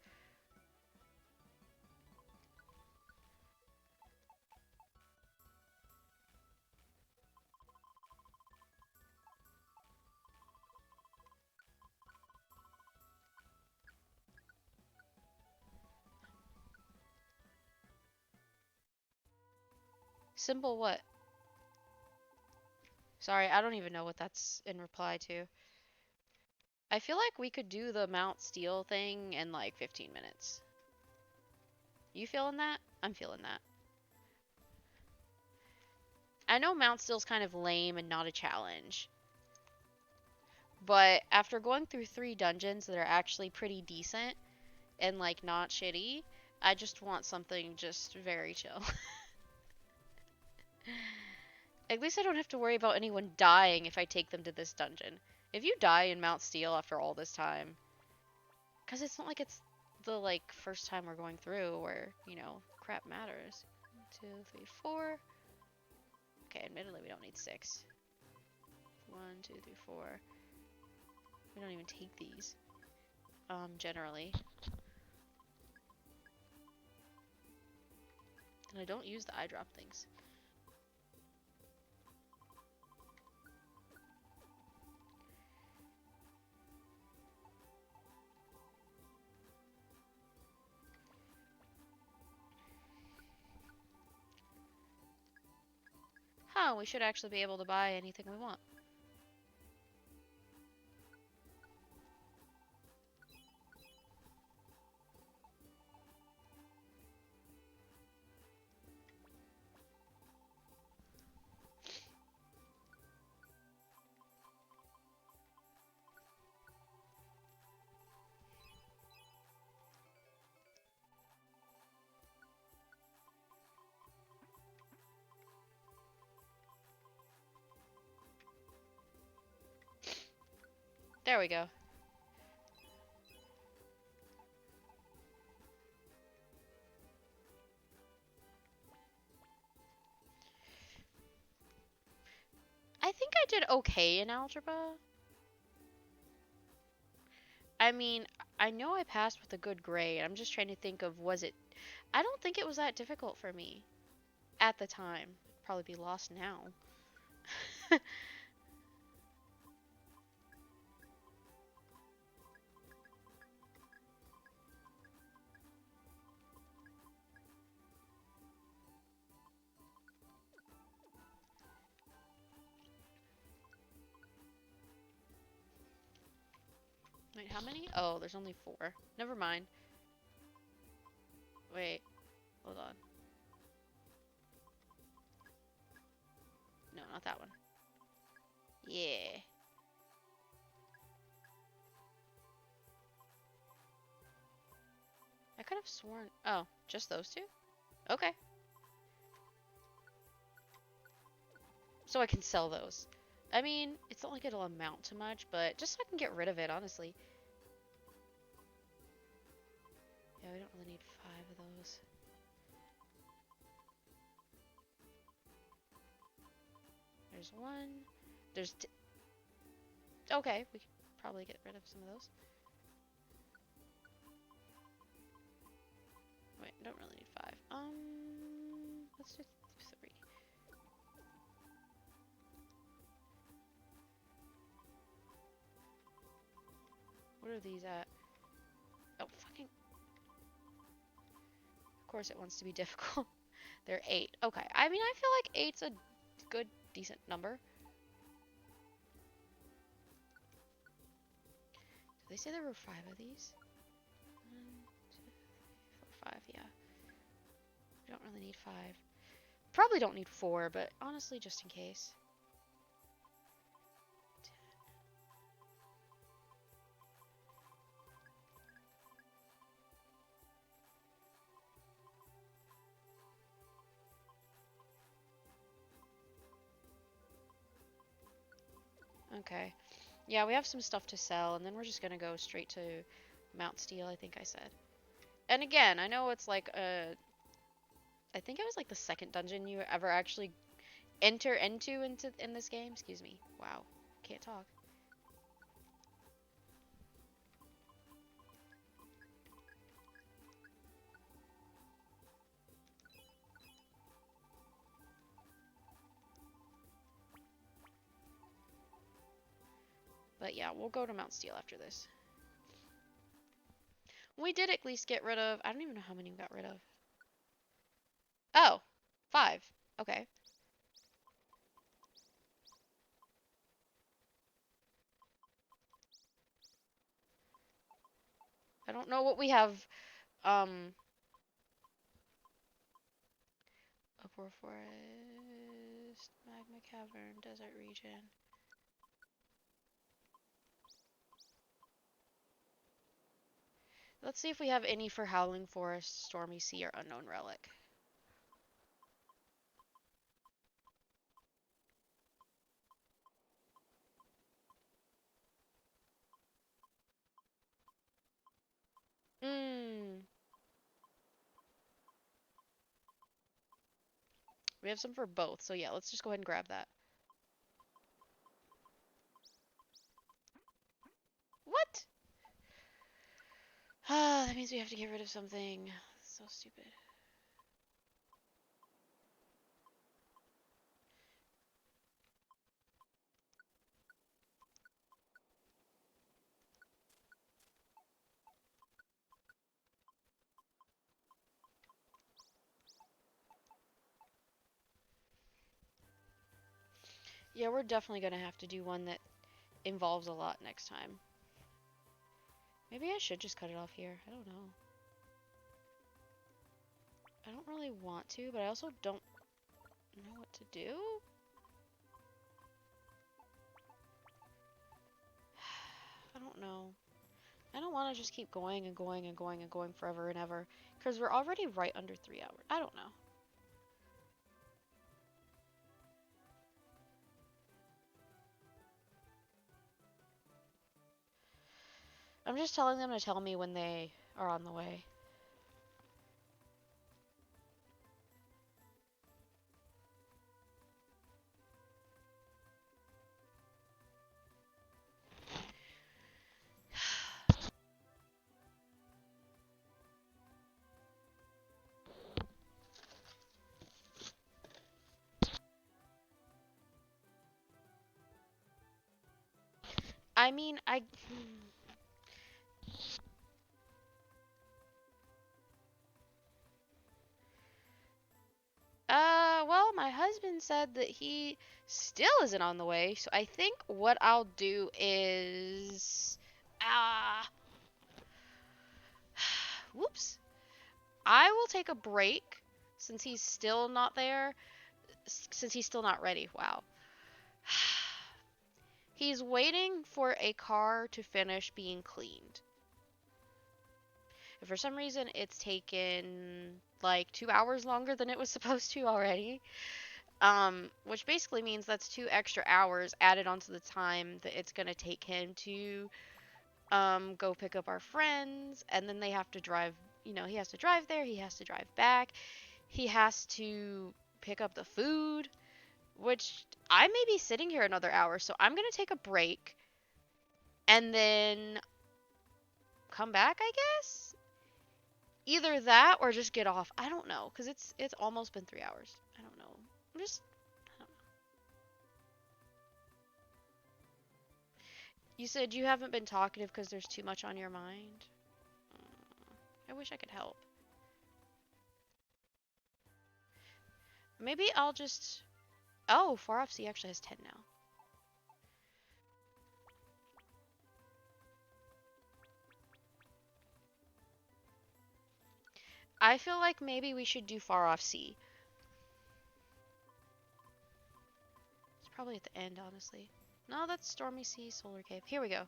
Symbol what? Sorry, I don't even know what that's in reply to. I feel like we could do the Mount Steel thing in like 15 minutes. You feeling that? I'm feeling that. I know Mount Steel's kind of lame and not a challenge, but after going through 3 dungeons that are actually pretty decent and like not shitty, I just want something just very chill. At least I don't have to worry about anyone dying if I take them to this dungeon. If you die in Mount Steel after all this time, because it's not like it's the like first time we're going through where, crap matters. 1, 2, 3, 4. Okay, admittedly we don't need 6. 1, 2, 3, 4. We don't even take these. Generally. And I don't use the eye drop things. Huh, we should actually be able to buy anything we want. There we go. okay in algebra. I mean, I know I passed with a good grade. I'm just trying to think of was it. I don't think it was that difficult for me at the time. Probably be lost now. Wait, how many? Oh, there's only 4. Never mind. Wait, hold on. No, not that one. Yeah. I could have sworn. Oh, just those 2? Okay. So I can sell those. I mean, it's not like it'll amount to much, but just so I can get rid of it, honestly. Yeah, we don't really need 5 of those. There's 1. There's okay, we could probably get rid of some of those. Wait, don't really need 5. Let's do 3. What are these at? Oh, fucking. Of course it wants to be difficult. They're 8. Okay, I mean, I feel like 8's a good, decent number. Did they say there were 5 of these? 1, 2, 3, 4, 5, yeah. We don't really need 5. Probably don't need 4, but honestly, just in case. 10. Okay. Yeah, we have some stuff to sell, and then we're just gonna go straight to Mount Steel, I think I said. And again, I know it's like I think it was like the second dungeon you ever actually enter into in this game. Excuse me. Wow, can't talk. But yeah, we'll go to Mount Steel after this. We did at least get rid of. I don't even know how many we got rid of. Oh, 5. Okay. I don't know what we have. Upper Forest, Magma Cavern, Desert Region. Let's see if we have any for Howling Forest, Stormy Sea, or Unknown Relic. Mmm. We have some for both, so yeah, let's just go ahead and grab that. What? Ah, that means we have to get rid of something. So stupid. Yeah, we're definitely gonna have to do one that involves a lot next time. Maybe I should just cut it off here. I don't know. I don't really want to, but I also don't know what to do. I don't know. I don't want to just keep going and going and going and going forever and ever. Because we're already right under 3 hours. I don't know. I'm just telling them to tell me when they are on the way. I mean, well, my husband said that he still isn't on the way, so I think what I'll do is, ah, whoops. I will take a break since he's still not there, since he's still not ready. Wow. He's waiting for a car to finish being cleaned. If for some reason it's taken like 2 hours longer than it was supposed to already, which basically means that's 2 extra hours added onto the time that it's gonna take him to go pick up our friends, and then they have to drive. You know, he has to drive there. He has to drive back. He has to pick up the food, which I may be sitting here another hour, so I'm gonna take a break and then come back, I guess. Either that or just get off. I don't know, cause it's almost been 3 hours. I don't know. I'm just. I don't know. You said you haven't been talkative because there's too much on your mind. I wish I could help. Maybe I'll just. Oh, Far Off Sea actually has 10 now. I feel like maybe we should do Far Off Sea. It's probably at the end, honestly. No, that's Stormy Sea, Solar Cave. Here we go.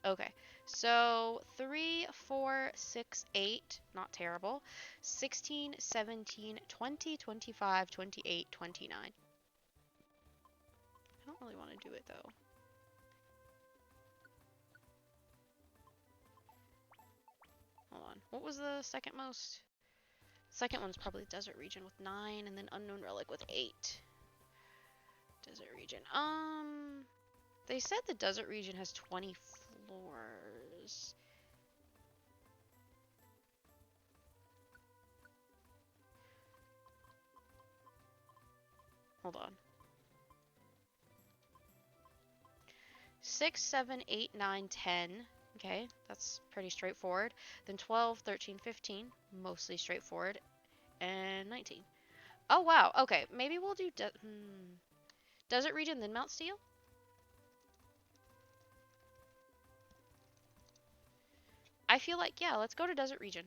Okay, so 3, 4, 6, 8, not terrible. 16, 17, 20, 25, 28, 29. I don't really want to do it though. Hold on. What was the second most? Second one's probably Desert Region with 9, and then Unknown Relic with 8. Desert Region. They said the Desert Region has 20 floors. Hold on. 6, 7, 8, 9, 10. Okay, that's pretty straightforward. Then 12, 13, 15. Mostly straightforward. And 19. Oh, wow. Okay, maybe we'll do Desert Region, then Mount Steel? I feel like, yeah, let's go to Desert Region.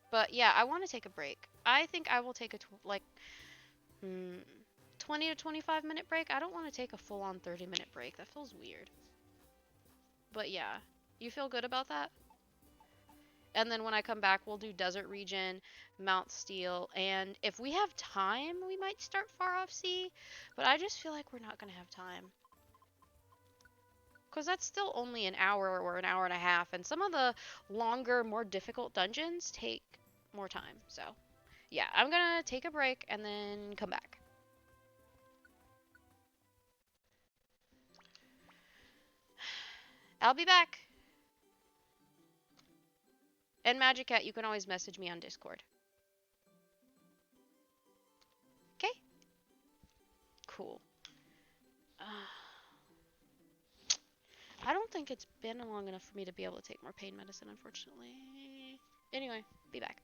But yeah, I want to take a break. I think I will take a, 20 to 25 minute break. I don't want to take a full on 30-minute break. That feels weird. But yeah, you feel good about that? And then when I come back, we'll do Desert Region, Mount Steel, and if we have time, we might start Far Off Sea. But I just feel like we're not going to have time. Because that's still only an hour or an hour and a half, and some of the longer, more difficult dungeons take more time. So, yeah, I'm gonna take a break and then come back. I'll be back. And Magic Cat, you can always message me on Discord. Okay? Cool. I don't think it's been long enough for me to be able to take more pain medicine, unfortunately. Anyway, be back.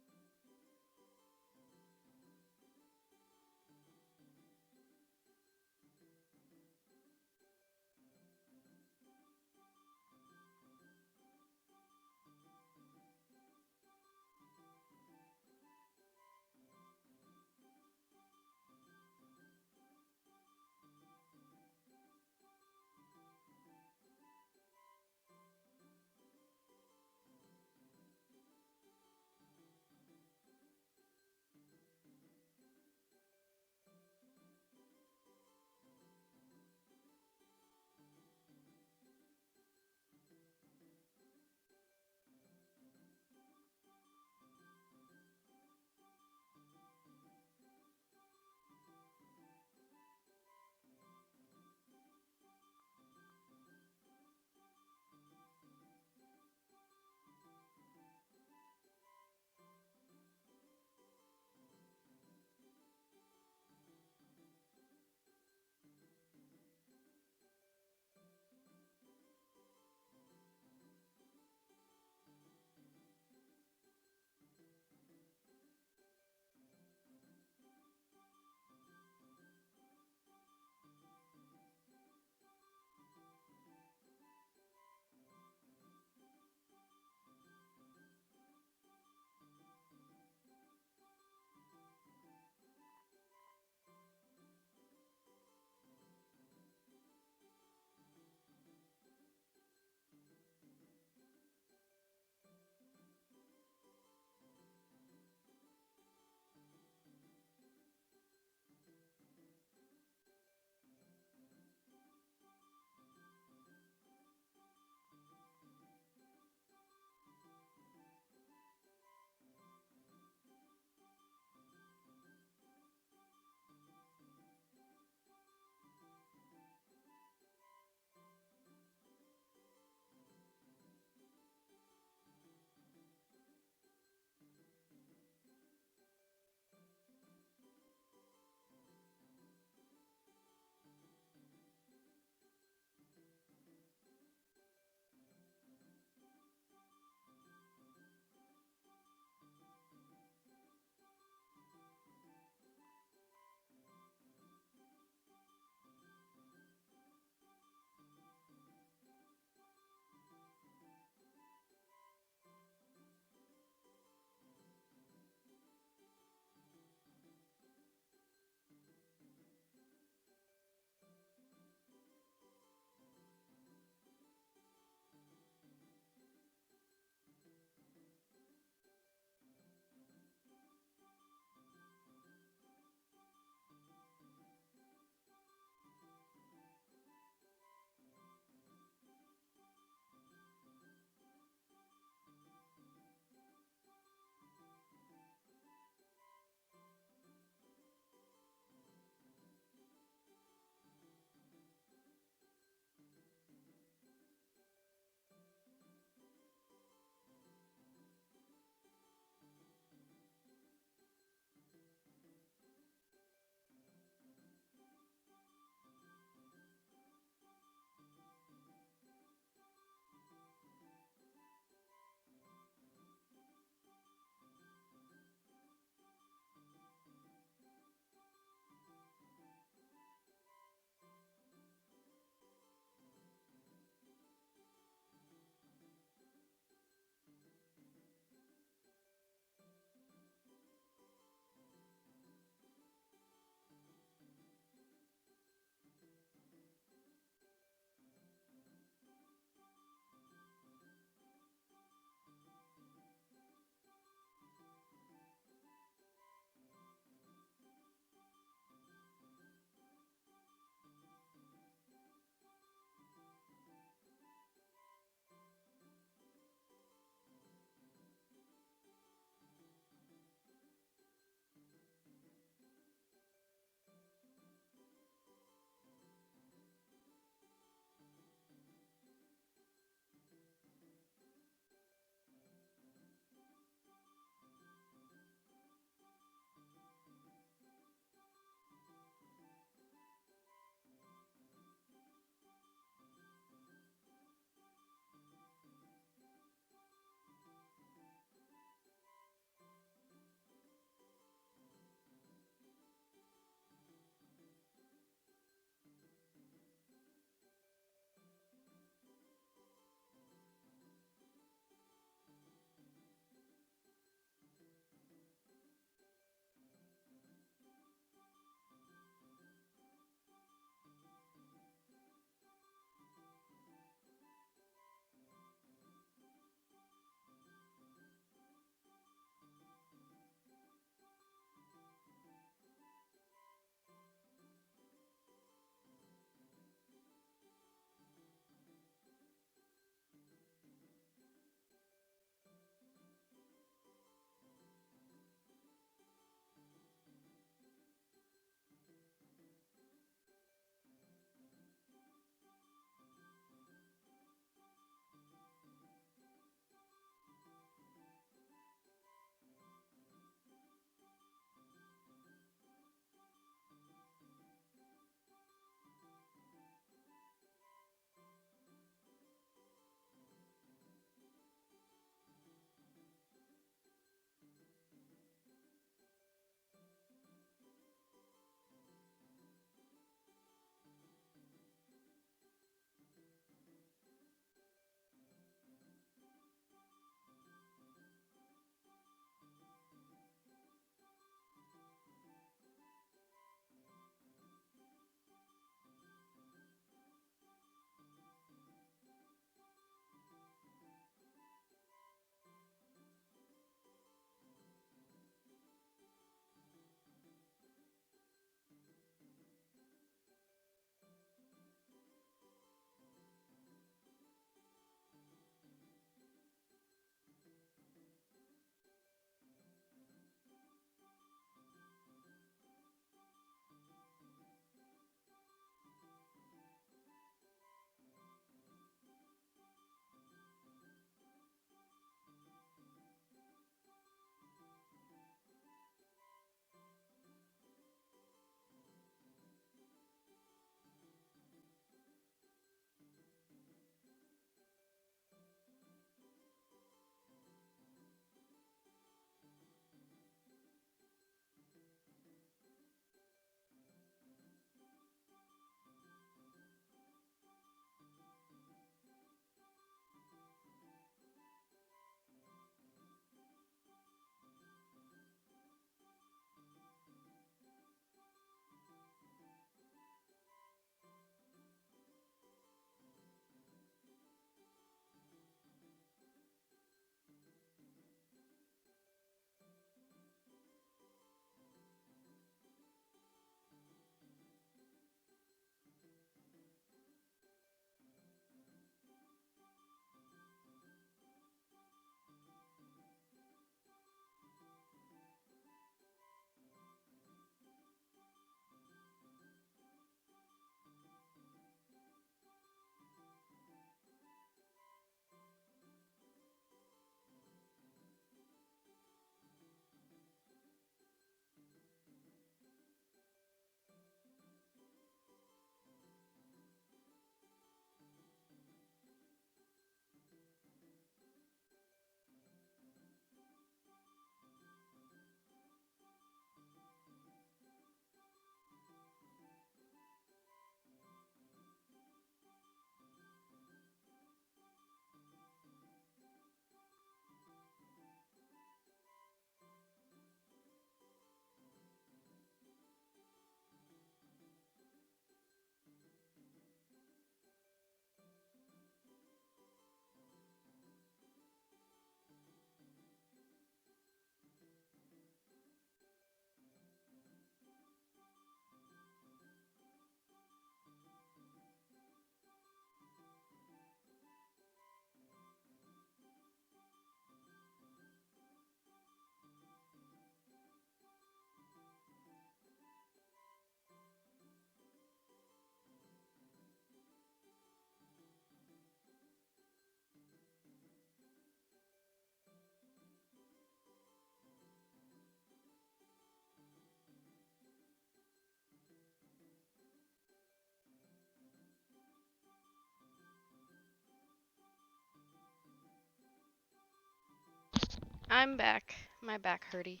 I'm back. My back hurty.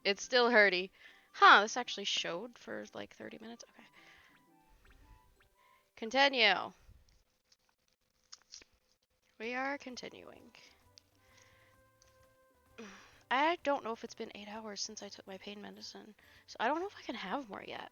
It's still hurty. Huh, this actually showed for like 30 minutes. Okay. Continue. We are continuing. I don't know if it's been 8 hours since I took my pain medicine, so I don't know if I can have more yet.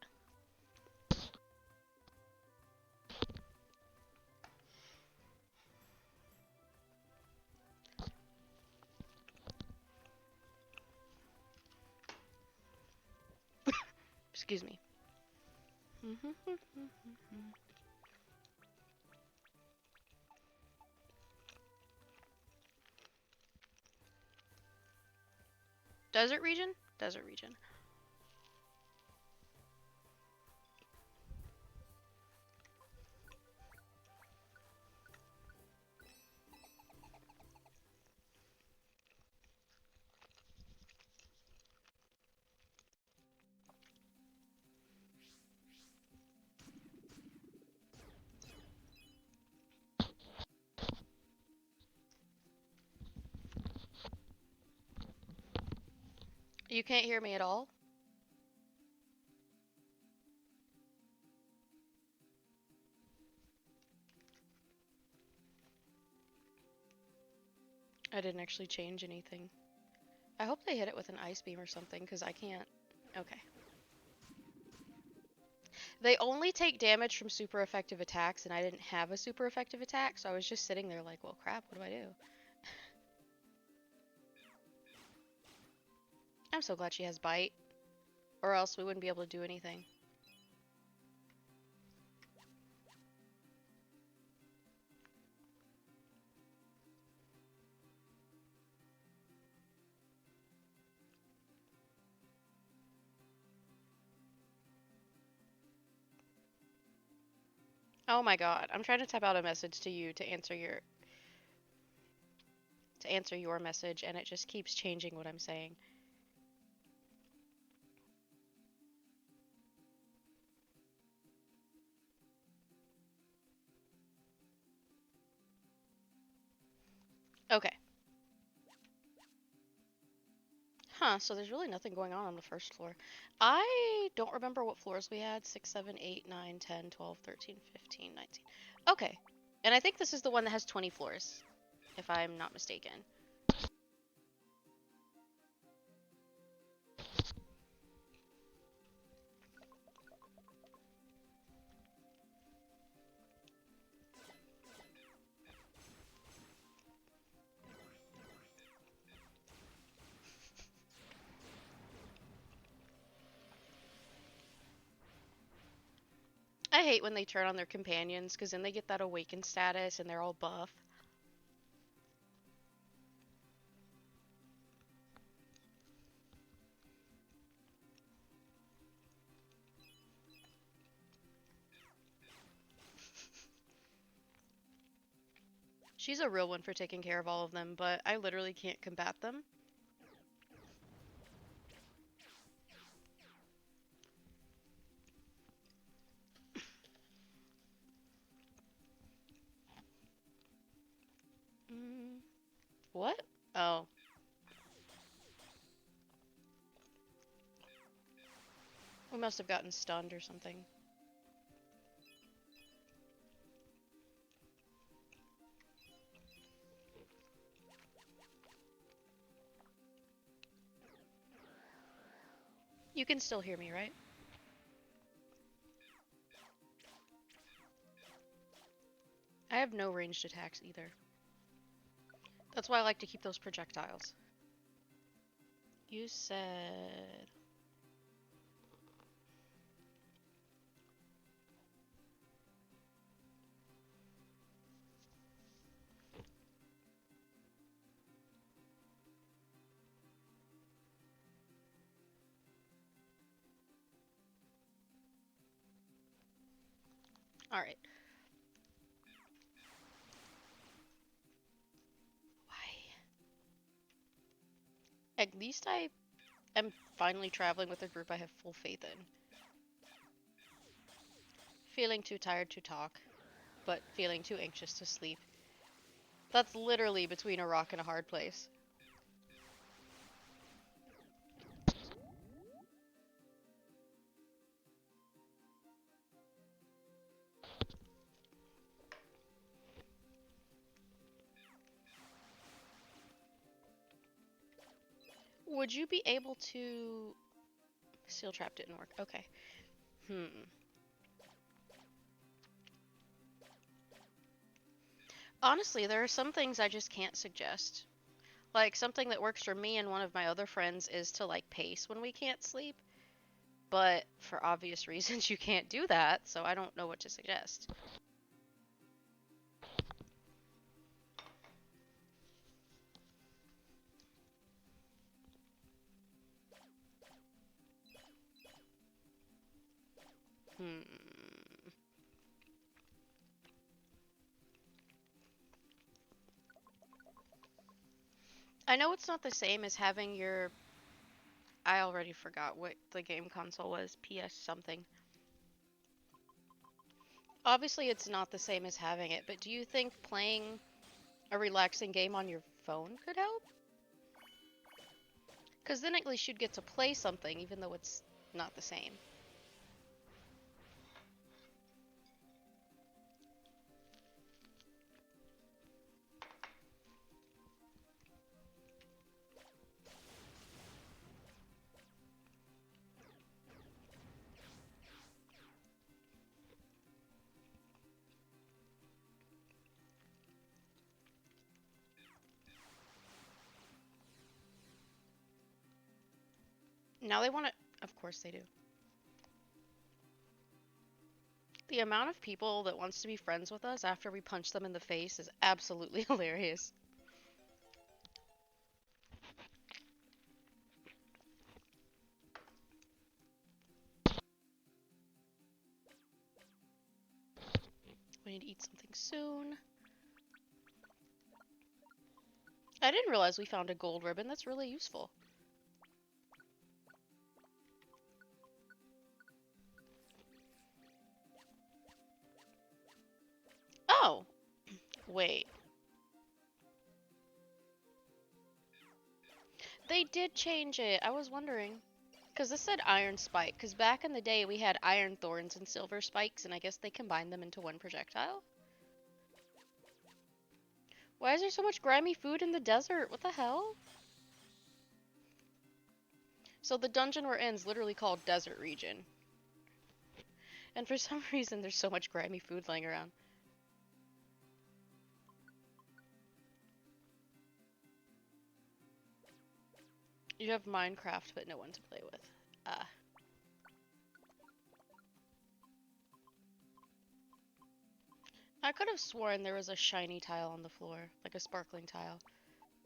Excuse me. Desert region? Desert region. You can't hear me at all? I didn't actually change anything. I hope they hit it with an ice beam or something, because I can't. Okay. They only take damage from super effective attacks, and I didn't have a super effective attack, so I was just sitting there like, well, crap, what do I do? I'm so glad she has bite, or else we wouldn't be able to do anything. Oh my god, I'm trying to type out a message to you to answer your message, and it just keeps changing what I'm saying. Okay. Huh, so there's really nothing going on the first floor. I don't remember what floors we had. 6, 7, 8, 9, 10, 12, 13, 15, 19. Okay. And I think this is the one that has 20 floors, if I'm not mistaken. I hate when they turn on their companions, because then they get that awakened status and they're all buff. She's a real one for taking care of all of them, but I literally can't combat them. Mm, what? Oh. We must have gotten stunned or something. You can still hear me, right? I have no ranged attacks either. That's why I like to keep those projectiles. You said... Alright. Why? At least I am finally traveling with a group I have full faith in. Feeling too tired to talk, but feeling too anxious to sleep. That's literally between a rock and a hard place. Would you be able to... Seal trap didn't work. Okay. Honestly, there are some things I just can't suggest. Like, something that works for me and one of my other friends is to, like, pace when we can't sleep. But for obvious reasons, you can't do that, so I don't know what to suggest. Hmm. I know it's not the same as having your... I already forgot what the game console was. PS something. Obviously, it's not the same as having it, but do you think playing a relaxing game on your phone could help? Because then at least you'd get to play something, even though it's not the same. Now they want to... Of course they do. The amount of people that wants to be friends with us after we punch them in the face is absolutely hilarious. We need to eat something soon. I didn't realize we found a gold ribbon. That's really useful. Oh, wait. They did change it. I was wondering. Because this said iron spike. Because back in the day we had iron thorns and silver spikes, and I guess they combined them into one projectile? Why is there so much grimy food in the desert? What the hell? So the dungeon we're in is literally called Desert Region. And for some reason there's so much grimy food laying around. You have Minecraft, but no one to play with. Ah. I could have sworn there was a shiny tile on the floor, like a sparkling tile.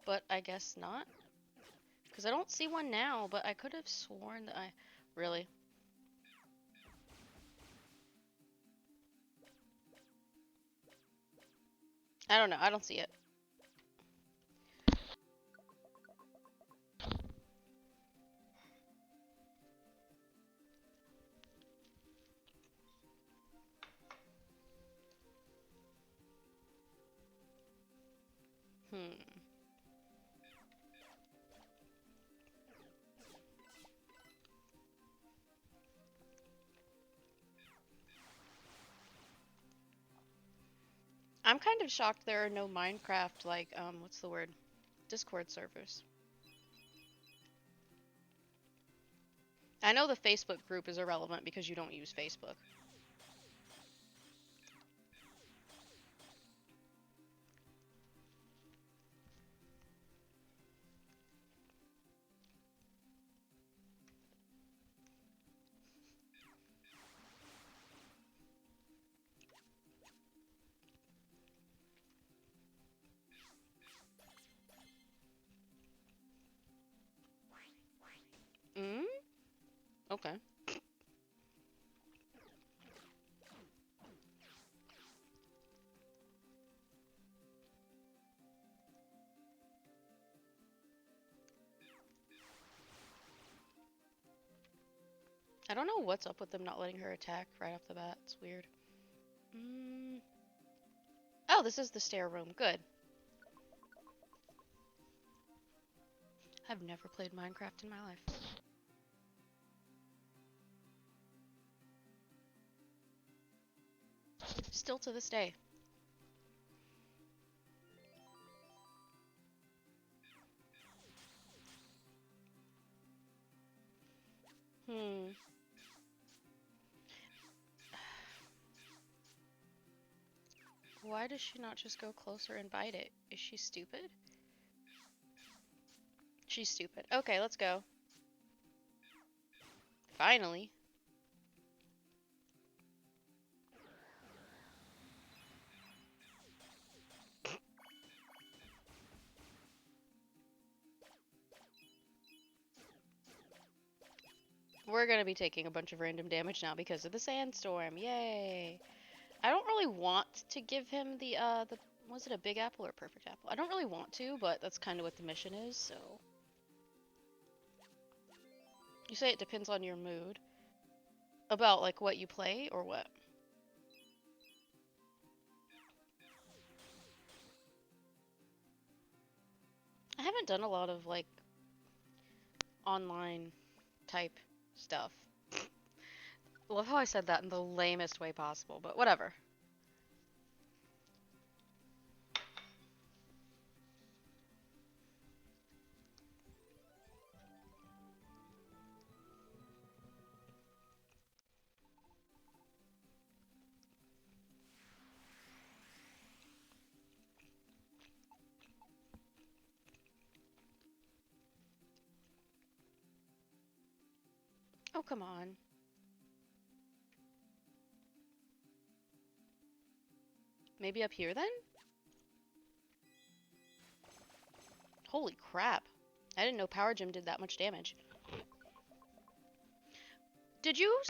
But I guess not. Because I don't see one now, but I could have sworn that I... Really? I don't know. I don't see it. Hmm. I'm kind of shocked there are no Minecraft, like, what's the word? Discord servers. I know the Facebook group is irrelevant because you don't use Facebook. Mm? Okay. I don't know what's up with them not letting her attack right off the bat. It's weird. Mm. Oh, this is the stair room. Good. I've never played Minecraft in my life. Still to this day. Hmm. Why does she not just go closer and bite it? Is she stupid? She's stupid. Okay, let's go. Finally. We're gonna be taking a bunch of random damage now because of the sandstorm. Yay! I don't really want to give him the was it a big apple or a perfect apple? I don't really want to, but that's kind of what the mission is, so. You say it depends on your mood. About like what you play or what? I haven't done a lot of like online type stuff. Love how I said that in the lamest way possible, but whatever. Oh, come on. Maybe up here then? Holy crap. I didn't know Power Gem did that much damage. Did you?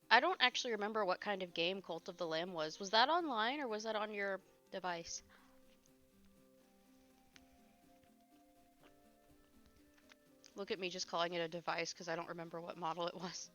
I don't actually remember what kind of game Cult of the Lamb was. Was that online or was that on your device? Look at me just calling it a device because I don't remember what model it was.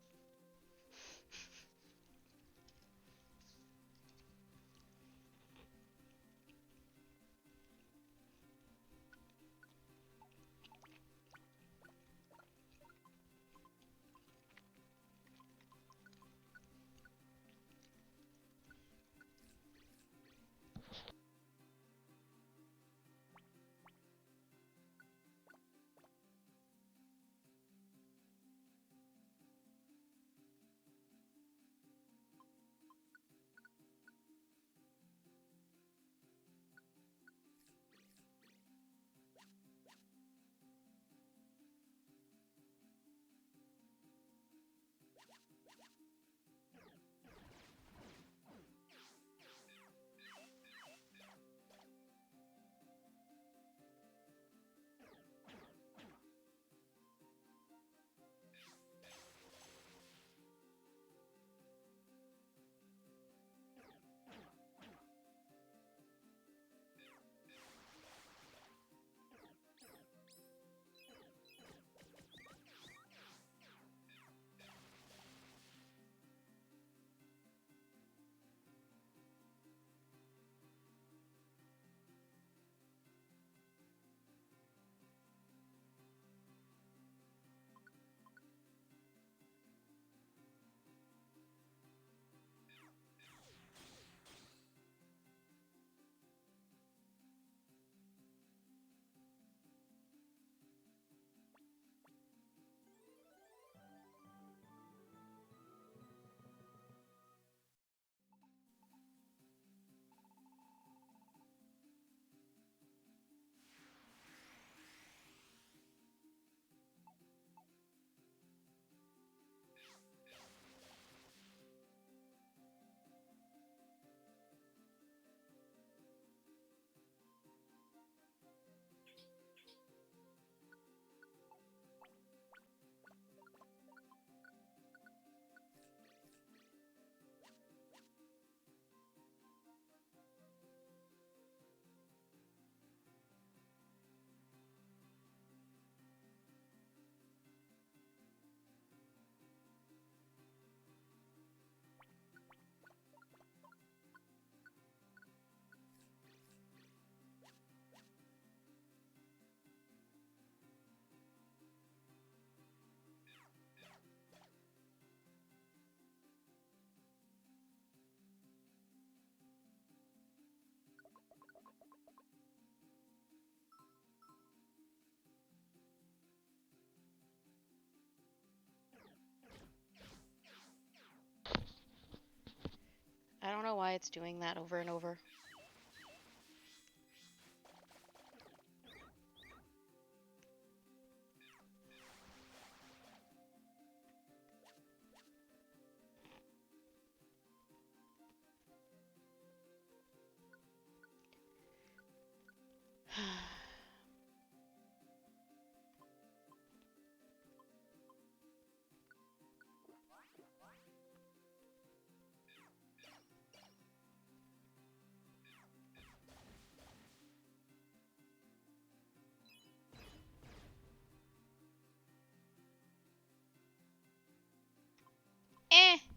it's doing that over and over.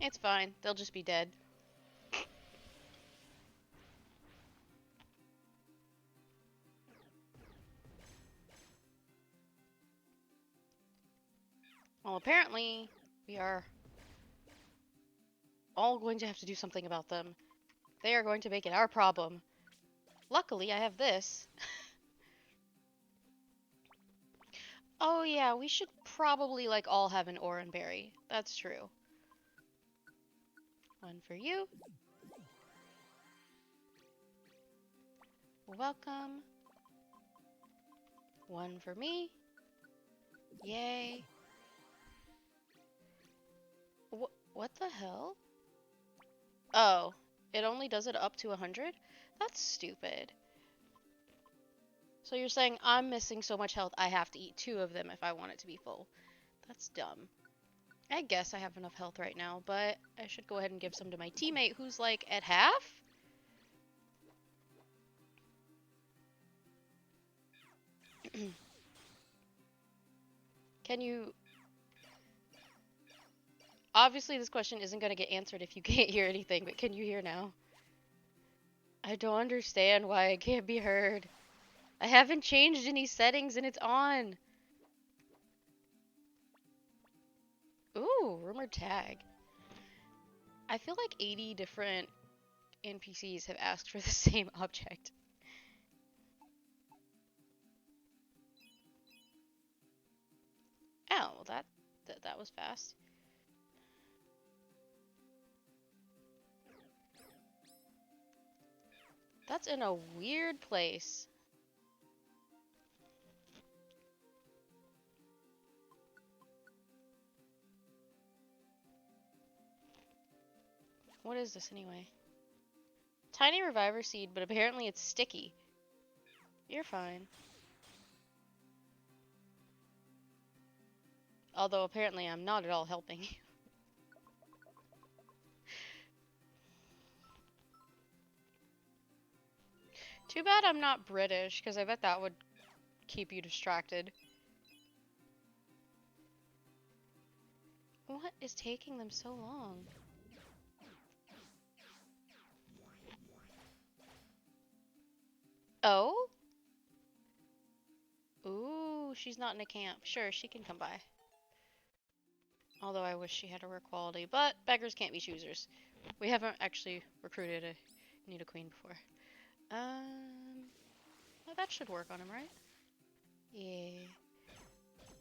It's fine. They'll just be dead. Well, apparently, we are all going to have to do something about them. They are going to make it our problem. Luckily, I have this. Oh yeah, we should probably, like, all have an orange berry. That's true. One for you. Welcome. One for me. Yay. What the hell? Oh, it only does it up to 100? That's stupid. So you're saying I'm missing so much health I have to eat 2 of them if I want it to be full. That's dumb. I guess I have enough health right now, but I should go ahead and give some to my teammate who's like at half? Can you... Obviously this question isn't going to get answered if you can't hear anything, but can you hear now? I don't understand why I can't be heard. I haven't changed any settings and it's on. Ooh, rumored tag. I feel like 80 different NPCs have asked for the same object. Oh, well that was fast. That's in a weird place. What is this anyway? Tiny reviver seed, but apparently it's sticky. You're fine. Although apparently I'm not at all helping you. Too bad I'm not British, because I bet that would keep you distracted. What is taking them so long? Oh? Ooh, she's not in a camp. Sure, she can come by. Although I wish she had a rare quality, but beggars can't be choosers. We haven't actually recruited a need a queen before. Well, that should work on him, right? Yeah.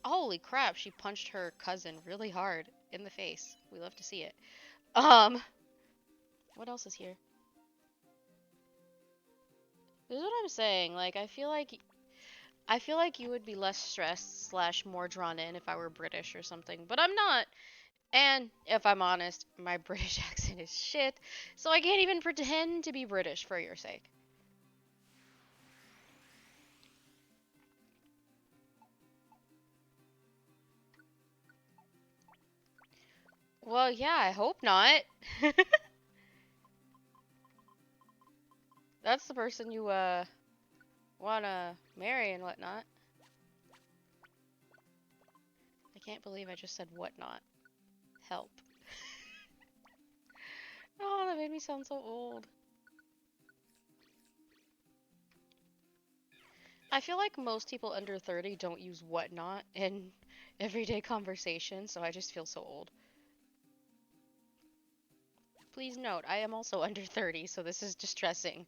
Holy crap, she punched her cousin really hard in the face. We love to see it. What else is here? This is what I'm saying. Like, I feel like you would be less stressed slash more drawn in if I were British or something, but I'm not. And if I'm honest, my British accent is shit, so I can't even pretend to be British for your sake. Well, yeah, I hope not. That's the person you, wanna marry and whatnot. I can't believe I just said whatnot. Help. Oh, that made me sound so old. I feel like most people under 30 don't use whatnot in everyday conversation, so I just feel so old. Please note, I am also under 30, so this is distressing.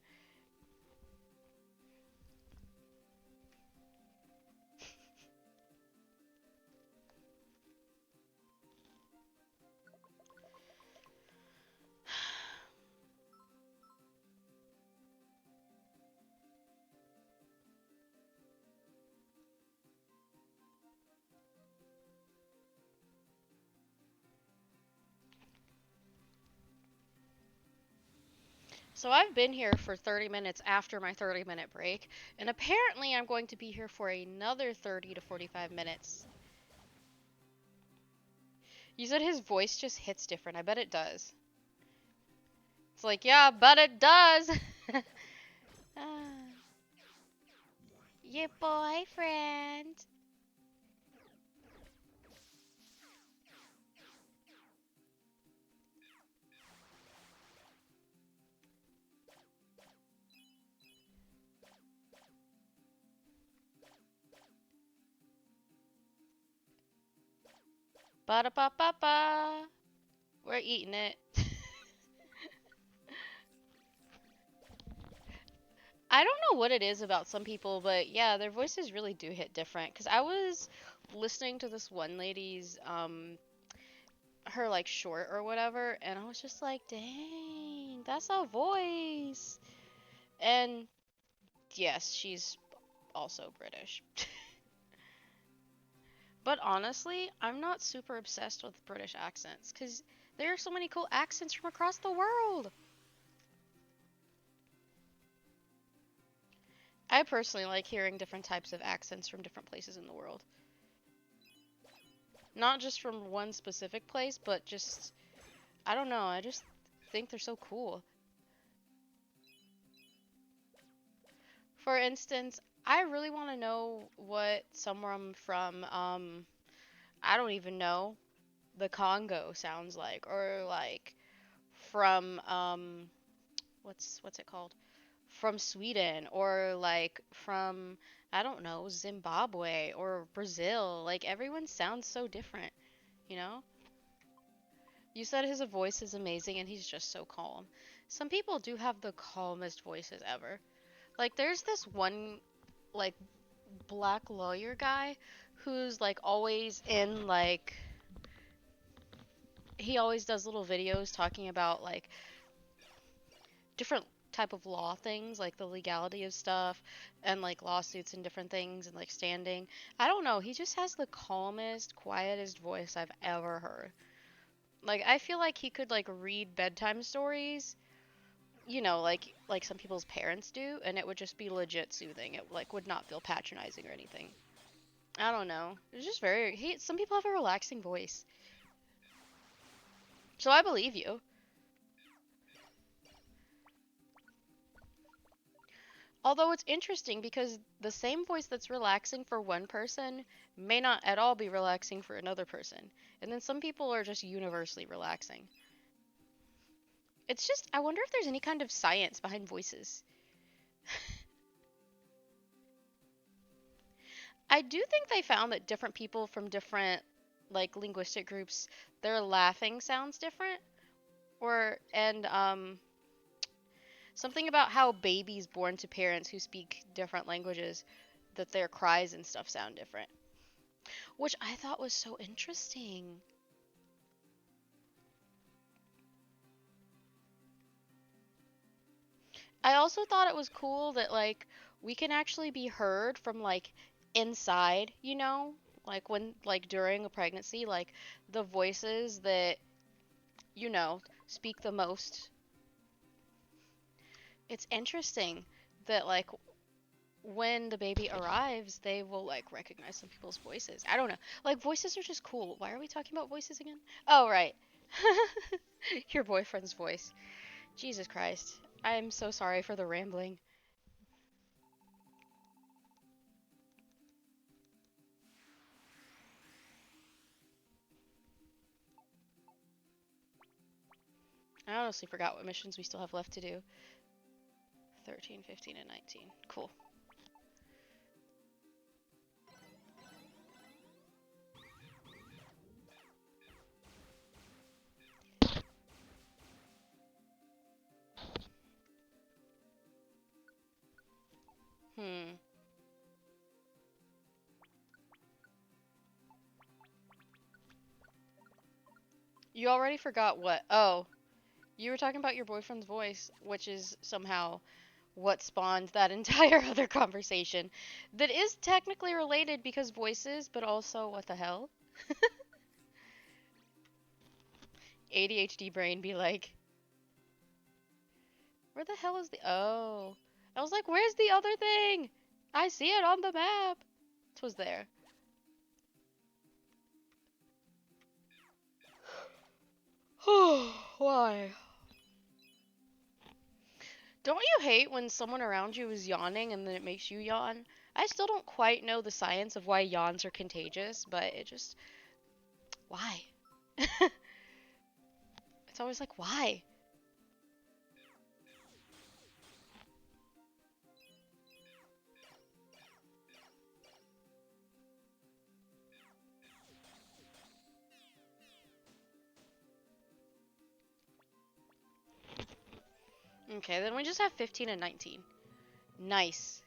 So I've been here for 30 minutes after my 30-minute break, and apparently I'm going to be here for another 30 to 45 minutes. You said his voice just hits different. I bet it does. It's like, yeah, but it does. Ah, your boyfriend. Ba da ba ba ba. We're eating it. I don't know what it is about some people, but yeah, their voices really do hit different. Cause I was listening to this one lady's her like short or whatever, and I was just like, dang, that's a voice. And yes, she's also British. But honestly, I'm not super obsessed with British accents because there are so many cool accents from across the world. I personally like hearing different types of accents from different places in the world. Not just from one specific place, but just, I don't know, I just think they're so cool. For instance, I really want to know what someone from, I don't even know, the Congo sounds like, or like from, what's it called? From Sweden, or like from, I don't know, Zimbabwe or Brazil. Like everyone sounds so different, you know? You said his voice is amazing and he's just so calm. Some people do have the calmest voices ever. Like there's this one like black lawyer guy who's like always in like he always does little videos talking about like different type of law things, like the legality of stuff and like lawsuits and different things and like standing. I don't know, he just has the calmest, quietest voice I've ever heard. Like I feel like he could like read bedtime stories, you know, like some people's parents do, and it would just be legit soothing. It like would not feel patronizing or anything. I don't know. It's just very he some people have a relaxing voice. So I believe you. Although it's interesting because the same voice that's relaxing for one person may not at all be relaxing for another person. And then some people are just universally relaxing. It's just, I wonder if there's any kind of science behind voices. I do think they found that different people from different, like, linguistic groups, their laughing sounds different. And something about how babies born to parents who speak different languages, that their cries and stuff sound different. Which I thought was so interesting. I also thought it was cool that like we can actually be heard from like inside, you know? Like when like during a pregnancy, like the voices that, you know, speak the most. It's interesting that like when the baby arrives, they will like recognize some people's voices. I don't know. Like voices are just cool. Why are we talking about voices again? Oh, right. Your boyfriend's voice. Jesus Christ. I am so sorry for the rambling. I honestly forgot what missions we still have left to do. 13, 15, and 19. Cool. Hmm. You already forgot what? Oh, you were talking about your boyfriend's voice, which is somehow what spawned that entire other conversation that is technically related because voices, but also what the hell? ADHD brain be like, Where the hell is the... Oh. I was like, where's the other thing? I see it on the map. It was there. Why? Don't you hate when someone around you is yawning and then it makes you yawn? I still don't quite know the science of why yawns are contagious, but it just... Why? It's always like, why? Okay, then we just have 15 and 19. Nice.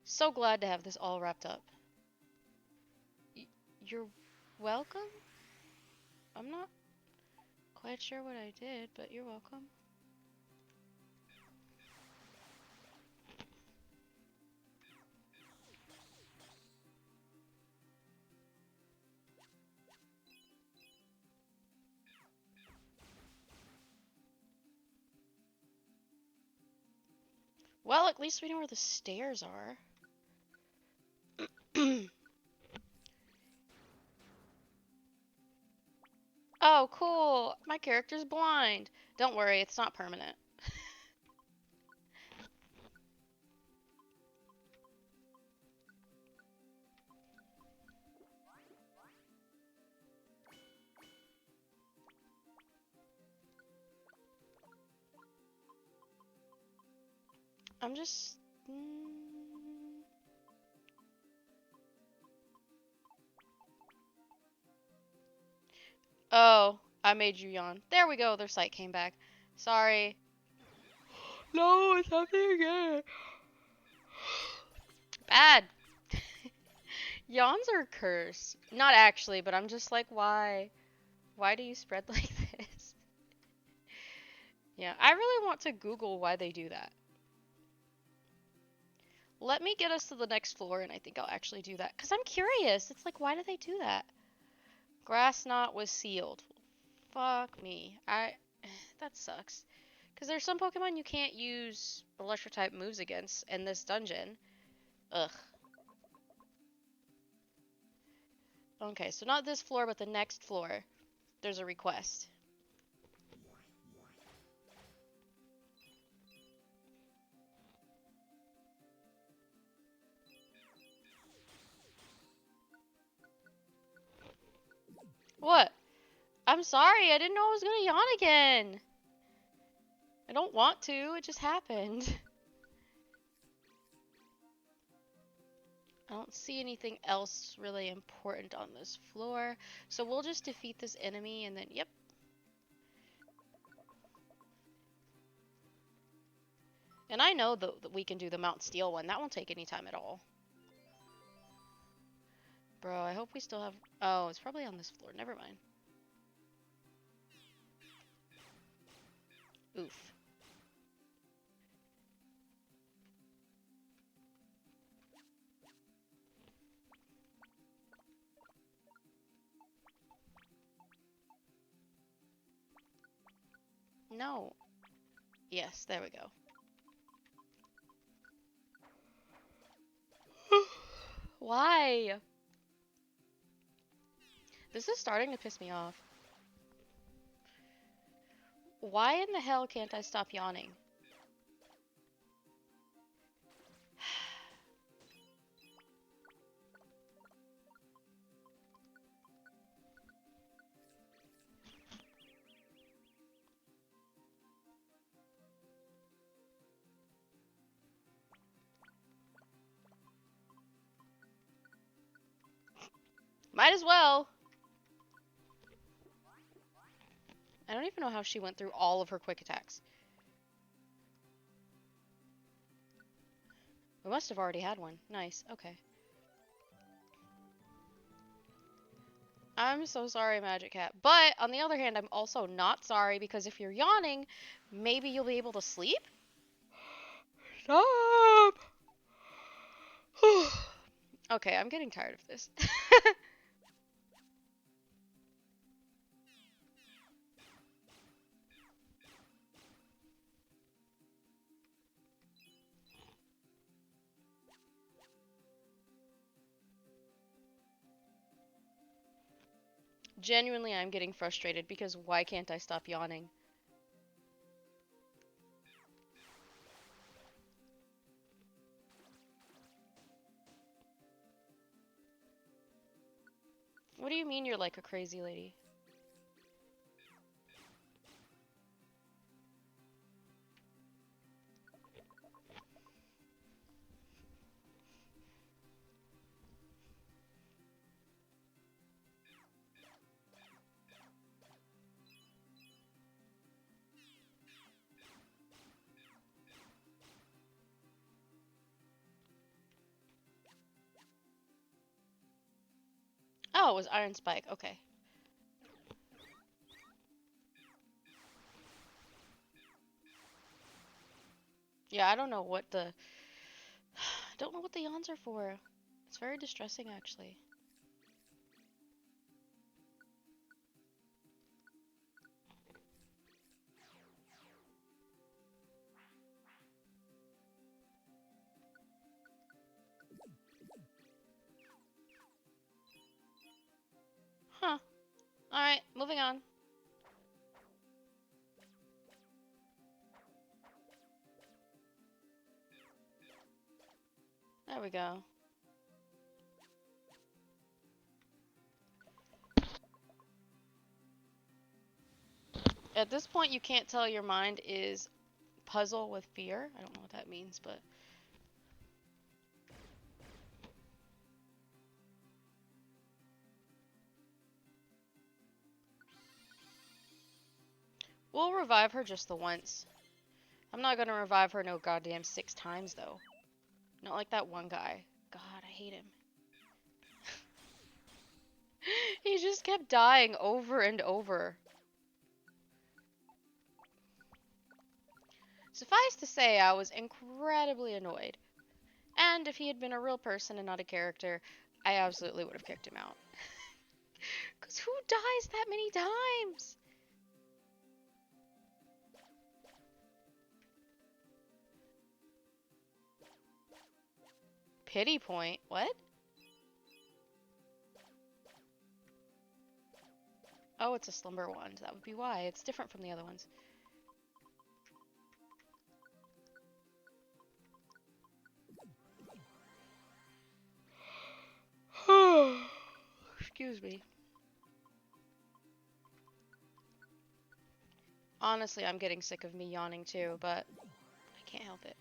So glad to have this all wrapped up. You're welcome? I'm not quite sure what I did, but you're welcome. Well, at least we know where the stairs are. Oh, cool. My character's blind. Don't worry, it's not permanent. I'm just... Oh, I made you yawn. There we go, their sight came back. Sorry. No, it's happening again. Bad. Yawns are a curse. Not actually, but I'm just like, why? Why do you spread like this? Yeah, I really want to Google why they do that. Let me get us to the next floor, and I think I'll actually do that. Because I'm curious. It's like, why do they do that? Grass knot was sealed. Fuck me. That sucks. Because there's some Pokemon you can't use Electro-type moves against in this dungeon. Ugh. Okay, so not this floor, but the next floor. There's a request. What? I'm sorry, I didn't know I was gonna yawn again. I don't want to, it just happened. I don't see anything else really important on this floor. So we'll just defeat this enemy and then, yep. And I know that we can do the Mount Steel one. That won't take any time at all. Bro, I hope we still have... Oh, it's probably on this floor. Never mind. Oof. No. Yes, there we go. Why? This is starting to piss me off. Why in the hell can't I stop yawning? Might as well. I don't even know how she went through all of her quick attacks. We must have already had one. Nice. Okay. I'm so sorry, Magic Cat. But, on the other hand, I'm also not sorry because if you're yawning, maybe you'll be able to sleep? Stop! Okay, I'm getting tired of this. Genuinely, I'm getting frustrated because why can't I stop yawning? What do you mean you're like a crazy lady? Oh, it was Iron Spike. Okay. Yeah, I don't know what the I don't know what the yawns are for. It's very distressing actually. Huh. Alright, moving on. There we go. At this point, you can't tell your mind is puzzle with fear. I don't know what that means, but we'll revive her just the once. I'm not gonna revive her no goddamn 6 times, though. Not like that one guy. God, I hate him. He just kept dying over and over. Suffice to say, I was incredibly annoyed. And if he had been a real person and not a character, I absolutely would have kicked him out. Because who dies that many times? Pity point? What? Oh, it's a slumber wand. That would be why. It's different from the other ones. Excuse me. Honestly, I'm getting sick of me yawning too, but I can't help it.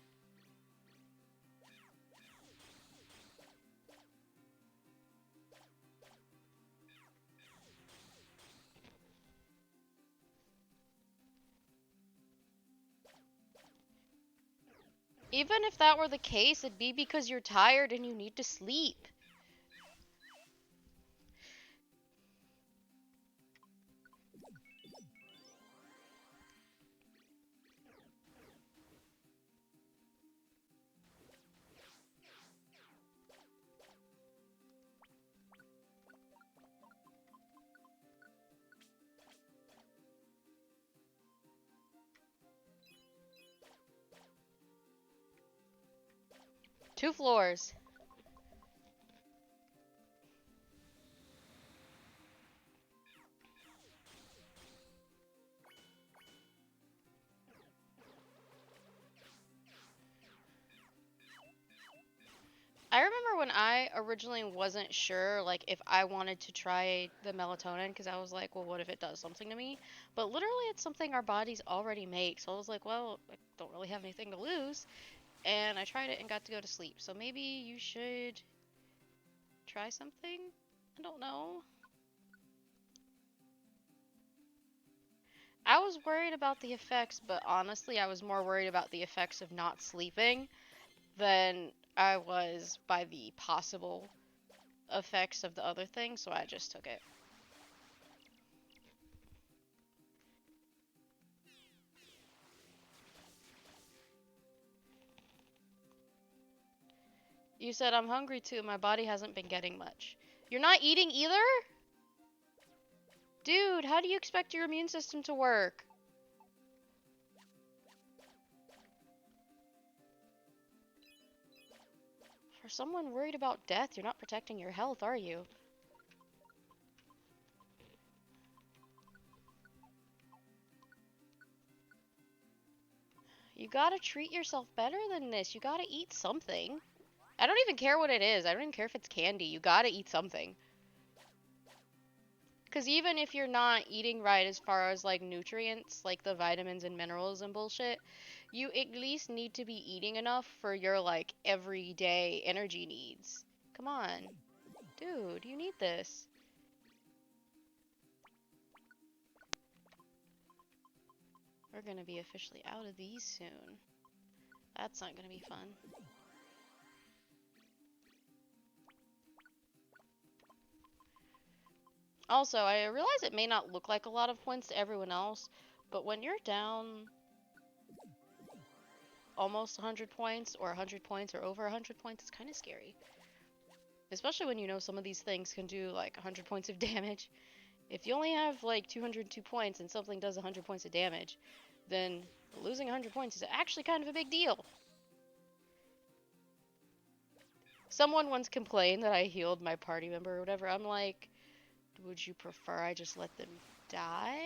Even if that were the case, it'd be because you're tired and you need to sleep. Two floors. I remember when I originally wasn't sure, like, if I wanted to try the melatonin, because I was like, well, what if it does something to me? But literally, it's something our bodies already make. So I was like, well, I don't really have anything to lose. And I tried it and got to go to sleep. So maybe you should try something? I don't know. I was worried about the effects, but honestly, I was more worried about the effects of not sleeping than I was by the possible effects of the other thing, so I just took it. You said I'm hungry too, my body hasn't been getting much. You're not eating either? Dude, how do you expect your immune system to work? For someone worried about death, you're not protecting your health, are you? You gotta treat yourself better than this. You gotta eat something. I don't even care what it is. I don't even care if it's candy. You gotta eat something. Because even if you're not eating right as far as like nutrients, like the vitamins and minerals and bullshit, you at least need to be eating enough for your like everyday energy needs. Come on. Dude, you need this. We're gonna be officially out of these soon. That's not gonna be fun. Also, I realize it may not look like a lot of points to everyone else, but when you're down almost 100 points or 100 points or over 100 points, it's kind of scary. Especially when you know some of these things can do like 100 points of damage. If you only have like 202 points and something does 100 points of damage, then losing 100 points is actually kind of a big deal. Someone once complained that I healed my party member or whatever. I'm like, would you prefer I just let them die?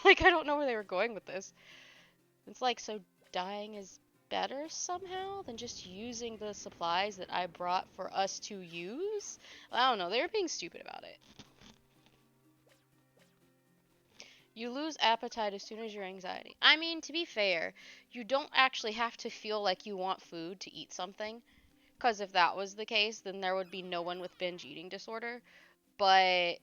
Like, I don't know where they were going with this. It's like, so dying is better somehow than just using the supplies that I brought for us to use? I don't know, they were being stupid about it. You lose appetite as soon as your anxiety. I mean, to be fair, you don't actually have to feel like you want food to eat something. Because if that was the case, then there would be no one with binge eating disorder. But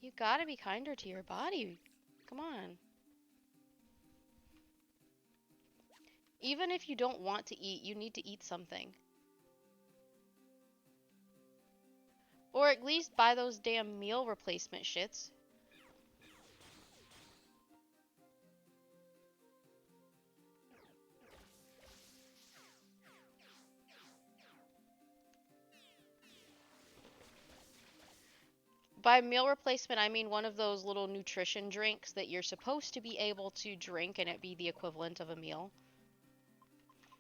you gotta be kinder to your body. Come on. Even if you don't want to eat, you need to eat something. Or at least buy those damn meal replacement shits. By meal replacement, I mean one of those little nutrition drinks that you're supposed to be able to drink and it be the equivalent of a meal.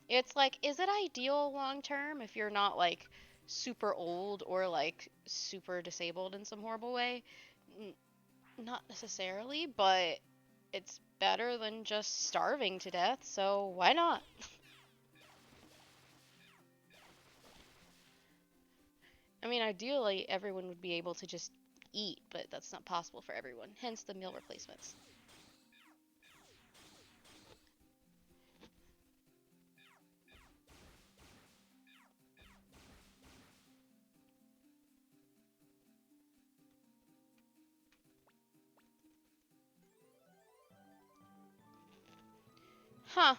It's like, is it ideal long term if you're not like super old or like super disabled in some horrible way? Not necessarily, but it's better than just starving to death, so why not? I mean, ideally, everyone would be able to just eat, but that's not possible for everyone, hence the meal replacements. Huh.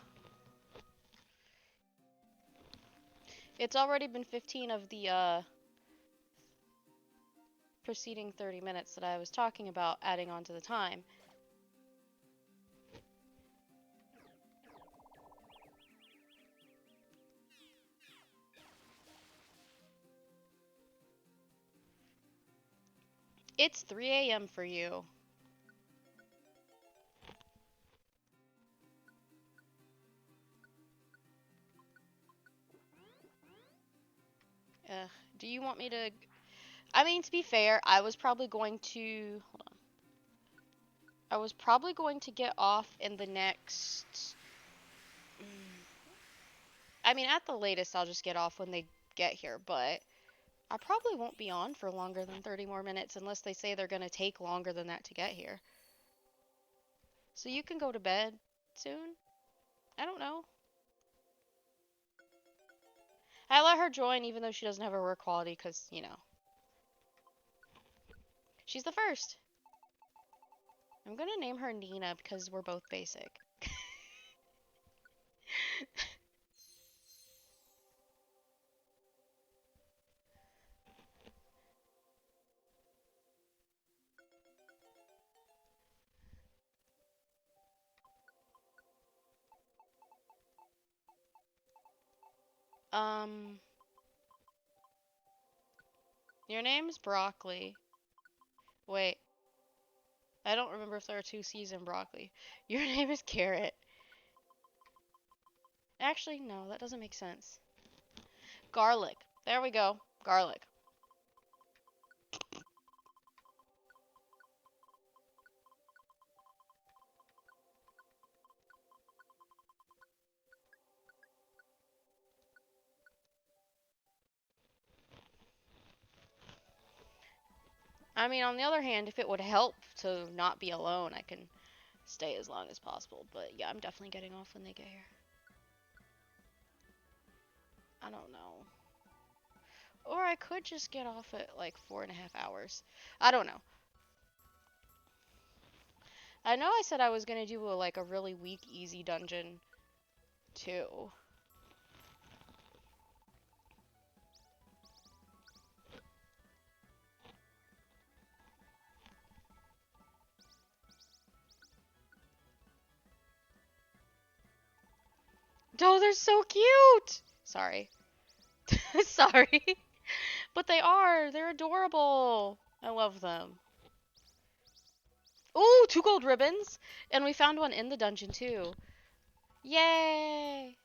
It's already been 15 of the preceding 30 minutes that I was talking about adding on to the time. It's 3 a.m. for you. Do you want me to... I mean, to be fair, I was probably going to... Hold on. I was probably going to get off in the next... I mean, at the latest, I'll just get off when they get here, but I probably won't be on for longer than 30 more minutes unless they say they're going to take longer than that to get here. So you can go to bed soon? I don't know. I let her join even though she doesn't have her work quality because, you know. She's the first. I'm gonna name her Nina because we're both basic. Um, your name's Broccoli. Wait, I don't remember if there are two C's in broccoli. Your name is Carrot. Actually, no, that doesn't make sense. Garlic. There we go. Garlic. I mean, on the other hand, if it would help to not be alone, I can stay as long as possible. But yeah, I'm definitely getting off when they get here. I don't know. Or I could just get off at like 4.5 hours. I don't know. I know I said I was gonna do like a really weak, easy dungeon too. Oh, they're so cute! Sorry. Sorry. But they are. They're adorable. I love them. Ooh, 2 gold ribbons! And we found one in the dungeon too. Yay!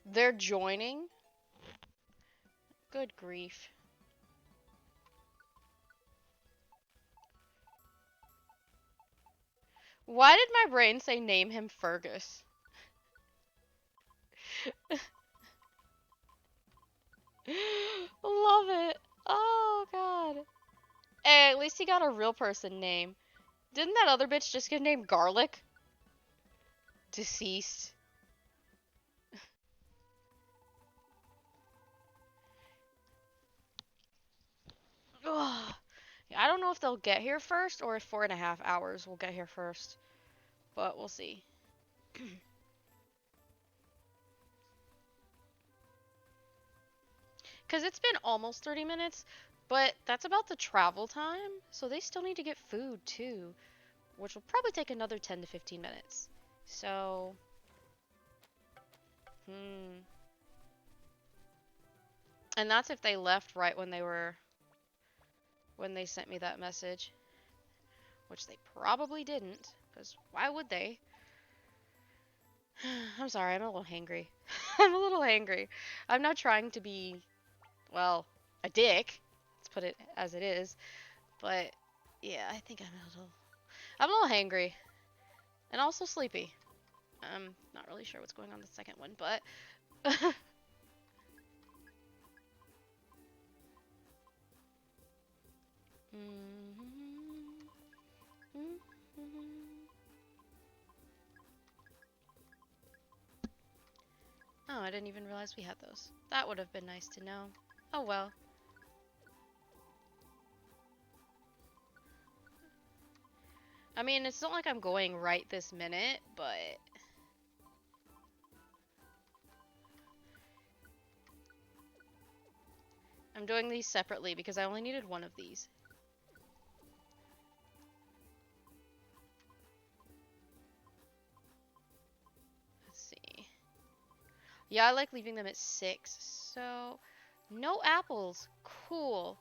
They're joining? Good grief. Why did my brain say name him Fergus? Love it. Oh, God. Hey, at least he got a real person name. Didn't that other bitch just get named Garlic? Deceased. Ugh. Yeah, I don't know if they'll get here first or if 4.5 hours will get here first. But we'll see. Because it's been almost 30 minutes, but that's about the travel time. So they still need to get food too, which will probably take another 10 to 15 minutes. So, hmm. And that's if they left right when they sent me that message. Which they probably didn't, because why would they? I'm sorry, I'm a little hangry. I'm a little hangry. I'm not trying to be, well, a dick. Let's put it as it is. But yeah, I think I'm a little hangry. And also sleepy. I'm not really sure what's going on the second one, but Oh, I didn't even realize we had those. That would have been nice to know. Oh well. I mean, it's not like I'm going right this minute, but I'm doing these separately because I only needed one of these. Let's see. Yeah, I like leaving them at 6. So, no apples. Cool.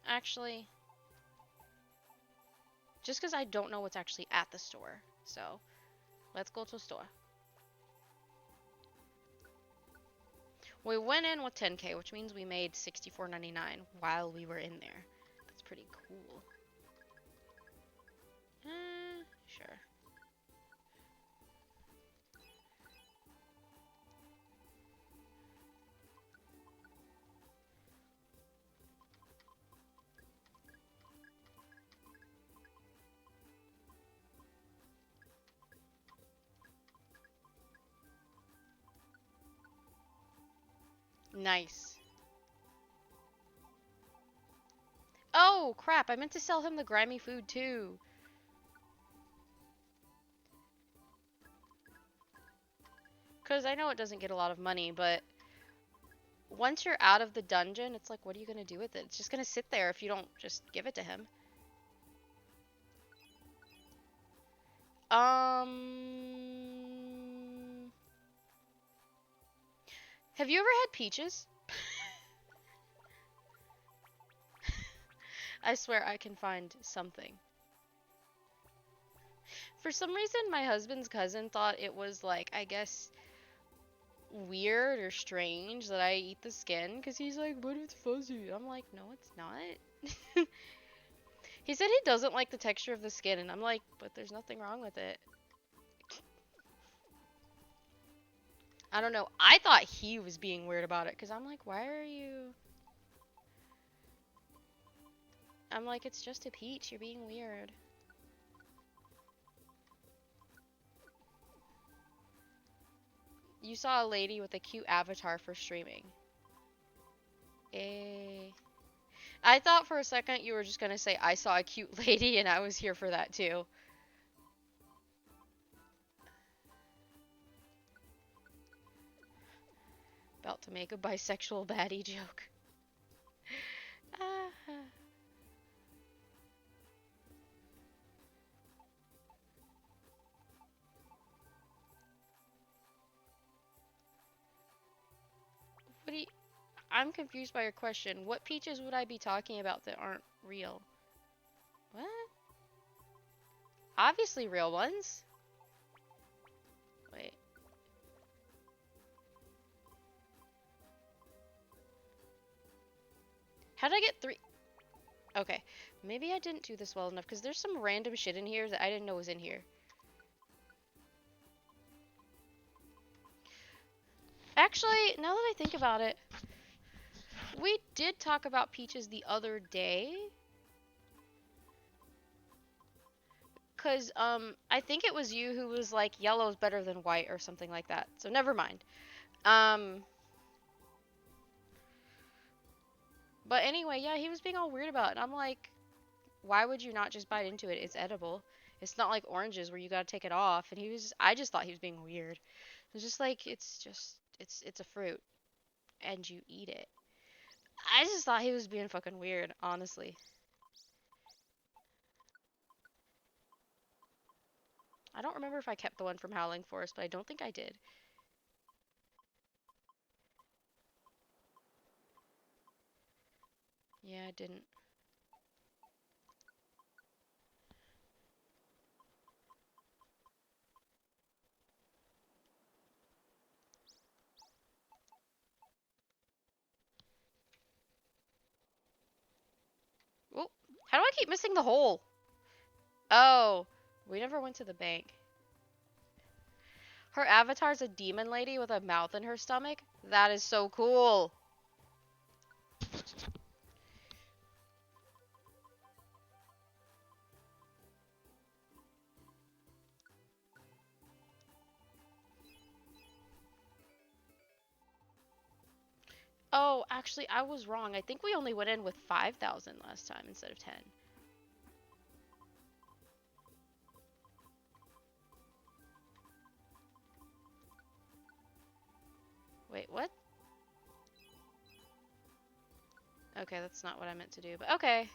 Actually, just because I don't know what's actually at the store. So, let's go to a store. We went in with 10K, which means we made $64.99 while we were in there. That's pretty cool. Sure. Nice. Oh, crap. I meant to sell him the grimy food, too. Because I know it doesn't get a lot of money, but once you're out of the dungeon, it's like, what are you going to do with it? It's just going to sit there if you don't just give it to him. Have you ever had peaches? I swear I can find something. For some reason, my husband's cousin thought it was like, I guess, weird or strange that I eat the skin because he's like, but it's fuzzy. I'm like, no, it's not. He said he doesn't like the texture of the skin, and I'm like, but there's nothing wrong with it. I don't know. I thought he was being weird about it, because I'm like, why are you... I'm like, it's just a peach. You're being weird. You saw a lady with a cute avatar for streaming. Eh. I thought for a second you were just gonna say, I saw a cute lady, and I was here for that too. About to make a bisexual baddie joke. Ah. What do you... I'm confused by your question. What peaches would I be talking about that aren't real? What? Obviously real ones. Wait. How did I get 3? Okay. Maybe I didn't do this well enough, because there's some random shit in here that I didn't know was in here. Actually, now that I think about it, we did talk about peaches the other day. Because, I think it was you who was like, yellow's better than white or something like that. So never mind. But anyway, yeah, he was being all weird about it. And I'm like, why would you not just bite into it? It's edible. It's not like oranges where you gotta take it off. And I just thought he was being weird. It's just like, it's a fruit. And you eat it. I just thought he was being fucking weird, honestly. I don't remember if I kept the one from Howling Forest, but I don't think I did. Yeah, I didn't. Oh, how do I keep missing the hole? Oh, we never went to the bank. Her avatar's a demon lady with a mouth in her stomach? That is so cool. Oh, actually, I was wrong. I think we only went in with 5,000 last time instead of 10. Wait, what? Okay, that's not what I meant to do, but okay.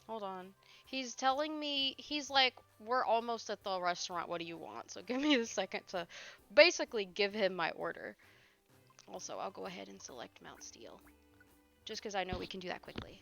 Hold on. He's telling me, he's like, we're almost at the restaurant. What do you want? So give me a second to basically give him my order. Also, I'll go ahead and select Mount Steel. Just because I know we can do that quickly.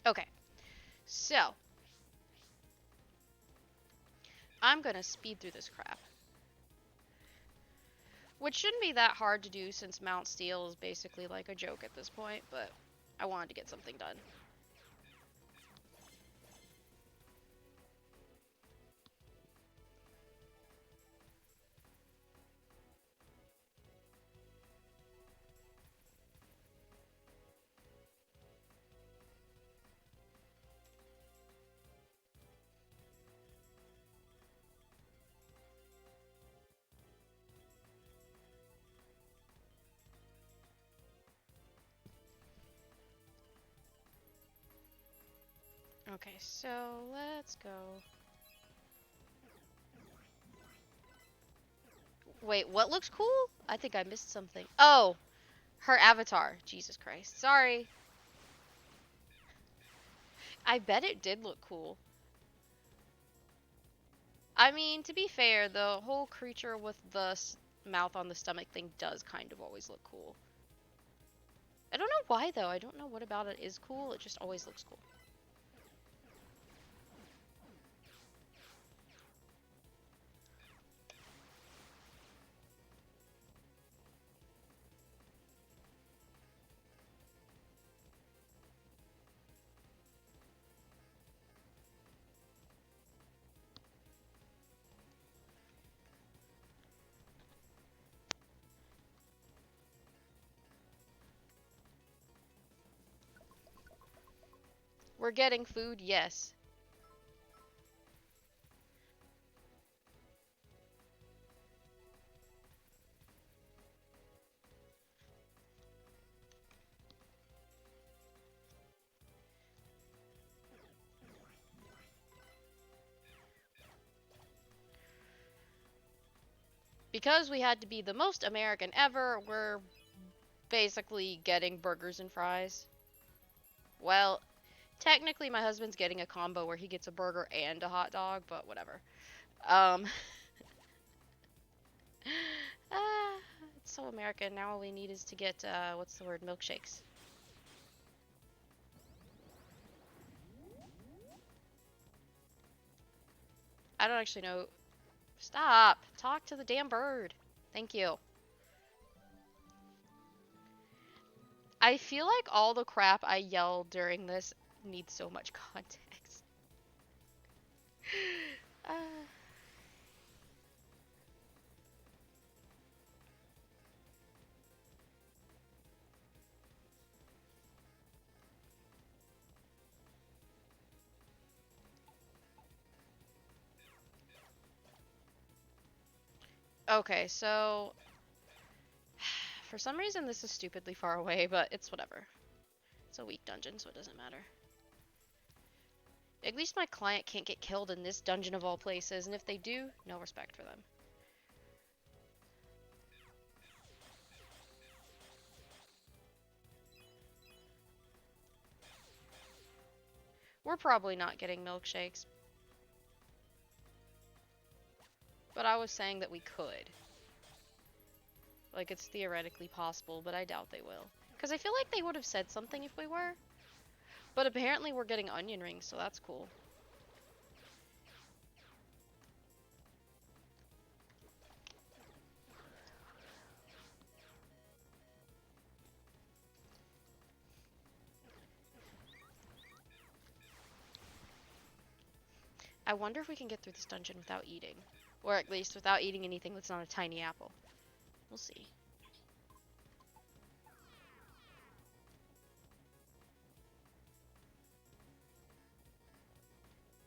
Okay, so I'm gonna speed through this crap. Which shouldn't be that hard to do since Mount Steel is basically like a joke at this point, but I wanted to get something done. Okay, so let's go. Wait, what looks cool? I think I missed something. Oh, her avatar. Jesus Christ. Sorry. I bet it did look cool. I mean, to be fair, the whole creature with the mouth on the stomach thing does kind of always look cool. I don't know why, though. I don't know what about it is cool. It just always looks cool. We're getting food, yes. Because we had to be the most American ever, we're basically getting burgers and fries. Well, technically my husband's getting a combo where he gets a burger and a hot dog, but whatever. Um, it's so American. Now all we need is to get, what's the word, milkshakes. I don't actually know. Stop. Talk to the damn bird. Thank you. I feel like all the crap I yelled during this needs so much context. uh, okay, so for some reason this is stupidly far away, but it's whatever. It's a weak dungeon, so it doesn't matter. At least my client can't get killed in this dungeon of all places, and if they do, no respect for them. We're probably not getting milkshakes, but I was saying that we could. Like, it's theoretically possible, but I doubt they will. Because I feel like they would have said something if we were. But apparently we're getting onion rings, so that's cool. I wonder if we can get through this dungeon without eating. Or at least without eating anything that's not a tiny apple. We'll see.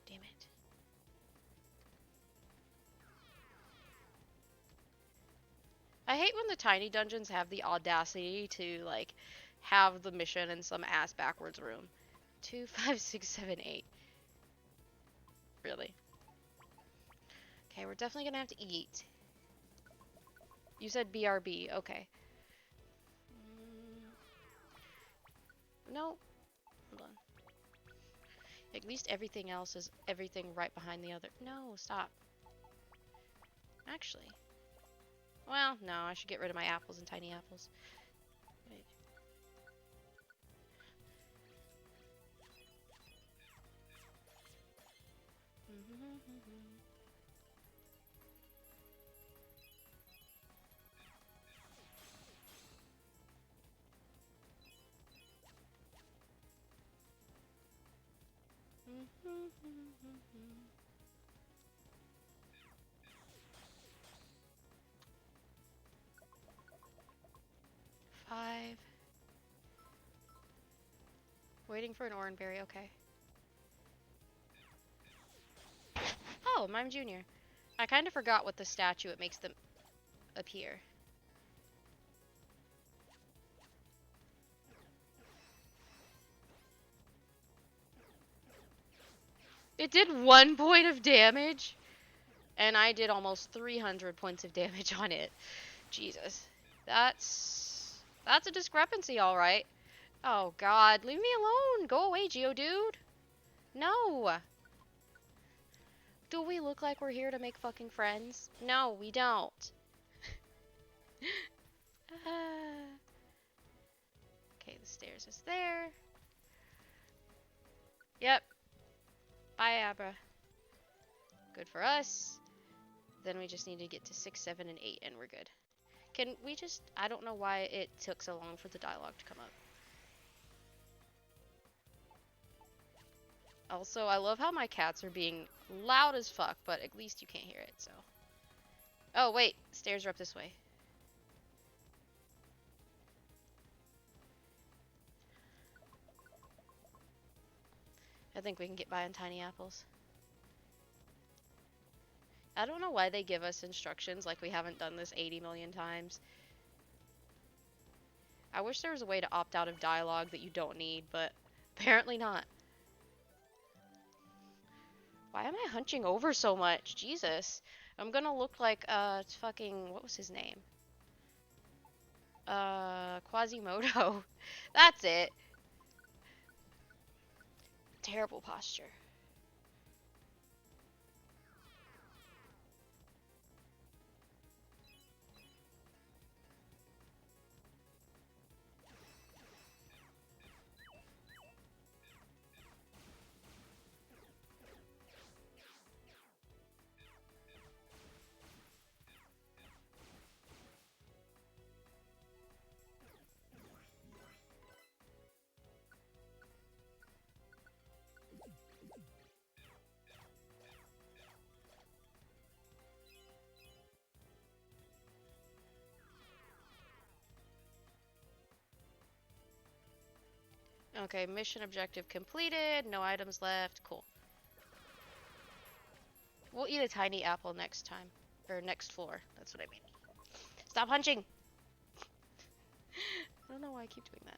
Damn it. I hate when the tiny dungeons have the audacity to, like, have the mission in some ass backwards room. 2, 5, 6, 7, 8. Really? Okay, we're definitely gonna have to eat. You said BRB. Okay. No. Hold on. At least everything else is everything right behind the other. No, stop. Actually. Well, no, I should get rid of my apples and tiny apples. Wait. 5. Waiting for an orange berry, okay. Oh, Mime Jr. I kind of forgot what the statue it makes them appear. It did 1 point of damage, and I did almost 300 points of damage on it. Jesus. That's a discrepancy, alright. Oh god, leave me alone! Go away, Geodude! No! Do we look like we're here to make fucking friends? No, we don't. Okay, the stairs is there. Yep. Bye, Abra. Good for us. Then we just need to get to 6, 7, and 8, and we're good. Can we just... I don't know why it took so long for the dialogue to come up. Also, I love how my cats are being loud as fuck, but at least you can't hear it, so... Oh, wait. Stairs are up this way. I think we can get by on tiny apples. I don't know why they give us instructions like we haven't done this 80 million times. I wish there was a way to opt out of dialogue that you don't need, but apparently not. Why am I hunching over so much? Jesus. I'm gonna look like, fucking, what was his name? Quasimodo. That's it. Terrible posture. Okay, mission objective completed. No items left. Cool. We'll eat a tiny apple next time. Or next floor. That's what I mean. Stop hunching! I don't know why I keep doing that.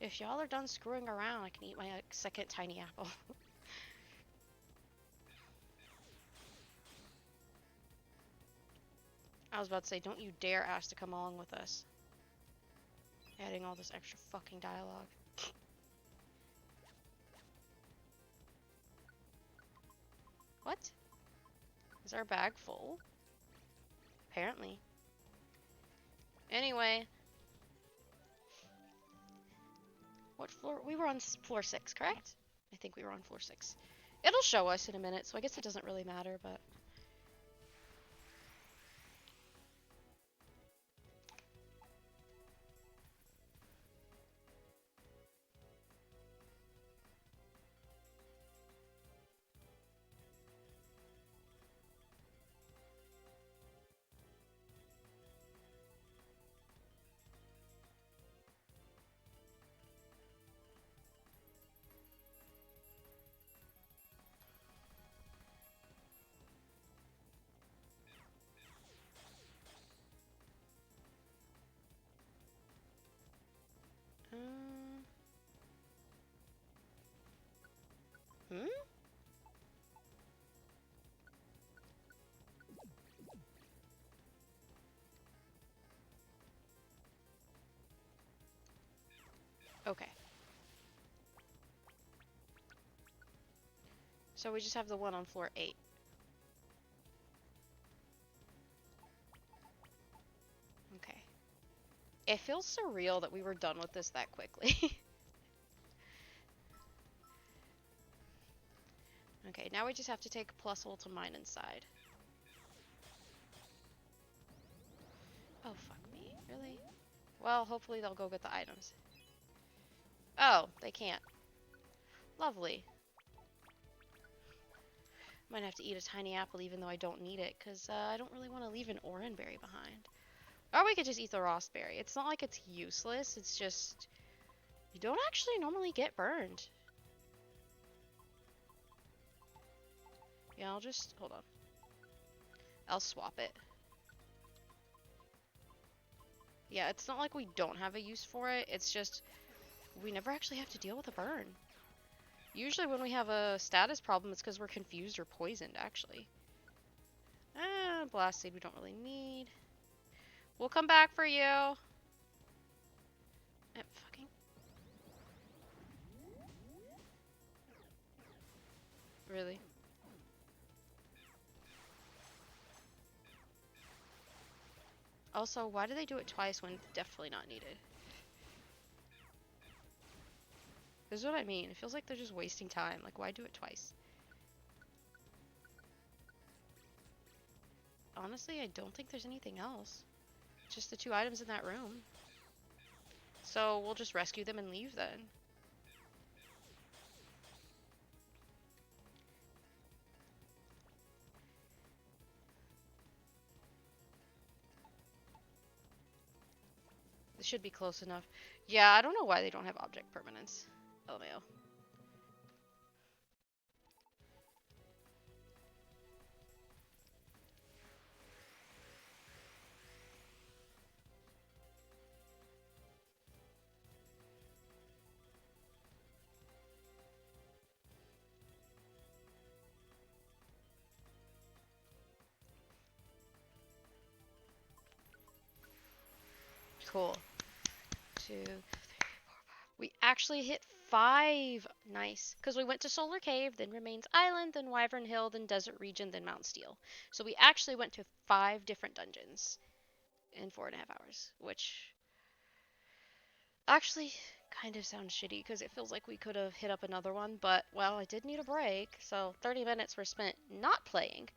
If y'all are done screwing around, I can eat my second tiny apple. I was about to say, don't you dare ask to come along with us. Adding all this extra fucking dialogue. What? Is our bag full? Apparently. Anyway. What floor? We were on floor 6, correct? I think we were on floor 6. It'll show us in a minute, so I guess it doesn't really matter, but... Hmm? Okay. So we just have the one on floor 8. Okay. It feels surreal that we were done with this that quickly. Okay, now we just have to take plus ult to mine inside. Oh, fuck me. Really? Well, hopefully they'll go get the items. Oh, they can't. Lovely. Might have to eat a tiny apple even though I don't need it, because I don't really want to leave an oranberry behind. Or we could just eat the raspberry. It's not like it's useless, it's just... You don't actually normally get burned. Yeah, I'll just... Hold on. I'll swap it. Yeah, it's not like we don't have a use for it. It's just we never actually have to deal with a burn. Usually when we have a status problem, it's because we're confused or poisoned, actually. Blast seed we don't really need. We'll come back for you. Fucking... Really? Also, why do they do it twice when it's definitely not needed? This is what I mean. It feels like they're just wasting time. Like, why do it twice? Honestly, I don't think there's anything else. Just the 2 items in that room. So we'll just rescue them and leave then. This should be close enough. Yeah, I don't know why they don't have object permanence. LMAO. Cool. 2, 3, 4, 5. We actually hit 5. Nice. Because we went to Solar Cave, then Remains Island, then Wyvern Hill, then Desert Region, then Mount Steel. So we actually went to 5 different dungeons in 4.5 hours, which actually kind of sounds shitty because it feels like we could have hit up another one, but well, I did need a break, so 30 minutes were spent not playing.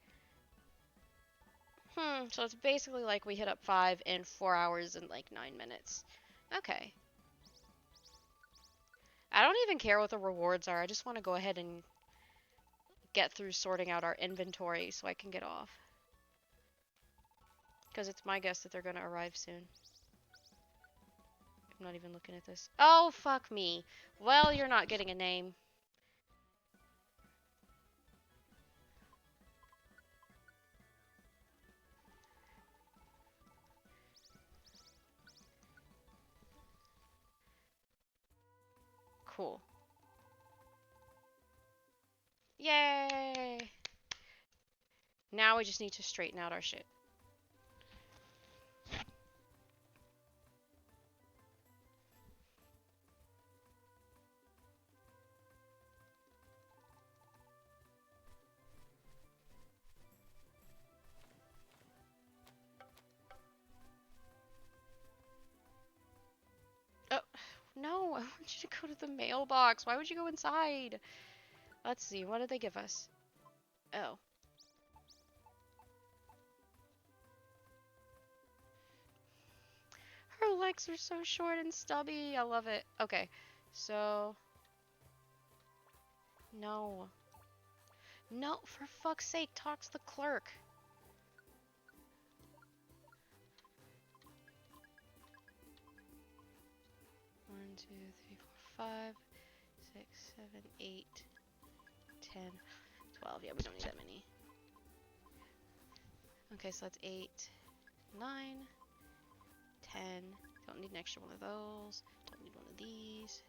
So it's basically like we hit up 5 in 4 hours and like 9 minutes. Okay. I don't even care what the rewards are. I just want to go ahead and get through sorting out our inventory so I can get off. Because it's my guess that they're going to arrive soon. I'm not even looking at this. Oh, fuck me. Well, you're not getting a name. Cool. Yay! Now we just need to straighten out our shit. Oh, no, I want you to go to the mailbox. Why would you go inside? Let's see, what did they give us? Oh. Her legs are so short and stubby. I love it. Okay, so... No. No, for fuck's sake, talk to the clerk. One, 2, 3, 4, 5, 6, 7, 8, 10, 12. Yeah, we don't need that many. Okay, so that's 8, 9, 10. Don't need an extra one of those. Don't need one of these.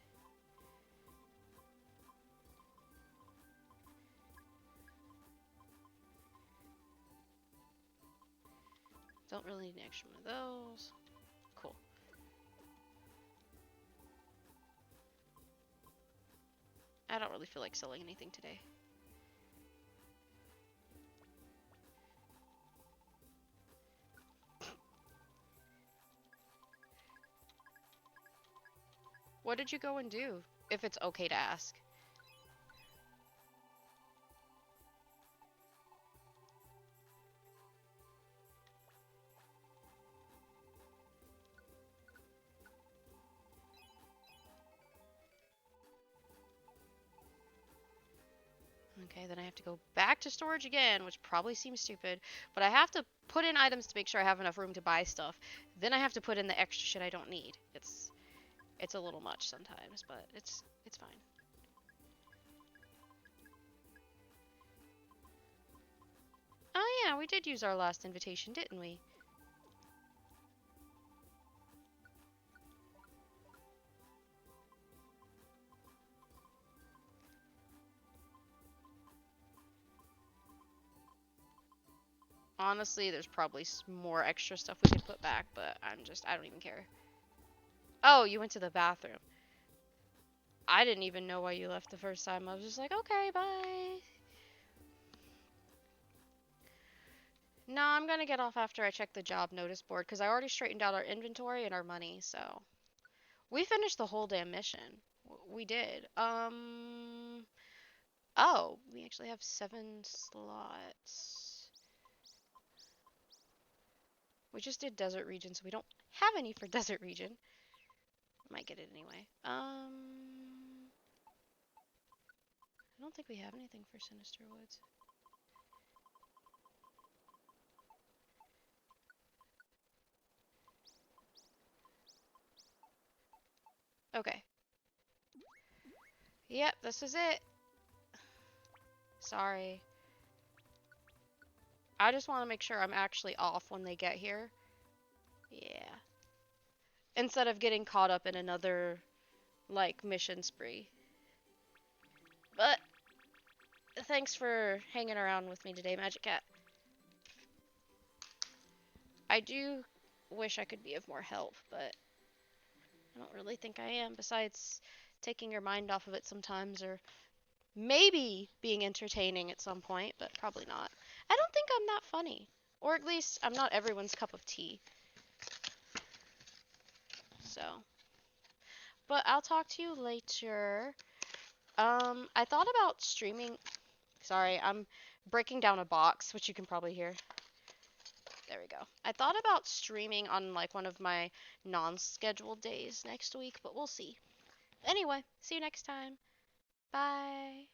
Don't really need an extra one of those. Cool. I don't really feel like selling anything today. What did you go and do? If it's okay to ask. Okay, then I have to go back to storage again, which probably seems stupid, but I have to put in items to make sure I have enough room to buy stuff. Then I have to put in the extra shit I don't need. It's a little much sometimes, but it's fine. Oh Yeah, we did use our last invitation, didn't we? Honestly, there's probably more extra stuff we could put back, but I don't even care. Oh, you went to the bathroom. I didn't even know why you left the first time. I was just like, okay, bye. No, I'm gonna get off after I check the job notice board because I already straightened out our inventory and our money, so. We finished the whole damn mission. We did. Oh, we actually have 7 slots. We just did desert region, so we don't have any for desert region. Might get it anyway. I don't think we have anything for Sinister Woods. Okay. Yep, this is it. Sorry. I just want to make sure I'm actually off when they get here. Yeah. Instead of getting caught up in another, like, mission spree. But, thanks for hanging around with me today, Magic Cat. I do wish I could be of more help, but I don't really think I am, besides taking your mind off of it sometimes, or maybe being entertaining at some point, but probably not. I don't think I'm that funny. Or at least I'm not everyone's cup of tea. So, but I'll talk to you later. I thought about streaming. Sorry, I'm breaking down a box, which you can probably hear. There we go. I thought about streaming on like one of my non-scheduled days next week, but we'll see. Anyway, see you next time. Bye.